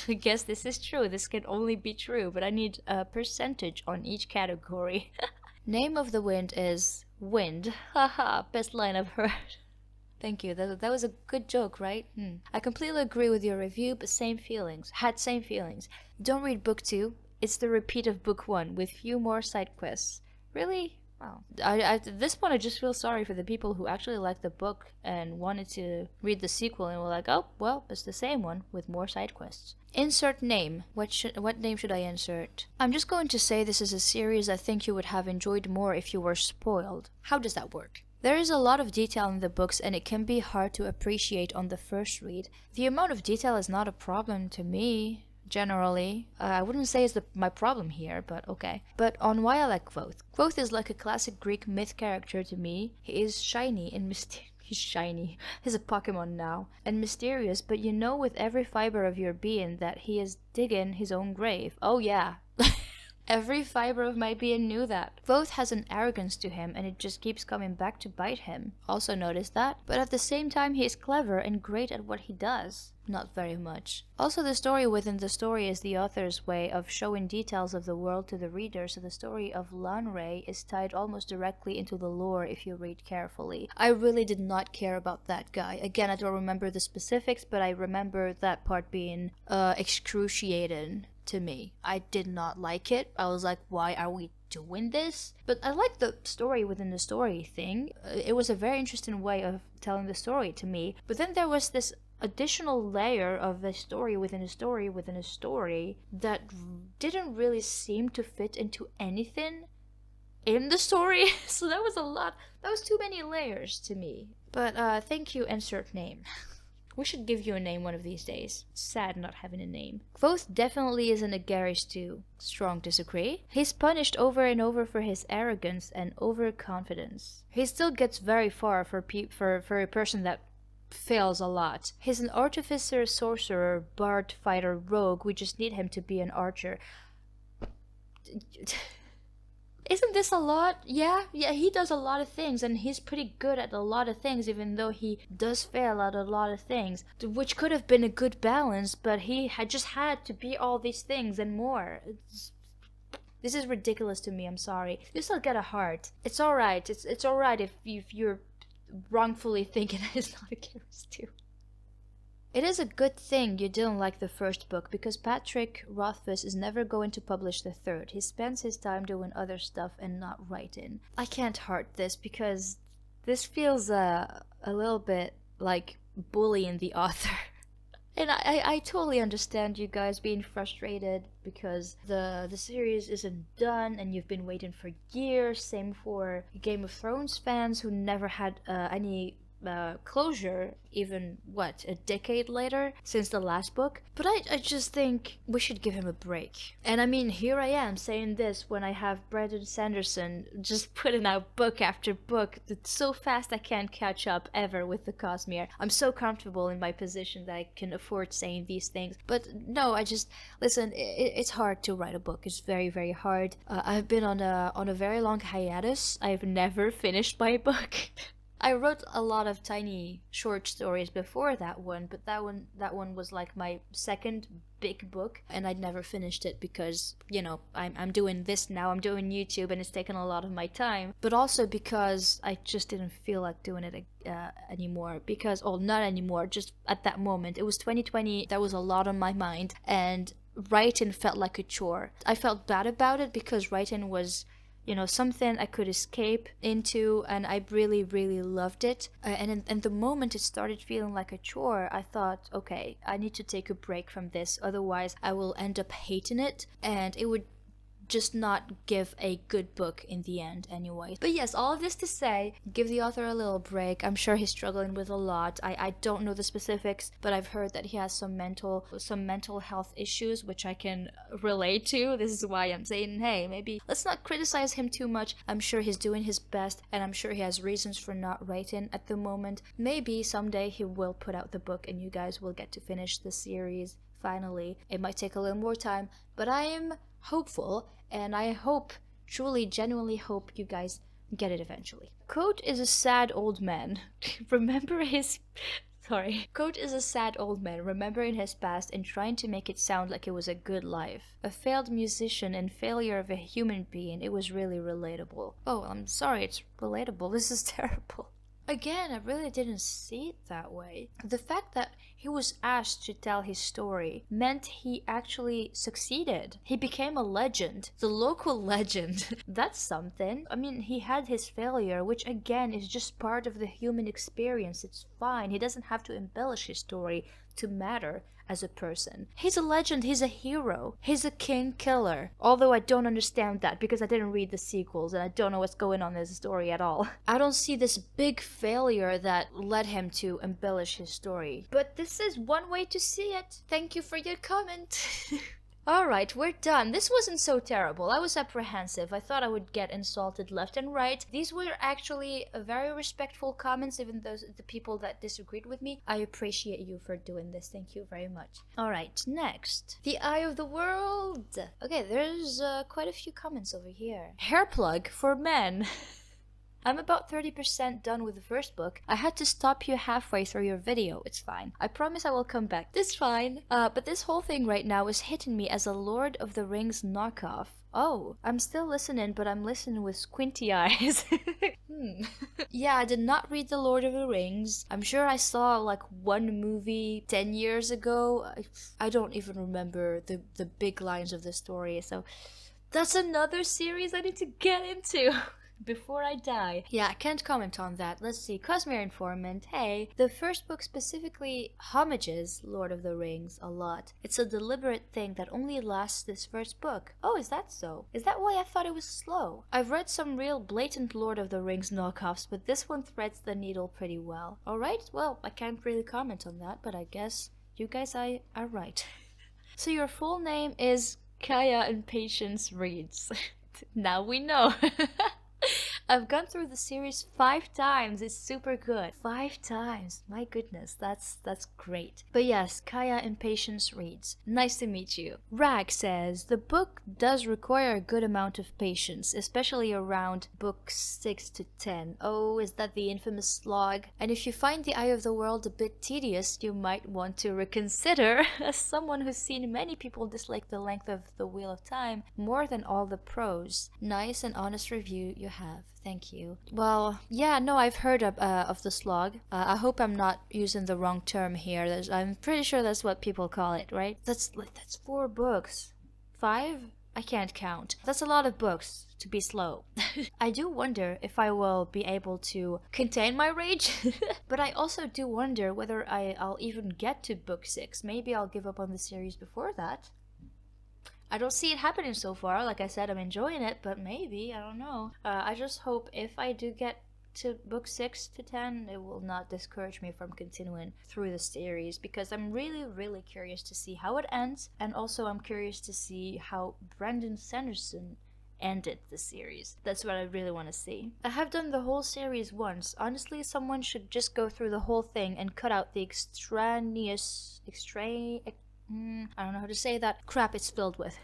I guess this is true. This can only be true, but I need a percentage on each category. Name of the wind is Wind. Haha, best line I've heard. Thank you. That was a good joke, right? I completely agree with your review, but same feelings. Don't read book 2. It's the repeat of book 1 with few more side quests. Really? Wow. At this point, I just feel sorry for the people who actually liked the book and wanted to read the sequel and were like, oh, well, it's the same one with more side quests. Insert name. What name should I insert? I'm just going to say this is a series I think you would have enjoyed more if you were spoiled. How does that work? There is a lot of detail in the books and it can be hard to appreciate on the first read. The amount of detail is not a problem to me, generally. I wouldn't say it's my problem here, but okay. But on why I like Quoth. Quoth is like a classic Greek myth character to me. He is shiny and mysterious. He's shiny. He's a Pokemon now. And mysterious, but you know with every fiber of your being that he is digging his own grave. Oh yeah. Every fiber of my being knew that. Quoth has an arrogance to him and it just keeps coming back to bite him. Also noticed that. But at the same time he is clever and great at what he does. Not very much. Also the story within the story is the author's way of showing details of the world to the reader, so the story of Lanray is tied almost directly into the lore if you read carefully. I really did not care about that guy. Again, I don't remember the specifics, but I remember that part being excruciating to me. I did not like it. I was like, why are we doing this? But I like the story within the story thing. It was a very interesting way of telling the story to me. But then there was this additional layer of a story within a story within a story that didn't really seem to fit into anything in the story. So that was a lot. That was too many layers to me. But thank you, insert name. We should give you a name one of these days. Sad not having a name. Quoth definitely isn't a Garage 2. Strong disagree. He's punished over and over for his arrogance and overconfidence. He still gets very far for a person that fails a lot. He's an artificer, sorcerer, bard, fighter, rogue. We just need him to be an archer. Isn't this a lot? Yeah, he does a lot of things and he's pretty good at a lot of things, even though he does fail at a lot of things, which could have been a good balance, but he had just had to be all these things and more. This is ridiculous to me, I'm sorry. You still get a heart. It's alright. It's alright if you're wrongfully thinking that it's not a Garage 2. It is a good thing you didn't like the first book, because Patrick Rothfuss is never going to publish the third. He spends his time doing other stuff and not writing. I can't heart this because this feels a little bit like bullying the author. And I totally understand you guys being frustrated because the series isn't done and you've been waiting for years. Same for Game of Thrones fans who never had any closure, even a decade later since the last book. But I just think we should give him a break. And I mean, here I am saying this when I have Brandon Sanderson just putting out book after book. It's so fast I can't catch up ever with the Cosmere. I'm so comfortable in my position that I can afford saying these things. But no, listen, it's hard to write a book. It's very, very hard. I've been on a very long hiatus. I've never finished my book. I wrote a lot of tiny short stories before that one, but that one was like my second big book, and I'd never finished it because, you know, I'm doing this now, I'm doing YouTube, and it's taken a lot of my time, but also because I just didn't feel like doing it anymore, because, oh, not anymore, just at that moment. It was 2020, there was a lot on my mind, and writing felt like a chore. I felt bad about it because writing was, you know, something I could escape into, and I really, really loved it. And the moment it started feeling like a chore, I thought, okay, I need to take a break from this, otherwise I will end up hating it, and it would just not give a good book in the end anyway. But yes, all of this to say, give the author a little break. I'm sure he's struggling with a lot. I don't know the specifics, but I've heard that he has some mental health issues, which I can relate to. This is why I'm saying, hey, maybe let's not criticize him too much. I'm sure he's doing his best, and I'm sure he has reasons for not writing at the moment. Maybe someday he will put out the book and you guys will get to finish the series finally. It might take a little more time, but I am hopeful, and I hope, truly, genuinely hope you guys get it eventually. Coat is a sad old man. Coat is a sad old man remembering his past and trying to make it sound like it was a good life. A failed musician and failure of a human being. It was really relatable. Oh, I'm sorry, it's relatable. This is terrible. Again, I really didn't see it that way. The fact that he was asked to tell his story meant he actually succeeded. He became a legend. The local legend. That's something. I mean, he had his failure, which again is just part of the human experience. It's fine. He doesn't have to embellish his story to matter as a person. He's a legend, he's a hero, he's a king killer. Although I don't understand that because I didn't read the sequels and I don't know what's going on in this story at all. I don't see this big failure that led him to embellish his story. But this is one way to see it. Thank you for your comment. Alright, we're done. This wasn't so terrible. I was apprehensive. I thought I would get insulted left and right. These were actually very respectful comments, even though the people that disagreed with me. I appreciate you for doing this. Thank you very much. Alright, next. The Eye of the World. Okay, there's quite a few comments over here. Hair plug for men. I'm about 30% done with the first book. I had to stop you halfway through your video. It's fine. I promise I will come back. It's fine. But this whole thing right now is hitting me as a Lord of the Rings knockoff. Oh, I'm still listening, but I'm listening with squinty eyes. Yeah, I did not read The Lord of the Rings. I'm sure I saw like one movie 10 years ago. I don't even remember the big lines of the story. So that's another series I need to get into. Before I die. Yeah, I can't comment on that. Let's see. Cosmere Informant. Hey, the first book specifically homages Lord of the Rings a lot. It's a deliberate thing that only lasts this first book. Oh, is that so? Is that why I thought it was slow? I've read some real blatant Lord of the Rings knockoffs, but this one threads the needle pretty well. Alright, well, I can't really comment on that, but I guess you guys are right. So your full name is Kaya and Patience Reads. Now we know. I've gone through the series 5 times. It's super good. 5 times. My goodness, that's great. But yes, Kaya Impatience Reads. Nice to meet you. Rag says, the book does require a good amount of patience, especially around books 6 to 10. Oh, is that the infamous slog? And if you find The Eye of the World a bit tedious, you might want to reconsider. As someone who's seen many people dislike the length of The Wheel of Time more than all the prose. Nice and honest review you have. Thank you. Well, yeah, no, I've heard of the slog. I hope I'm not using the wrong term here. I'm pretty sure that's what people call it, right? That's 4 books. 5? I can't count. That's a lot of books to be slow. I do wonder if I will be able to contain my rage. But I also do wonder whether I'll even get to book 6. Maybe I'll give up on the series before that. I don't see it happening so far. Like I said, I'm enjoying it, but maybe, I don't know. I just hope if I do get to book 6 to 10, it will not discourage me from continuing through the series, because I'm really, really curious to see how it ends, and also I'm curious to see how Brandon Sanderson ended the series. That's what I really want to see. I have done the whole series once. Honestly, someone should just go through the whole thing and cut out the I don't know how to say that crap it's filled with.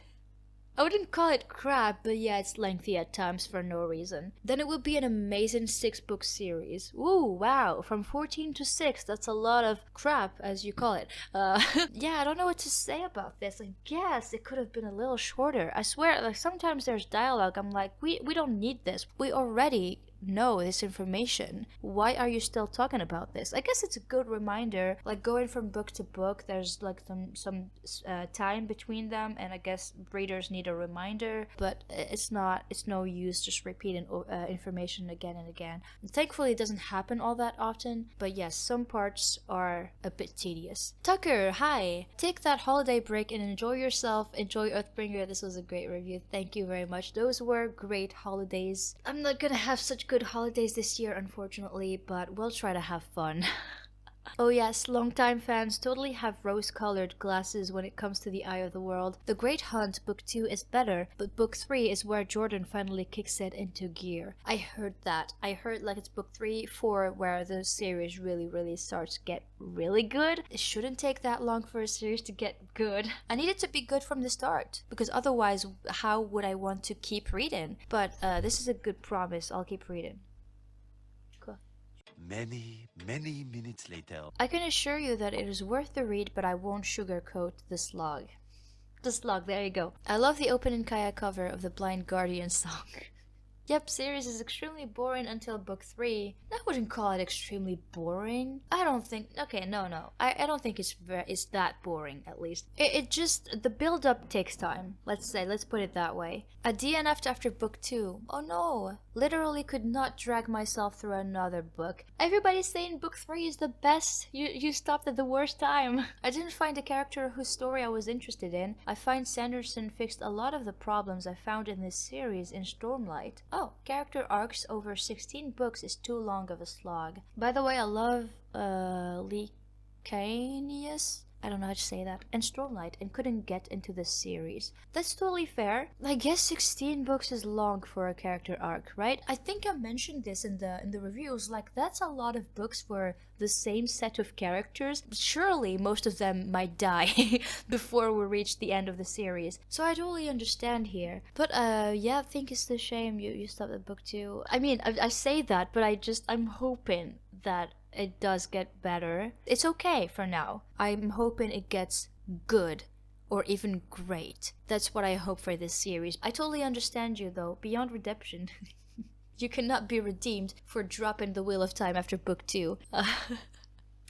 I wouldn't call it crap, but yeah, it's lengthy at times for no reason. Then it would be an amazing 6-book series. Ooh, wow, from 14 to 6, that's a lot of crap, as you call it. Yeah, I don't know what to say about this. I guess it could have been a little shorter. I swear, like, sometimes there's dialogue, I'm like, we don't need this. We already know this information. Why are you still talking about this? I guess it's a good reminder, like going from book to book, there's like some time between them, and I guess readers need a reminder, but it's no use just repeating information again and again. And thankfully it doesn't happen all that often, but yes, some parts are a bit tedious. Tucker, hi! Take that holiday break and enjoy yourself. Enjoy Oathbringer. This was a great review. Thank you very much. Those were great holidays. I'm not gonna have such good holidays this year, unfortunately, but we'll try to have fun. Oh yes, longtime fans totally have rose-colored glasses when it comes to the Eye of the World. The Great Hunt Book 2 is better, but Book 3 is where Jordan finally kicks it into gear. I heard that. I heard like it's Book 3, 4 where the series really starts to get really good. It shouldn't take that long for a series to get good. I need it to be good from the start, because otherwise how would I want to keep reading? But this is a good promise. I'll keep reading.
Many minutes later.
I can assure you that it is worth the read, but I won't sugarcoat the slog. The slog, there you go. I love the opening Kaya cover of the Blind Guardian song. Yep, series is extremely boring until book 3. I wouldn't call it extremely boring. I don't think... Okay, no. I don't think it's that boring, at least. It just... The build-up takes time. Let's put it that way. I DNF'd after book 2. Oh no. Literally could not drag myself through another book. Everybody's saying book 3 is the best. You stopped at the worst time. I didn't find a character whose story I was interested in. I find Sanderson fixed a lot of the problems I found in this series in Stormlight. Oh, character arcs over 16 books is too long of a slog. By the way, I love Licanius? I don't know how to say that, and Stormlight, and couldn't get into this series. That's totally fair. I guess 16 books is long for a character arc, right? I think I mentioned this in the reviews, like that's a lot of books for the same set of characters. Surely most of them might die before we reach the end of the series. So I totally understand here. But yeah, I think it's a shame you stopped at book 2. I mean, I say that, but I'm hoping that it does get better. It's okay for now. I'm hoping it gets good or even great. That's what I hope for this series. I totally understand you though. Beyond redemption. You cannot be redeemed for dropping the Wheel of Time after book 2.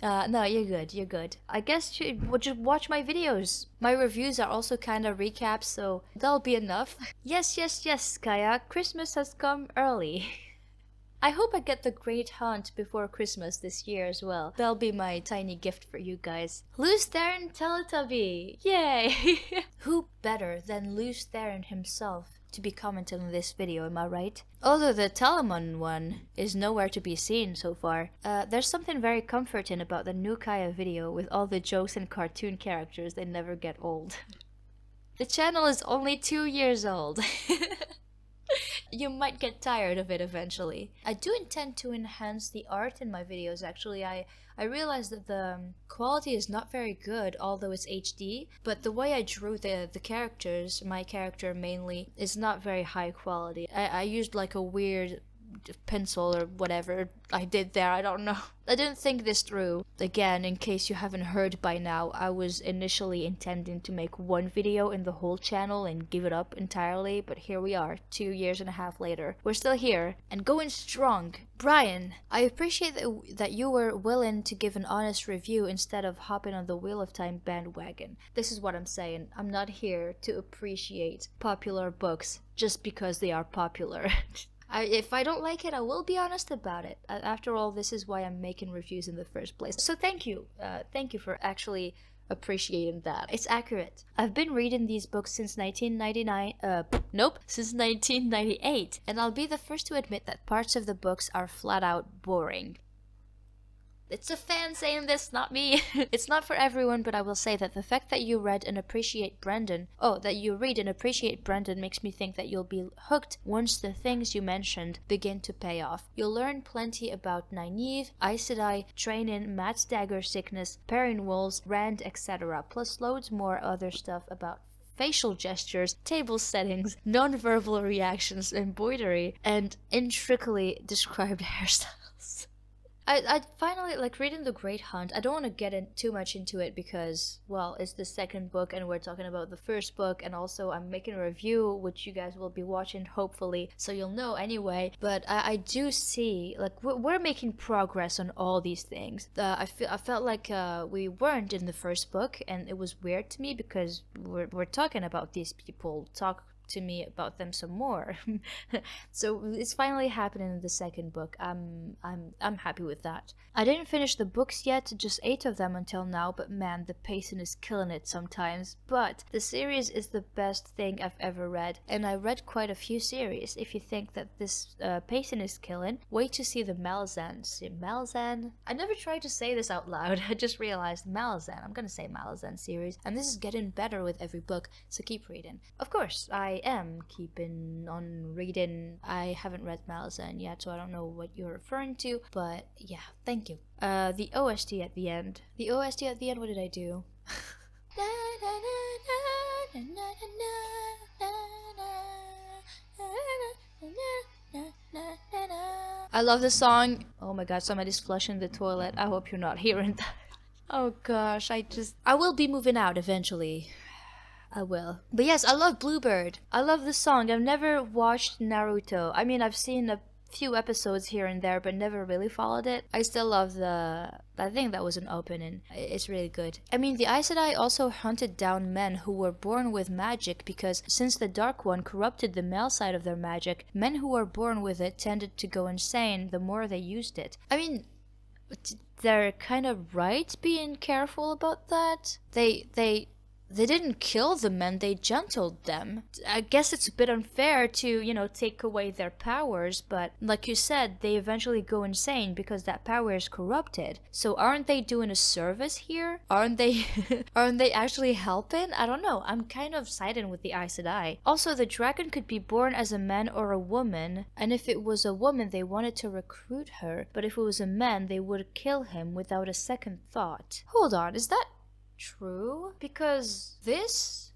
No, you're good. I guess you would just watch my videos. My reviews are also kind of recaps, so that'll be enough. Yes, Kaya. Christmas has come early. I hope I get the Great Hunt before Christmas this year as well. That'll be my tiny gift for you guys. Lews Therin Teletubby! Yay! Who better than Lews Therin himself to be commenting on this video, am I right? Although the Telemon one is nowhere to be seen so far, there's something very comforting about the new Kaya video with all the jokes and cartoon characters. They never get old. The channel is only 2 years old. You might get tired of it eventually. I do intend to enhance the art in my videos actually. I realized that the quality is not very good, although it's HD, but the way I drew the characters, my character mainly, is not very high quality. I used like a weird pencil or whatever I did there, I don't know. I didn't think this through. Again, in case you haven't heard by now, I was initially intending to make one video in the whole channel and give it up entirely, but here we are, 2.5 years later. We're still here, and going strong. Brian, I appreciate that you were willing to give an honest review instead of hopping on the Wheel of Time bandwagon. This is what I'm saying. I'm not here to appreciate popular books just because they are popular. If I don't like it, I will be honest about it. After all, this is why I'm making reviews in the first place. So thank you. Thank you for actually appreciating that. It's accurate. I've been reading these books since 1998. And I'll be the first to admit that parts of the books are flat out boring. It's a fan saying this, not me. It's not for everyone, but I will say that the fact that you read and appreciate Brendan makes me think that you'll be hooked once the things you mentioned begin to pay off. You'll learn plenty about Nynaeve, Aes Sedai, training, Matt's dagger sickness, pairing wolves, RANT, etc. Plus loads more other stuff about facial gestures, table settings, non-verbal reactions, embroidery, and intricately described hairstyles. I finally like reading The Great Hunt. I don't want to get in too much into it because, well, it's the second book and we're talking about the first book, and also I'm making a review which you guys will be watching hopefully, so you'll know anyway. But I do see like we're making progress on all these things. I felt like we weren't in the first book, and it was weird to me because we're talking about these people. Talk to me about them some more. So it's finally happening in the second book. I'm happy with that. I didn't finish the books yet, just 8 of them until now, but man, the pacing is killing it sometimes. But the series is the best thing I've ever read, and I read quite a few series. If you think that this pacing is killing, wait to see the Malazan. I never tried to say this out loud. I just realized Malazan. I'm gonna say Malazan series, and this is getting better with every book, so keep reading. Of course, I am keeping on reading. I haven't read Malazan yet, so I don't know what you're referring to, but yeah, thank you. The OST at the end. What did I do? I love the song. Oh my god, somebody's flushing the toilet. I hope you're not hearing that. Oh gosh, I will be moving out eventually. I will. But yes, I love Bluebird. I love the song. I've never watched Naruto. I mean, I've seen a few episodes here and there, but never really followed it. I still love I think that was an opening. It's really good. I mean, the Aes Sedai also hunted down men who were born with magic because since the Dark One corrupted the male side of their magic, men who were born with it tended to go insane the more they used it. I mean, they're kind of right being careful about that. They didn't kill the men, they gentled them. I guess it's a bit unfair to, take away their powers, but like you said, they eventually go insane because that power is corrupted. So aren't they doing a service here? Aren't they actually helping? I don't know. I'm kind of siding with the Aes Sedai. Also, the dragon could be born as a man or a woman, and if it was a woman, they wanted to recruit her, but if it was a man, they would kill him without a second thought. Hold on, is that true? Because this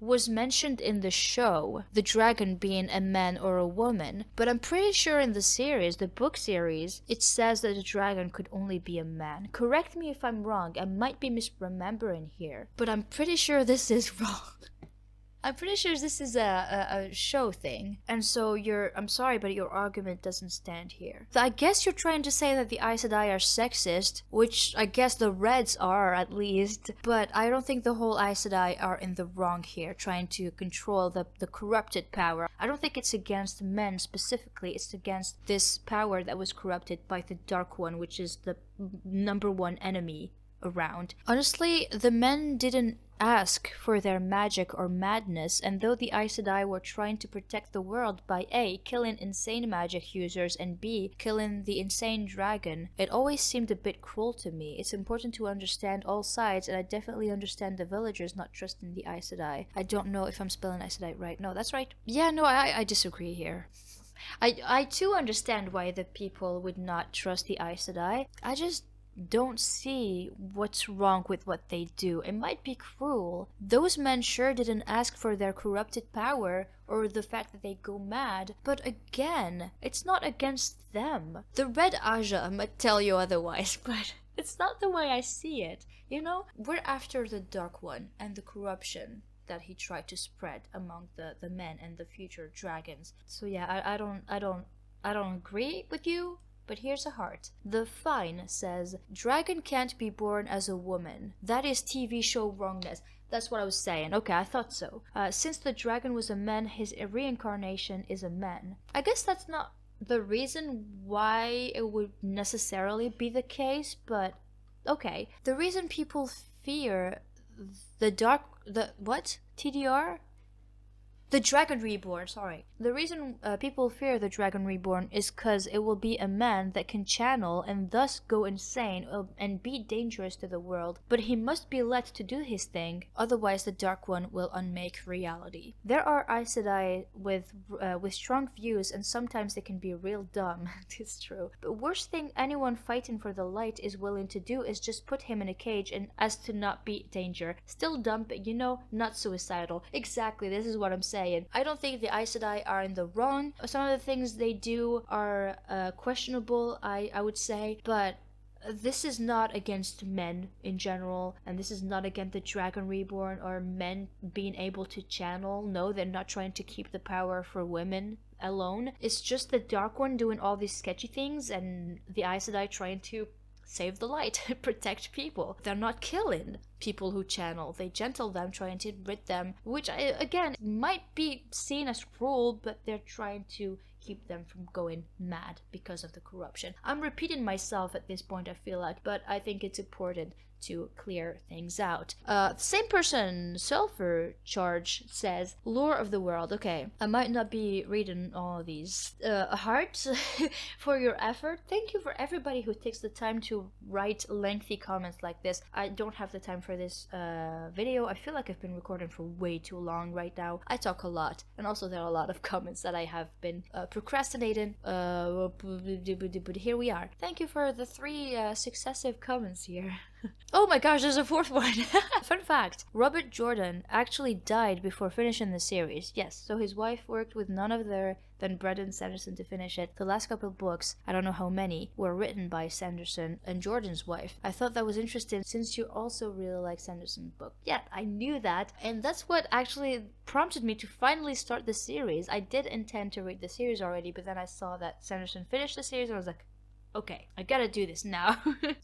was mentioned in the show, the dragon being a man or a woman, but I'm pretty sure in the book series, it says that the dragon could only be a man. Correct me if I'm wrong, I might be misremembering here, but I'm pretty sure this is wrong. I'm pretty sure this is a show thing, and so I'm sorry, but your argument doesn't stand here. I guess you're trying to say that the Aes Sedai are sexist, which I guess the Reds are at least, but I don't think the whole Aes Sedai are in the wrong here, trying to control the corrupted power. I don't think it's against men specifically, it's against this power that was corrupted by the Dark One, which is the number one enemy around. Honestly, the men didn't ask for their magic or madness, and though the Aes Sedai were trying to protect the world by A, killing insane magic users, and B, killing the insane dragon, it always seemed a bit cruel to me. It's important to understand all sides, and I definitely understand the villagers not trusting the Aes Sedai. I don't know if I'm spelling Aes Sedai right. No, that's right. Yeah, no, I disagree here. I too understand why the people would not trust the Aes Sedai. I just don't see what's wrong with what they do. It might be cruel. Those men sure didn't ask for their corrupted power or the fact that they go mad, but again, it's not against them. The Red Aja might tell you otherwise, but it's not the way I see it. We're after the Dark One and the corruption that he tried to spread among the men and the future dragons. So yeah, I don't agree with you. But here's a heart. The Fine says, dragon can't be born as a woman. That is TV show wrongness. That's what I was saying. Okay, I thought so. Since the dragon was a man, his reincarnation is a man. I guess that's not the reason why it would necessarily be the case, but okay. The reason people fear what? TDR? The Dragon Reborn, sorry. The reason people fear the Dragon Reborn is because it will be a man that can channel and thus go insane and be dangerous to the world, but he must be let to do his thing, otherwise the Dark One will unmake reality. There are Aes Sedai with strong views, and sometimes they can be real dumb. It's true. The worst thing anyone fighting for the light is willing to do is just put him in a cage and as to not be danger. Still dumb, but not suicidal. Exactly, this is what I'm saying. I don't think the Aes Sedai are in the wrong. Some of the things they do are questionable, I would say, but this is not against men in general, and this is not against the Dragon Reborn or men being able to channel. No, they're not trying to keep the power for women alone. It's just the Dark One doing all these sketchy things and the Aes Sedai trying to save the light, protect people. They're not killing people who channel. They gentle them, trying to rid them, which again might be seen as cruel, but they're trying to keep them from going mad because of the corruption. I'm repeating myself at this point, I feel like, but I think it's important to clear things out. Same person, Sulfur Charge, says, lore of the world. Okay, I might not be reading all of these. Heart for your effort. Thank you for everybody who takes the time to write lengthy comments like this. I don't have the time for this video. I feel like I've been recording for way too long right now. I talk a lot, and also there are a lot of comments that I have been procrastinating. But here we are. Thank you for the 3 successive comments here. Oh my gosh, there's a 4th one. Fun fact, Robert Jordan actually died before finishing the series. Yes, so his wife worked with none other than Brandon Sanderson to finish it. The last couple of books, I don't know how many, were written by Sanderson and Jordan's wife. I thought that was interesting since you also really like Sanderson's book. Yeah, I knew that, and that's what actually prompted me to finally start the series. I did intend to read the series already, but then I saw that Sanderson finished the series and I was like, okay, I gotta do this now.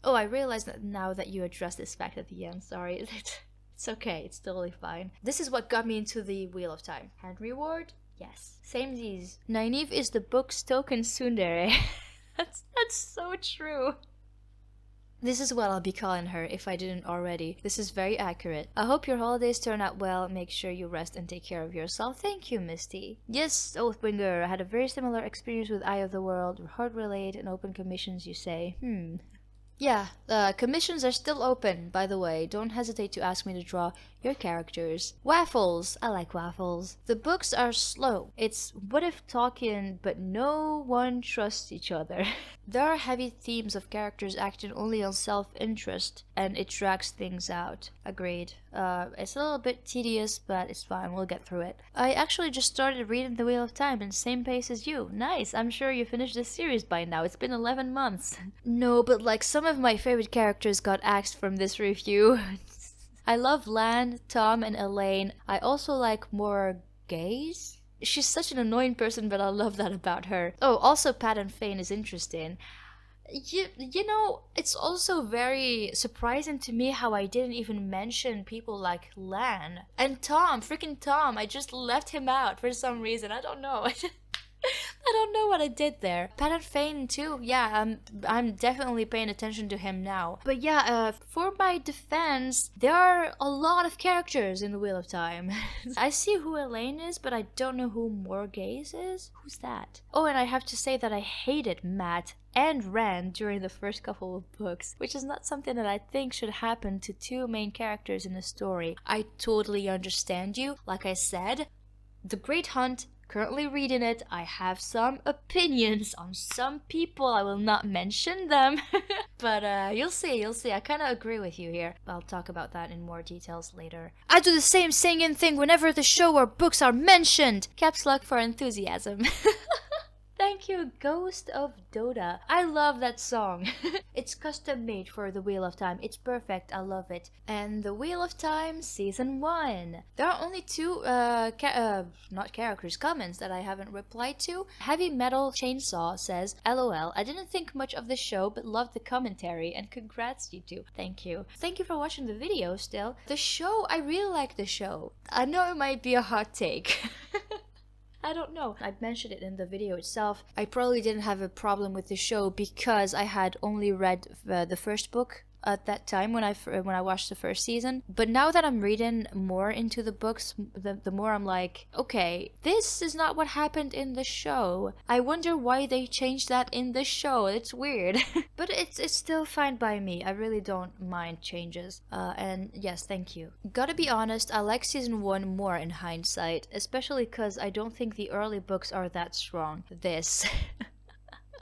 Oh, I realized that now that you addressed this fact at the end. Sorry. It's okay. It's totally fine. This is what got me into the Wheel of Time. Hand reward? Yes. Same these. Nynaeve is the book's token tsundere. That's so true. This is what I'll be calling her if I didn't already. This is very accurate. I hope your holidays turn out well. Make sure you rest and take care of yourself. Thank you, Misty. Yes, Oathbringer. I had a very similar experience with Eye of the World. Hard relayed and open commissions, you say. Yeah, commissions are still open, by the way. Don't hesitate to ask me to draw your characters. Waffles! I like waffles. The books are slow. It's what if talking, but no one trusts each other. There are heavy themes of characters acting only on self-interest, and it drags things out. Agreed. It's a little bit tedious, but it's fine. We'll get through it. I actually just started reading The Wheel of Time in the same pace as you. Nice. I'm sure you finished this series by now. It's been 11 months. No, but like some of my favorite characters got axed from this review. I love Lan, Tom, and Elaine. I also like more gays. She's such an annoying person, but I love that about her. Oh, also Pat and Fane is interesting. You know, it's also very surprising to me how I didn't even mention people like Lan. And Tom, freaking Tom, I just left him out for some reason. I don't know. I don't know what I did there. Pat and Fane too. Yeah, I'm definitely paying attention to him now. But yeah, for my defense, there are a lot of characters in the Wheel of Time. I see who Elaine is, but I don't know who Morghese is. Who's that? Oh, and I have to say that I hated Matt and Rand during the first couple of books, which is not something that I think should happen to 2 main characters in a story. I totally understand you. Like I said, The Great Hunt, currently reading it, I have some opinions on some people. I will not mention them. But you'll see. I kind of agree with you here. I'll talk about that in more details later. I do the same singing thing whenever the show or books are mentioned. Caps lock for enthusiasm. Thank you, Ghost of Dota. I love that song. It's custom made for the Wheel of Time. It's perfect. I love it. And the Wheel of Time Season 1. There are only 2 not characters, comments that I haven't replied to. Heavy Metal Chainsaw says, LOL, I didn't think much of the show, but loved the commentary, and congrats you two. Thank you. Thank you for watching the video still. The show, I really like the show. I know it might be a hot take. I don't know. I mentioned it in the video itself. I probably didn't have a problem with the show because I had only read the first book at that time when I watched the first season. But now that I'm reading more into the books, the more I'm like, okay, this is not what happened in the show. I wonder why they changed that in the show. It's weird. But it's still fine by me. I really don't mind changes. And yes, thank you. Gotta be honest, I like season 1 more in hindsight, especially because I don't think the early books are that strong. This.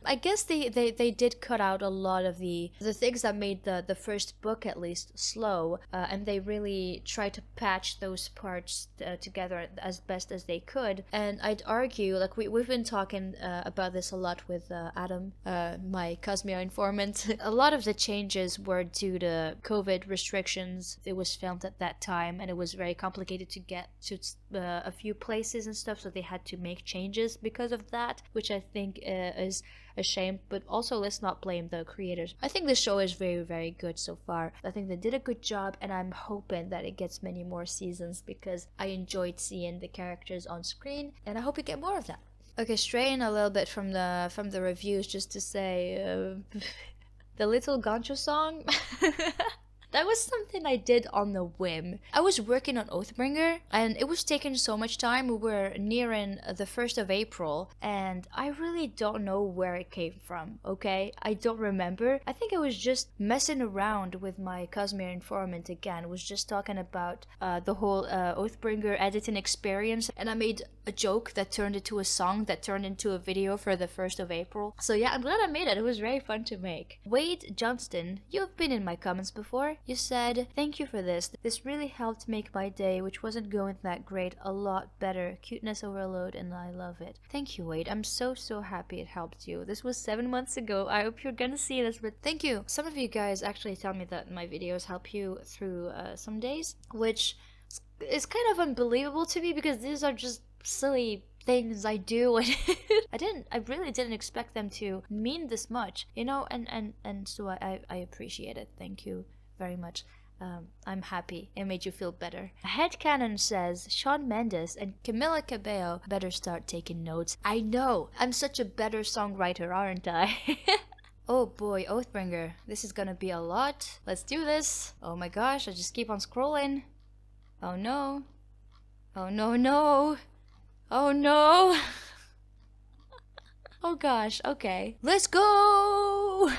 I guess they did cut out a lot of the things that made the first book at least slow, and they really tried to patch those parts together as best as they could. And I'd argue, like we've been talking about this a lot with Adam, my Cosmere informant. A lot of the changes were due to COVID restrictions. It was filmed at that time, and it was very complicated to get to a few places and stuff, so they had to make changes because of that, which I think is a shame. But also, let's not blame the creators. I think the show is very, very good so far. I think they did a good job, and I'm hoping that it gets many more seasons because I enjoyed seeing the characters on screen, and I hope we get more of that. Okay, straying a little bit from the reviews, just to say, the little Gancho song. That was something I did on the whim. I was working on Oathbringer, and it was taking so much time. We were nearing the 1st of April, and I really don't know where it came from, okay? I don't remember. I think I was just messing around with my Cosmere informant again. I was just talking about the whole Oathbringer editing experience, and I made a joke that turned into a song that turned into a video for the 1st of April. So yeah, I'm glad I made it. It was very fun to make. Wade Johnston, you've been in my comments before. You said, "Thank you for this. This really helped make my day, which wasn't going that great, a lot better. Cuteness overload, and I love it." Thank you, Wade. I'm so happy it helped you. This was 7 months ago. I hope you're gonna see this, but thank you. Some of you guys actually tell me that my videos help you through some days, which is kind of unbelievable to me because these are just silly things I do, and I really didn't expect them to mean this much, you know, and so I appreciate it. Thank you very much. I'm happy it made you feel better. Headcanon says Shawn Mendes and Camila Cabello better start taking notes. I know, I'm such a better songwriter, aren't I? Oh boy, Oathbringer, this is gonna be a lot. Let's do this. Oh my gosh, I just keep on scrolling. Oh no. Oh no, no. Oh no. Oh gosh, okay. Let's go!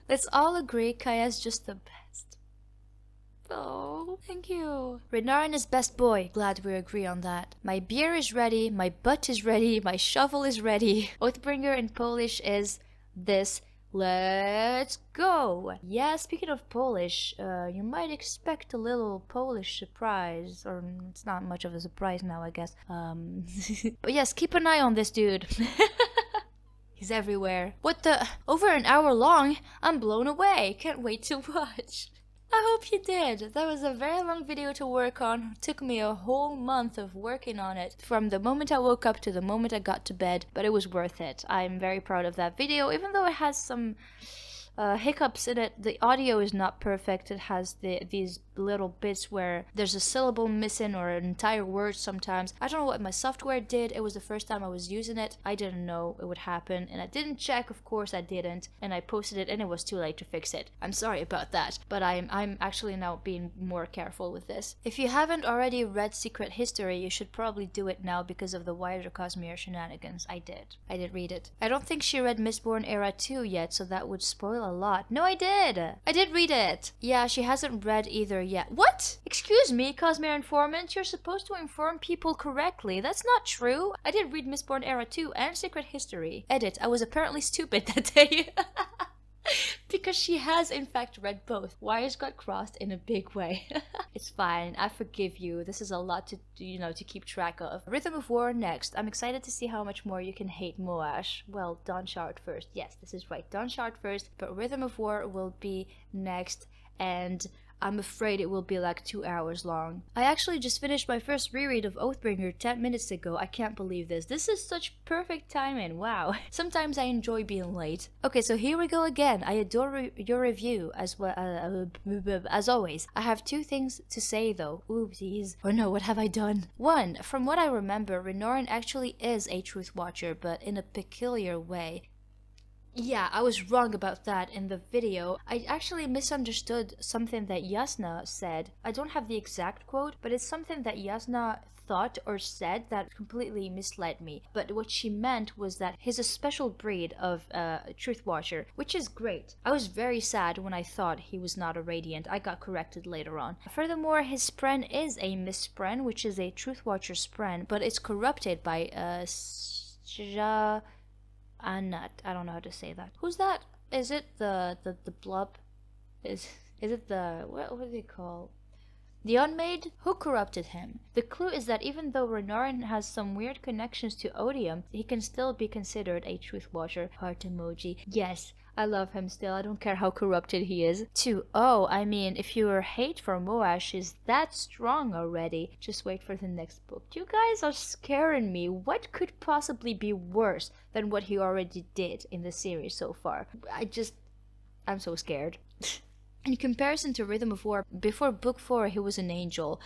Let's all agree Kaya's just the best. Oh, thank you. Renarin is best boy. Glad we agree on that. My beer is ready, my butt is ready, my shovel is ready. Oathbringer in Polish is this. Let's go! Yeah, speaking of Polish, you might expect a little Polish surprise, or it's not much of a surprise now, I guess. But yes, keep an eye on this dude. He's everywhere. What the? Over an hour long? I'm blown away. Can't wait to watch. I hope you did. That was a very long video to work on. It took me a whole month of working on it. From the moment I woke up to the moment I got to bed, but it was worth it. I'm very proud of that video, even though it has some hiccups in it. The audio is not perfect. It has these little bits where there's a syllable missing or an entire word sometimes. I don't know what my software did. It was the first time I was using it. I didn't know it would happen, and I didn't check. Of course I didn't, and I posted it and it was too late to fix it. I'm sorry about that, but I'm actually now being more careful with this. If you haven't already read Secret History, you should probably do it now because of the wider Cosmere shenanigans. I did read it. I don't think she read Mistborn Era 2 yet, so that would spoil a lot. No, I did read it. Yeah, she hasn't read either yet. What? Excuse me, Cosmere Informant, you're supposed to inform people correctly. That's not true. I did read Mistborn Era 2 and Secret History. Edit, I was apparently stupid that day. Because she has in fact read both. Wires got crossed in a big way. It's fine, I forgive you. This is a lot to, to keep track of. Rhythm of War next. I'm excited to see how much more you can hate Moash. Well, Dawn Shard first. Yes, this is right. Dawn Shard first, but Rhythm of War will be next, and I'm afraid it will be like 2 hours long. I actually just finished my first reread of Oathbringer 10 minutes ago. I can't believe this. This is such perfect timing. Wow. Sometimes I enjoy being late. Okay, so here we go again. I adore your review as well. As always. I have 2 things to say though. Oopsies. Oh no, what have I done? 1. From what I remember, Renarin actually is a truth watcher, but in a peculiar way. Yeah, I was wrong about that in the video. I actually misunderstood something that Yasna said. I don't have the exact quote, but it's something that Yasna thought or said that completely misled me. But what she meant was that he's a special breed of Truth Watcher, which is great. I was very sad when I thought he was not a Radiant. I got corrected later on. Furthermore, his spren is a misspren, which is a Truth Watcher spren, but it's corrupted by Anat. I don't know how to say that. Who's that? Is it the blub? Is it the what do they call? The Unmade? Who corrupted him? The clue is that even though Renarin has some weird connections to Odium, he can still be considered a Truth Watcher. Heart emoji. Yes, I love him still. I don't care how corrupted he is. 2. Oh, I mean, if your hate for Moash is that strong already, just wait for the next book. You guys are scaring me. What could possibly be worse than what he already did in the series so far? I'm so scared. In comparison to Rhythm of War, before book 4 he was an angel.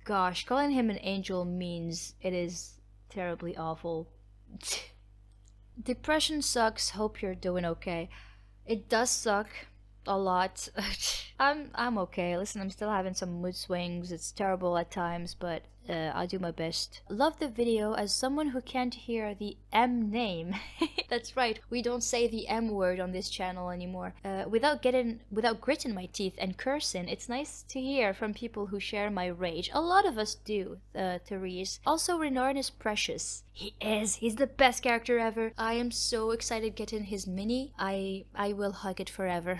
Gosh, calling him an angel means it is terribly awful. Depression sucks, hope you're doing okay. It does suck a lot. I'm okay. Listen, I'm still having some mood swings. It's terrible at times, but I'll do my best. Love the video. As someone who can't hear the M name, that's right, we don't say the M word on this channel anymore. Without gritting my teeth and cursing, it's nice to hear from people who share my rage. A lot of us do, Therese. Also, Renarin is precious. He is. He's the best character ever. I am so excited getting his mini. I will hug it forever.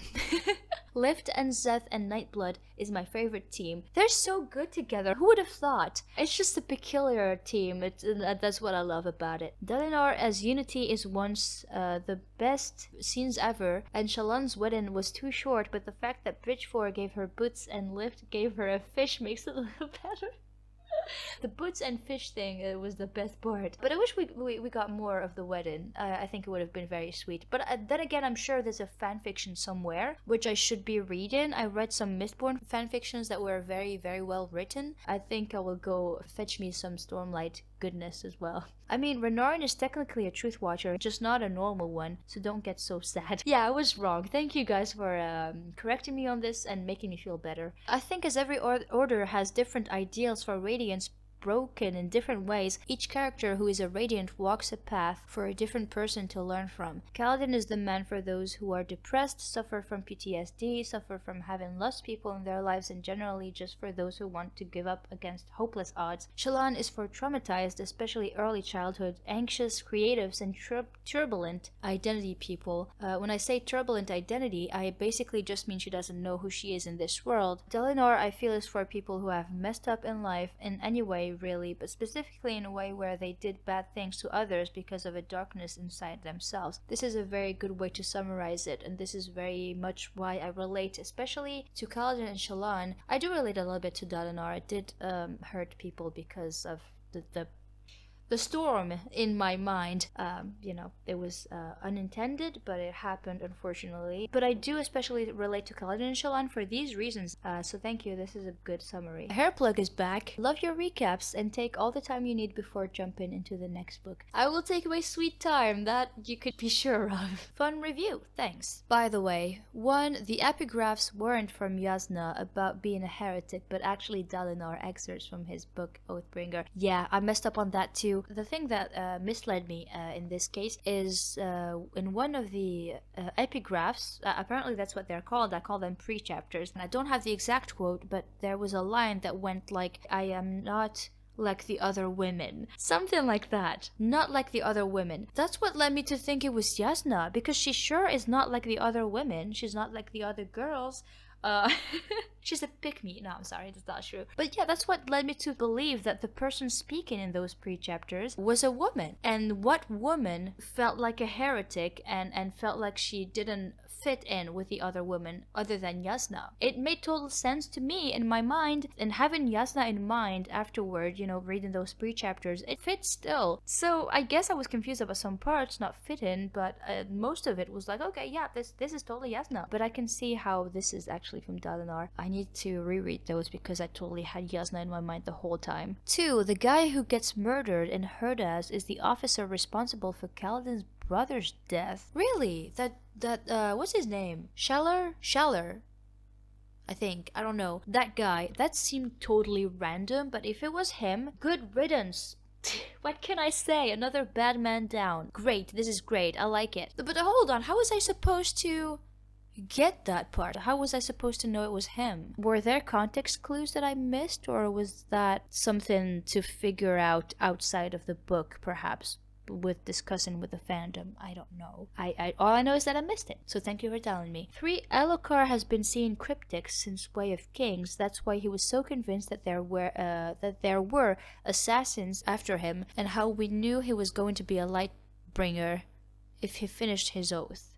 Lift and Zeth and Nightblood is my favorite team. They're so good together. Who would have thought? It's just a peculiar team. That's what I love about it. Dalinar as Unity is once the best scenes ever, and Shallan's wedding was too short, but the fact that Bridge 4 gave her boots and Lift gave her a fish makes it a little better. The boots and fish thing was the best part. But I wish we got more of the wedding. I think it would have been very sweet. But then again, I'm sure there's a fanfiction somewhere, which I should be reading. I read some Mistborn fanfictions that were very, very well written. I think I will go fetch me some Stormlight goodness as well. I mean, Renarin is technically a Truth Watcher, just not a normal one, so don't get so sad. Yeah, I was wrong. Thank you guys for correcting me on this and making me feel better. I think as every order has different ideals for Radiance broken in different ways, each character who is a Radiant walks a path for a different person to learn from. Kaladin is the man for those who are depressed, suffer from PTSD, suffer from having lost people in their lives, and generally just for those who want to give up against hopeless odds. Shallan is for traumatized, especially early childhood, anxious, creatives, and turbulent identity people. When I say turbulent identity, I basically just mean she doesn't know who she is in this world. Dalinar, I feel, is for people who have messed up in life in any way really, but specifically in a way where they did bad things to others because of a darkness inside themselves. This is a very good way to summarize it, and this is very much why I relate, especially to Kaladin and Shallan. I do relate a little bit to Dalinar. It did hurt people because of the storm in my mind. It was unintended, but it happened unfortunately. But I do especially relate to Kaladin and Shallan for these reasons, so thank you. This is a good summary. Hairplug is back. Love your recaps and take all the time you need before jumping into the next book. I will take my sweet time, that you could be sure of. Fun review, thanks. By the way, 1, the epigraphs weren't from Yasna about being a heretic, but actually Dalinar excerpts from his book Oathbringer. Yeah, I messed up on that too. The thing that misled me in this case is in one of the epigraphs, apparently that's what they're called, I call them pre-chapters, and I don't have the exact quote, but there was a line that went like, I am not like the other women. Something like that. Not like the other women. That's what led me to think it was Yasna, because she sure is not like the other women. She's not like the other girls. She's a pick-me. No, I'm sorry, that's not true. But yeah, that's what led me to believe that the person speaking in those pre-chapters was a woman. And what woman felt like a heretic and felt like she didn't fit in with the other women other than Yasna. It made total sense to me in my mind, and having Yasna in mind afterward, you know, reading those pre-chapters, it fits still. So I guess I was confused about some parts not fit in, but most of it was like, okay, yeah, this is totally Yasna. But I can see how this is actually from Dalinar. I need to reread those because I totally had Yasna in my mind the whole time. 2. The guy who gets murdered in Herdas is the officer responsible for Kaladin's brother's death. Really? That what's his name? Shaller, I think. I don't know. That guy. That seemed totally random, but if it was him, good riddance. What can I say? Another bad man down. Great. This is great. I like it. But hold on. How was I supposed to get that part? How was I supposed to know it was him? Were there context clues that I missed, or was that something to figure out outside of the book, perhaps? With discussing with the fandom, I don't know. I all I know is that I missed it, so thank you for telling me. 3. Elokar has been seeing cryptics since Way of Kings. That's why he was so convinced that there were assassins after him, and how we knew he was going to be a Lightbringer if he finished his oath.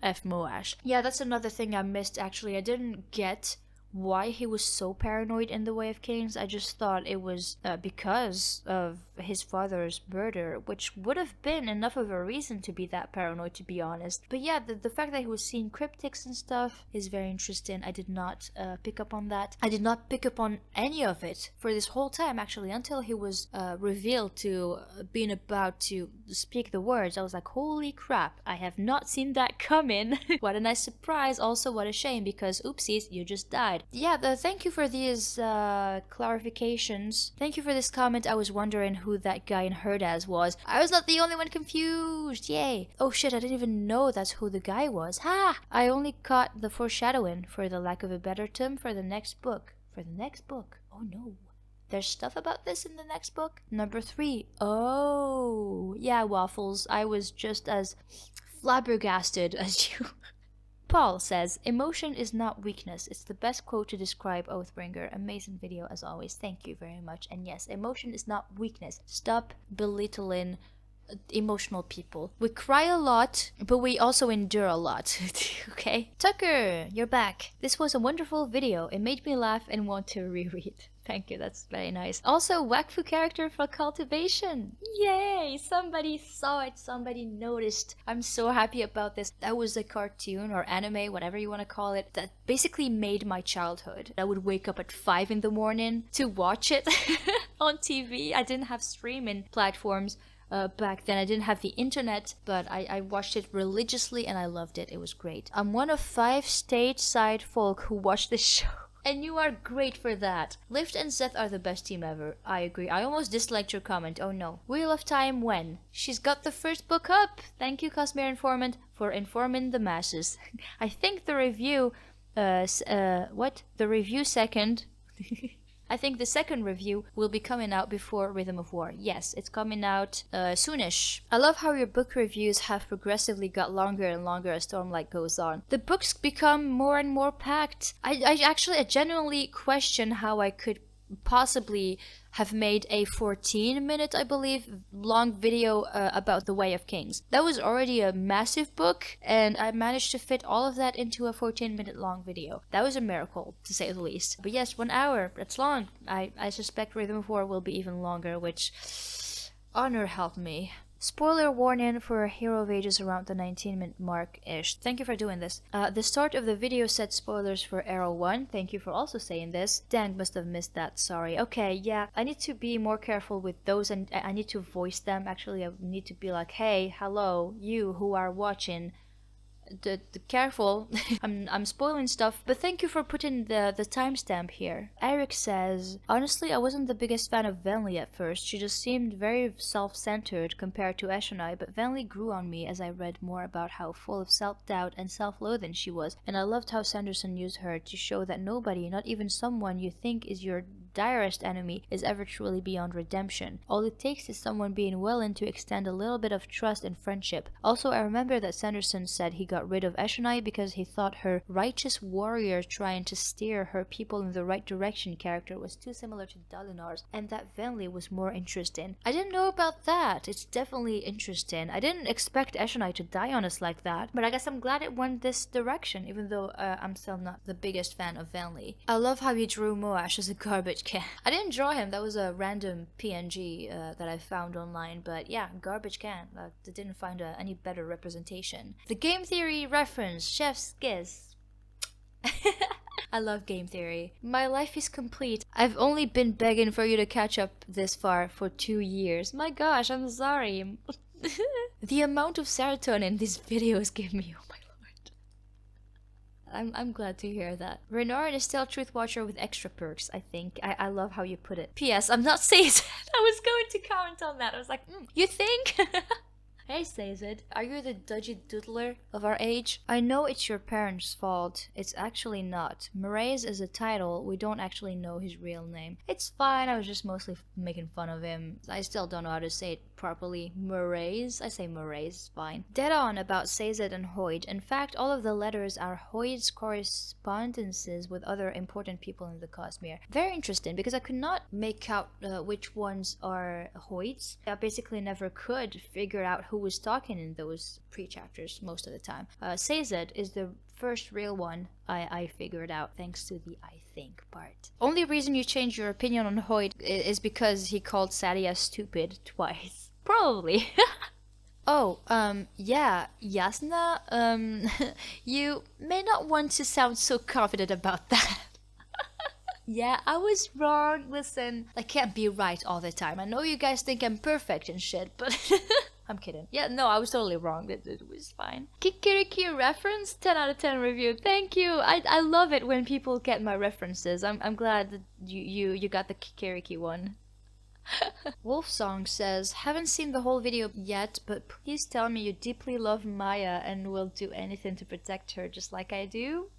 F. Moash. Yeah, that's another thing I missed actually. I didn't get why he was so paranoid in the Way of Kings. I just thought it was because of his father's murder, which would have been enough of a reason to be that paranoid, to be honest. But yeah, the fact that he was seeing cryptics and stuff is very interesting. I did not pick up on that. I did not pick up on any of it for this whole time, actually, until he was revealed to being about to speak the words. I was like, holy crap, I have not seen that coming. What a nice surprise. Also, what a shame, because oopsies, you just died. Yeah, thank you for these clarifications. Thank you for this comment. I was wondering who that guy in Herdas was. I was not the only one confused. Yay. Oh shit, I didn't even know that's who the guy was. Ha! I only caught the foreshadowing, for the lack of a better term, for the next book. Oh no. There's stuff about this in the next book? Number 3. Oh. Yeah, Waffles. I was just as flabbergasted as you. Paul says, emotion is not weakness. It's the best quote to describe Oathbringer. Amazing video as always. Thank you very much. And yes, emotion is not weakness. Stop belittling emotional people. We cry a lot, but we also endure a lot. Okay? Tucker, you're back. This was a wonderful video. It made me laugh and want to reread. Thank you, that's very nice. Also, Wakfu character for cultivation. Yay! Somebody saw it, somebody noticed. I'm so happy about this. That was a cartoon or anime, whatever you want to call it, that basically made my childhood. I would wake up at 5 in the morning to watch it on TV. I didn't have streaming platforms. Back then I didn't have the internet, but I watched it religiously and I loved it. It was great. I'm one of 5 stateside folk who watch this show. And you are great for that. Lift and Zeth are the best team ever. I agree. I almost disliked your comment. Oh no. Wheel of Time when? She's got the first book up. Thank you, Cosmere Informant, for informing the masses. I think the review... The review second... I think the second review will be coming out before Rhythm of War. Yes, it's coming out soonish. I love how your book reviews have progressively got longer and longer as Stormlight goes on. The books become more and more packed. I genuinely question how I could possibly have made a 14-minute, I believe, long video about the Way of Kings. That was already a massive book, and I managed to fit all of that into a 14-minute long video. That was a miracle, to say the least. But yes, 1 hour, that's long. I suspect Rhythm of War will be even longer, which... honor help me. Spoiler warning for Hero of Ages around the 19-minute mark-ish. Thank you for doing this. The start of the video said spoilers for Arrow 1. Thank you for also saying this. Dang, must have missed that. Sorry. Okay, yeah. I need to be more careful with those, and I need to voice them. Actually, I need to be like, hey, hello, you who are watching. Careful. I'm spoiling stuff, but thank you for putting the timestamp here. Eric says, honestly, I wasn't the biggest fan of Venli at first. She just seemed very self-centered compared to Eshonai, but Venli grew on me as I read more about how full of self-doubt and self-loathing she was, and I loved how Sanderson used her to show that nobody, not even someone you think is your direst enemy is ever truly beyond redemption. All it takes is someone being willing to extend a little bit of trust and friendship. Also, I remember that Sanderson said he got rid of Eshonai because he thought her righteous warrior trying to steer her people in the right direction character was too similar to Dalinar's, and that Venli was more interesting. I didn't know about that. It's definitely interesting. I didn't expect Eshonai to die on us like that, but I guess I'm glad it went this direction, even though I'm still not the biggest fan of Venli. I love how he drew Moash as a garbage can. I didn't draw him, that was a random PNG that I found online, but yeah, garbage can. I didn't find any better representation. The game theory reference, chef's kiss. I love game theory. My life is complete. I've only been begging for you to catch up this far for 2 years. My gosh, I'm sorry. The amount of serotonin these videos give me, oh my lord. I'm glad to hear that. Renarin is still Truth Watcher with extra perks, I think. I love how you put it. P.S. I'm not Sazed. I was going to comment on that. I was like, you think? Hey Sazed, are you the dodgy doodler of our age? I know it's your parents' fault. It's actually not. Maraise is a title. We don't actually know his real name. It's fine, I was just mostly making fun of him. I still don't know how to say it properly. Maraise? I say Maraise, it's fine. Dead on about Sazed and Hoyd. In fact, all of the letters are Hoyd's correspondences with other important people in the Cosmere. Very interesting, because I could not make out which ones are Hoyd's. I basically never could figure out who was talking in those pre-chapters most of the time. Sazed is the first real one I figured out thanks to the I think part. Only reason you changed your opinion on Hoyd is because he called Sadia stupid twice. Probably. Oh, yeah, Yasna, you may not want to sound so confident about that. Yeah, I was wrong. Listen, I can't be right all the time. I know you guys think I'm perfect and shit, but I'm kidding. Yeah, no, I was totally wrong. It was fine. Kikiriki reference, 10 out of 10 review. Thank you. I love it when people get my references. I'm glad that you got the Kikiriki one. Wolfsong says, haven't seen the whole video yet, but please tell me you deeply love Maya and will do anything to protect her just like I do.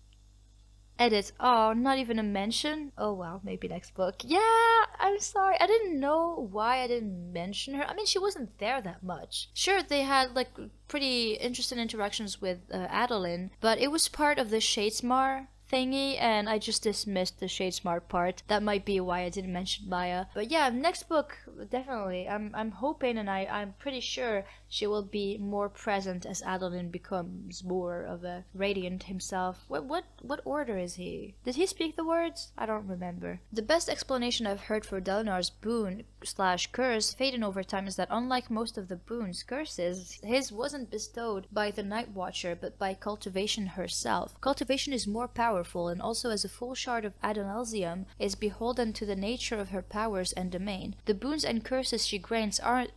Edit. Oh, not even a mention? Oh well, maybe next book. Yeah, I'm sorry. I didn't know why I didn't mention her. I mean, she wasn't there that much. Sure, they had like pretty interesting interactions with Adolin, but it was part of the Shadesmar thingy, and I just dismissed the Shadesmar part. That might be why I didn't mention Maya. But yeah, next book, definitely. I'm hoping, and I'm pretty sure she will be more present as Adolin becomes more of a Radiant himself. What order is he? Did he speak the words? I don't remember. The best explanation I've heard for Dalinar's boon/curse fading over time is that unlike most of the boons curses, his wasn't bestowed by the Night Watcher, but by Cultivation herself. Cultivation is more powerful, and also as a full shard of Adonalsium is beholden to the nature of her powers and domain. The boons and curses she grants aren't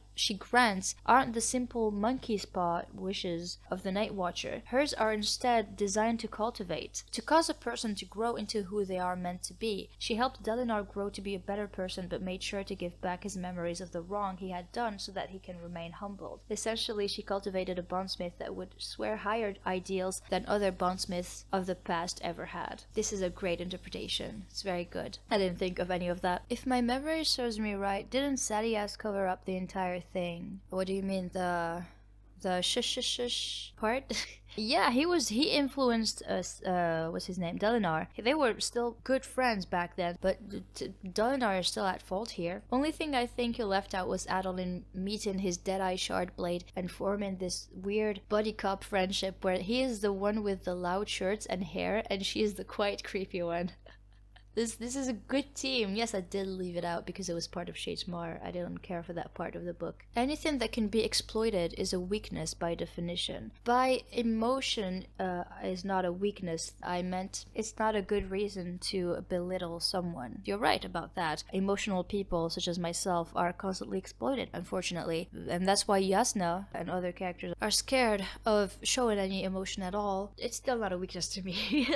the simple monkey's paw wishes of the Night Watcher. Hers are instead designed to cultivate, to cause a person to grow into who they are meant to be. She helped Dalinar grow to be a better person, but made sure to give back his memories of the wrong he had done so that he can remain humbled. Essentially, she cultivated a bondsmith that would swear higher ideals than other bondsmiths of the past ever had. This is a great interpretation. It's very good. I didn't think of any of that. If my memory serves me right, didn't Sadias cover up the entire thing? What do you mean, the shush part? Yeah, he influenced what's his name, Dalinar. They were still good friends back then, but Dalinar is still at fault here. Only thing I think he left out was Adolin meeting his Deadeye Shard Blade and forming this weird buddy cop friendship where he is the one with the loud shirts and hair and she is the quiet creepy one. This is a good team. Yes, I did leave it out because it was part of Shadesmar. I didn't care for that part of the book. Anything that can be exploited is a weakness by definition. By emotion is not a weakness. I meant it's not a good reason to belittle someone. You're right about that. Emotional people, such as myself, are constantly exploited, unfortunately. And that's why Yasna and other characters are scared of showing any emotion at all. It's still not a weakness to me.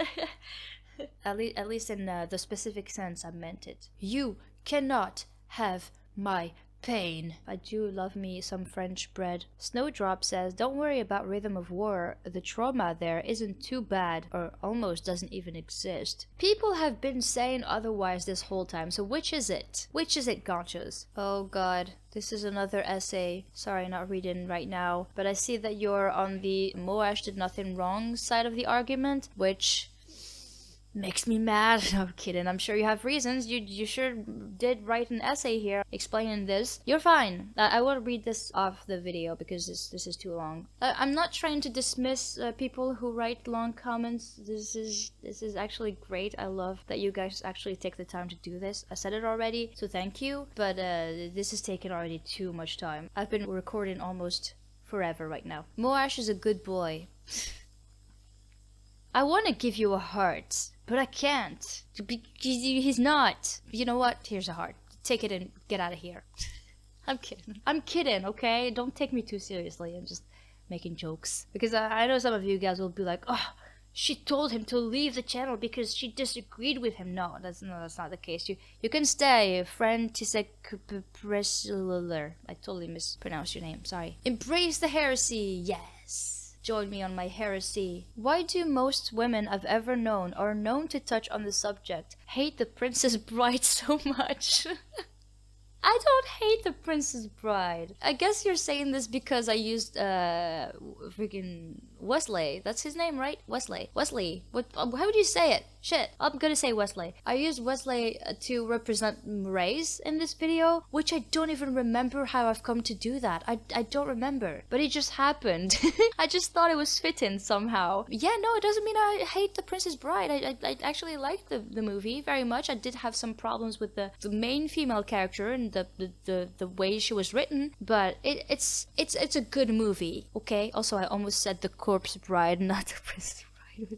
At least in the specific sense I meant it. You cannot have my Pain. I do love me some French bread. Snowdrop says, don't worry about Rhythm of War. The trauma there isn't too bad, or almost doesn't even exist. People have been saying otherwise this whole time, so which is it? Which is it, Ganchos? Oh god. This is another essay. Sorry, not reading right now. But I see that you're on the Moash did nothing wrong side of the argument, which makes me mad. No, I'm kidding. I'm sure you have reasons. You sure did write an essay here explaining this. You're fine. I will read this off the video because this is too long. I'm not trying to dismiss people who write long comments. This is actually great. I love that you guys actually take the time to do this. I said it already, so thank you. But this has taken already too much time. I've been recording almost forever right now. Moash is a good boy. I want to give you a heart, but I can't. He's not. You know what? Here's a heart. Take it and get out of here. I'm kidding. I'm kidding, okay? Don't take me too seriously. I'm just making jokes. Because I know some of you guys will be like, oh, she told him to leave the channel because she disagreed with him. No, that's not the case. You can stay. Friend Tisek. I totally mispronounced your name. Sorry. Embrace the heresy. Yes. Join me on my heresy. Why do most women I've ever known or known to touch on the subject hate the Princess Bride so much? I don't hate the Princess Bride. I guess you're saying this because I used freaking Wesley. That's his name, right? Wesley. What? How would you say it? Shit. I'm gonna say Wesley. I used Wesley to represent race in this video, which I don't even remember how I've come to do that. I don't remember, but it just happened. I just thought it was fitting somehow. Yeah, no, it doesn't mean I hate the Princess Bride. I actually liked the movie very much. I did have some problems with the main female character and the way she was written, but it's a good movie. Okay. Also, I almost said the Corpse Bride, not the Princess Bride,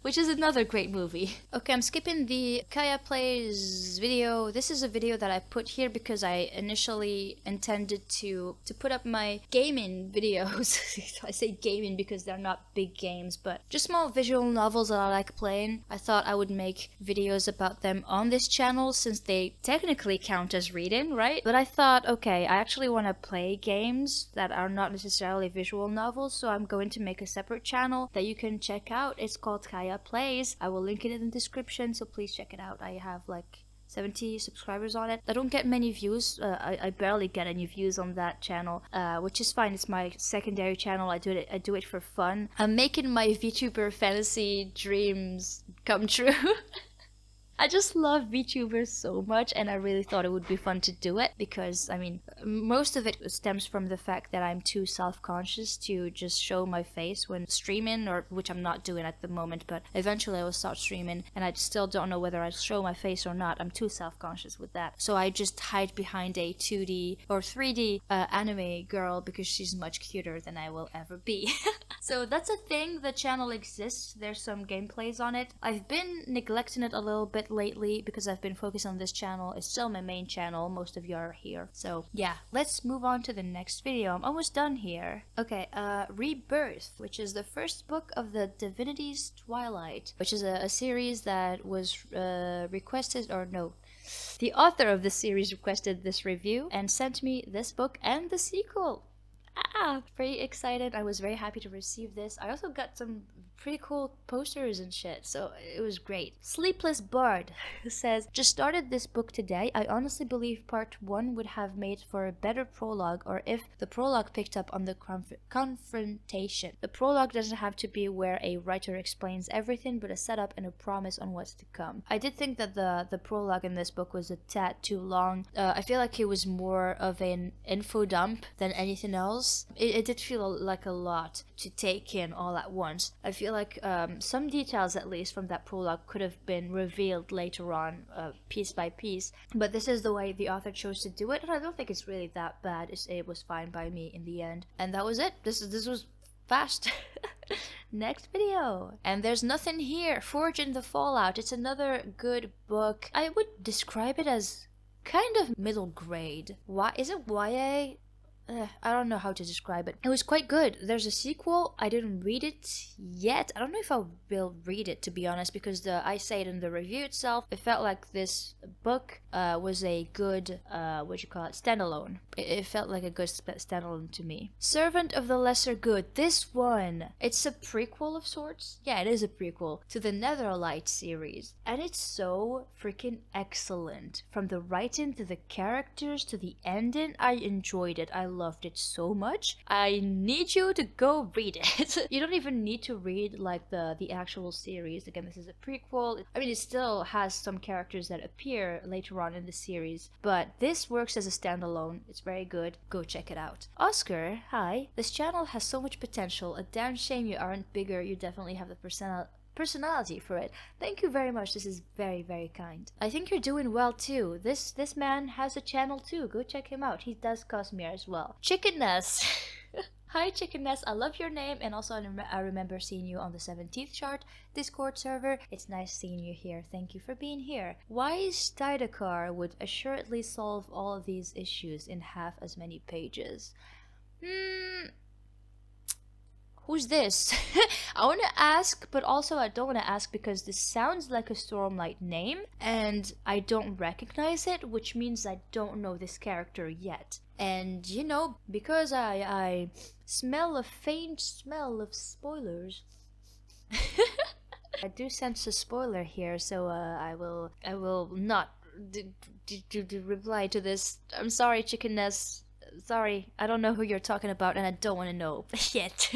which is another great movie. Okay, I'm skipping the Kaya Plays video. This is a video that I put here because I initially intended to put up my gaming videos. I say gaming because they're not big games, but just small visual novels that I like playing. I thought I would make videos about them on this channel since they technically count as reading, right? But I thought, okay, I actually want to play games that are not necessarily visual novels, so I'm going to make a separate channel that you can check out. It's called Kaya Plays. I will link it in the description, so please check it out. I have like 70 subscribers on it. I don't get many views. I barely get any views on that channel, which is fine. It's my secondary channel. I do it for fun. I'm making my VTuber fantasy dreams come true. I just love VTubers so much, and I really thought it would be fun to do it because, I mean, most of it stems from the fact that I'm too self-conscious to just show my face when streaming, or which I'm not doing at the moment, but eventually I will start streaming, and I still don't know whether I show my face or not. I'm too self-conscious with that. So I just hide behind a 2D or 3D anime girl because she's much cuter than I will ever be. So that's a thing. The channel exists. There's some gameplays on it. I've been neglecting it a little bit lately because I've been focused on this channel. It's still my main channel. Most of you are here. So yeah, let's move on to the next video. I'm almost done here. Okay, Rebirth, which is the first book of the Divinity's Twilight, which is a series that was requested, or no, the author of the series requested this review and sent me this book and the sequel. Pretty excited. I was very happy to receive this. I also got some pretty cool posters and shit, so it was great. Sleepless Bard says, just started this book today. I honestly believe part 1 would have made for a better prologue, or if the prologue picked up on the confrontation. The prologue doesn't have to be where a writer explains everything, but a setup and a promise on what's to come. I did think that the prologue in this book was a tad too long. I feel like it was more of an info dump than anything else. It did feel like a lot to take in all at once. I feel like some details, at least from that prologue, could have been revealed later on, piece by piece, but this is the way the author chose to do it, and I don't think it's really that bad. It was fine by me in the end, and that was it. This was fast. Next video. And there's nothing here. Forge in the Fallout. It's another good book. I would describe it as kind of middle grade. Why is it YA? I don't know how to describe it. It was quite good. There's a sequel. I didn't read it yet. I don't know if I will read it, to be honest, because I say it in the review itself. It felt like this book was a good, standalone. It felt like a good standalone to me. Servant of the Lesser Good. This one, it's a prequel of sorts. Yeah, it is a prequel to the Netherlight series. And it's so freaking excellent. From the writing to the characters to the ending, I enjoyed it. I loved it so much. I need you to go read it. You don't even need to read like the actual series. Again, this is a prequel. I mean, it still has some characters that appear later on in the series, but this works as a standalone. It's very good. Go check it out. Oscar, hi. This channel has so much potential. A damn shame you aren't bigger. You definitely have the personality for it. Thank you very much. This is very, very kind. I think you're doing well too. This man has a channel too. Go check him out. He does Cosmere as well. Chickenness. Hi Chickenness, I love your name, and also I remember seeing you on the 17th chart Discord server. It's nice seeing you here. Thank you for being here. Wise Tidakar would assuredly solve all of these issues in half as many pages. Who's this? I want to ask, but also I don't want to ask because this sounds like a Stormlight name and I don't recognize it, which means I don't know this character yet. And you know, because I smell a faint smell of spoilers. I do sense a spoiler here, so I will not reply to this. I'm sorry, Chickenness. Sorry, I don't know who you're talking about, and I don't want to know yet.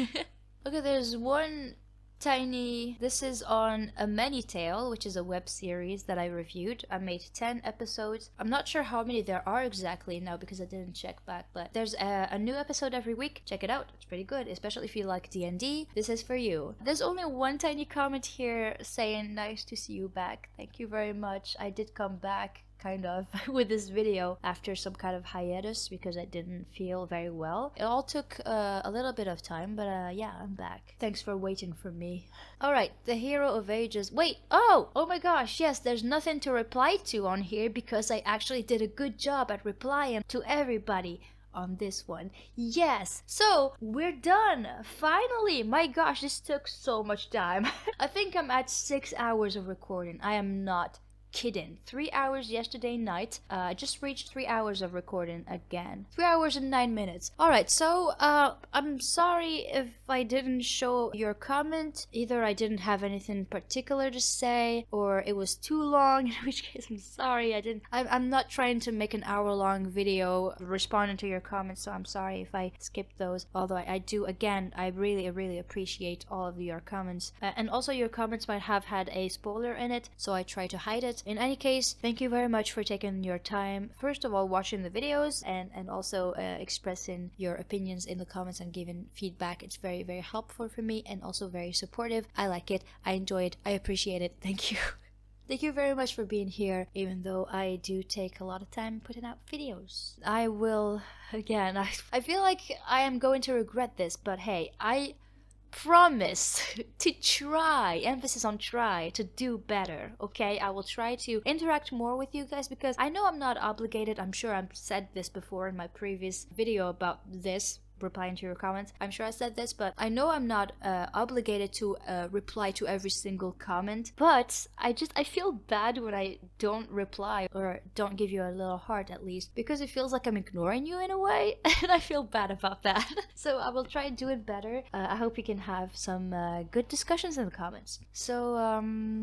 Okay, there's one tiny... This is on A Many Tale, which is a web series that I reviewed. I made 10 episodes. I'm not sure how many there are exactly now because I didn't check back, but there's a new episode every week. Check it out. It's pretty good, especially if you like D&D. This is for you. There's only one tiny comment here saying, nice to see you back. Thank you very much. I did come back kind of with this video after some kind of hiatus because I didn't feel very well. It all took a little bit of time, but yeah, I'm back. Thanks for waiting for me. Alright, the Hero of Ages. Wait, oh my gosh, yes, there's nothing to reply to on here because I actually did a good job at replying to everybody on this one. Yes, so we're done finally. My gosh, this took so much time. I think I'm at 6 hours of recording. I am not kidding. 3 hours yesterday night. I just reached 3 hours of recording again. 3 hours and 9 minutes. Alright, so I'm sorry if I didn't show your comment. Either I didn't have anything particular to say or it was too long, in which case I'm sorry. I'm not trying to make an hour-long video responding to your comments, so I'm sorry if I skipped those. Although I do, again, I really appreciate all of your comments. And also your comments might have had a spoiler in it, so I try to hide it. In any case, thank you very much for taking your time, first of all watching the videos and also expressing your opinions in the comments and giving feedback. It's very helpful for me and also very supportive. I like it, I enjoy it, I appreciate it. Thank you. Thank you very much for being here, even though I do take a lot of time putting out videos. I will, again, I feel like I am going to regret this, but hey, I promise to try, emphasis on try, to do better, okay? I will try to interact more with you guys because I know I'm not obligated. I'm sure I've said this before in my previous video about this, replying to your comments. I'm sure I said this, but I know I'm not obligated to reply to every single comment, but I feel bad when I don't reply or don't give you a little heart at least, because it feels like I'm ignoring you in a way, and I feel bad about that. So I will try and do it better. I hope we can have some good discussions in the comments. So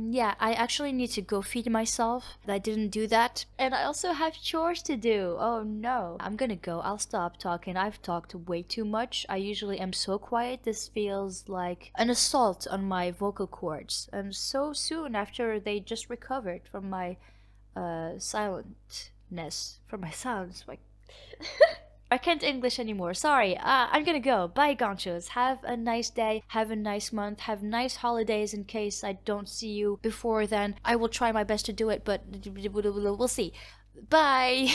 yeah, I actually need to go feed myself. I didn't do that, and I also have chores to do. Oh no, I'm gonna go. I'll stop talking. I've talked way too much. I usually am so quiet. This feels like an assault on my vocal cords. So soon after they just recovered from my silentness, from my silence. Like I can't English anymore. Sorry. I'm gonna go. Bye, ganchos. Have a nice day. Have a nice month. Have nice holidays in case I don't see you before then. I will try my best to do it, but we'll see. Bye.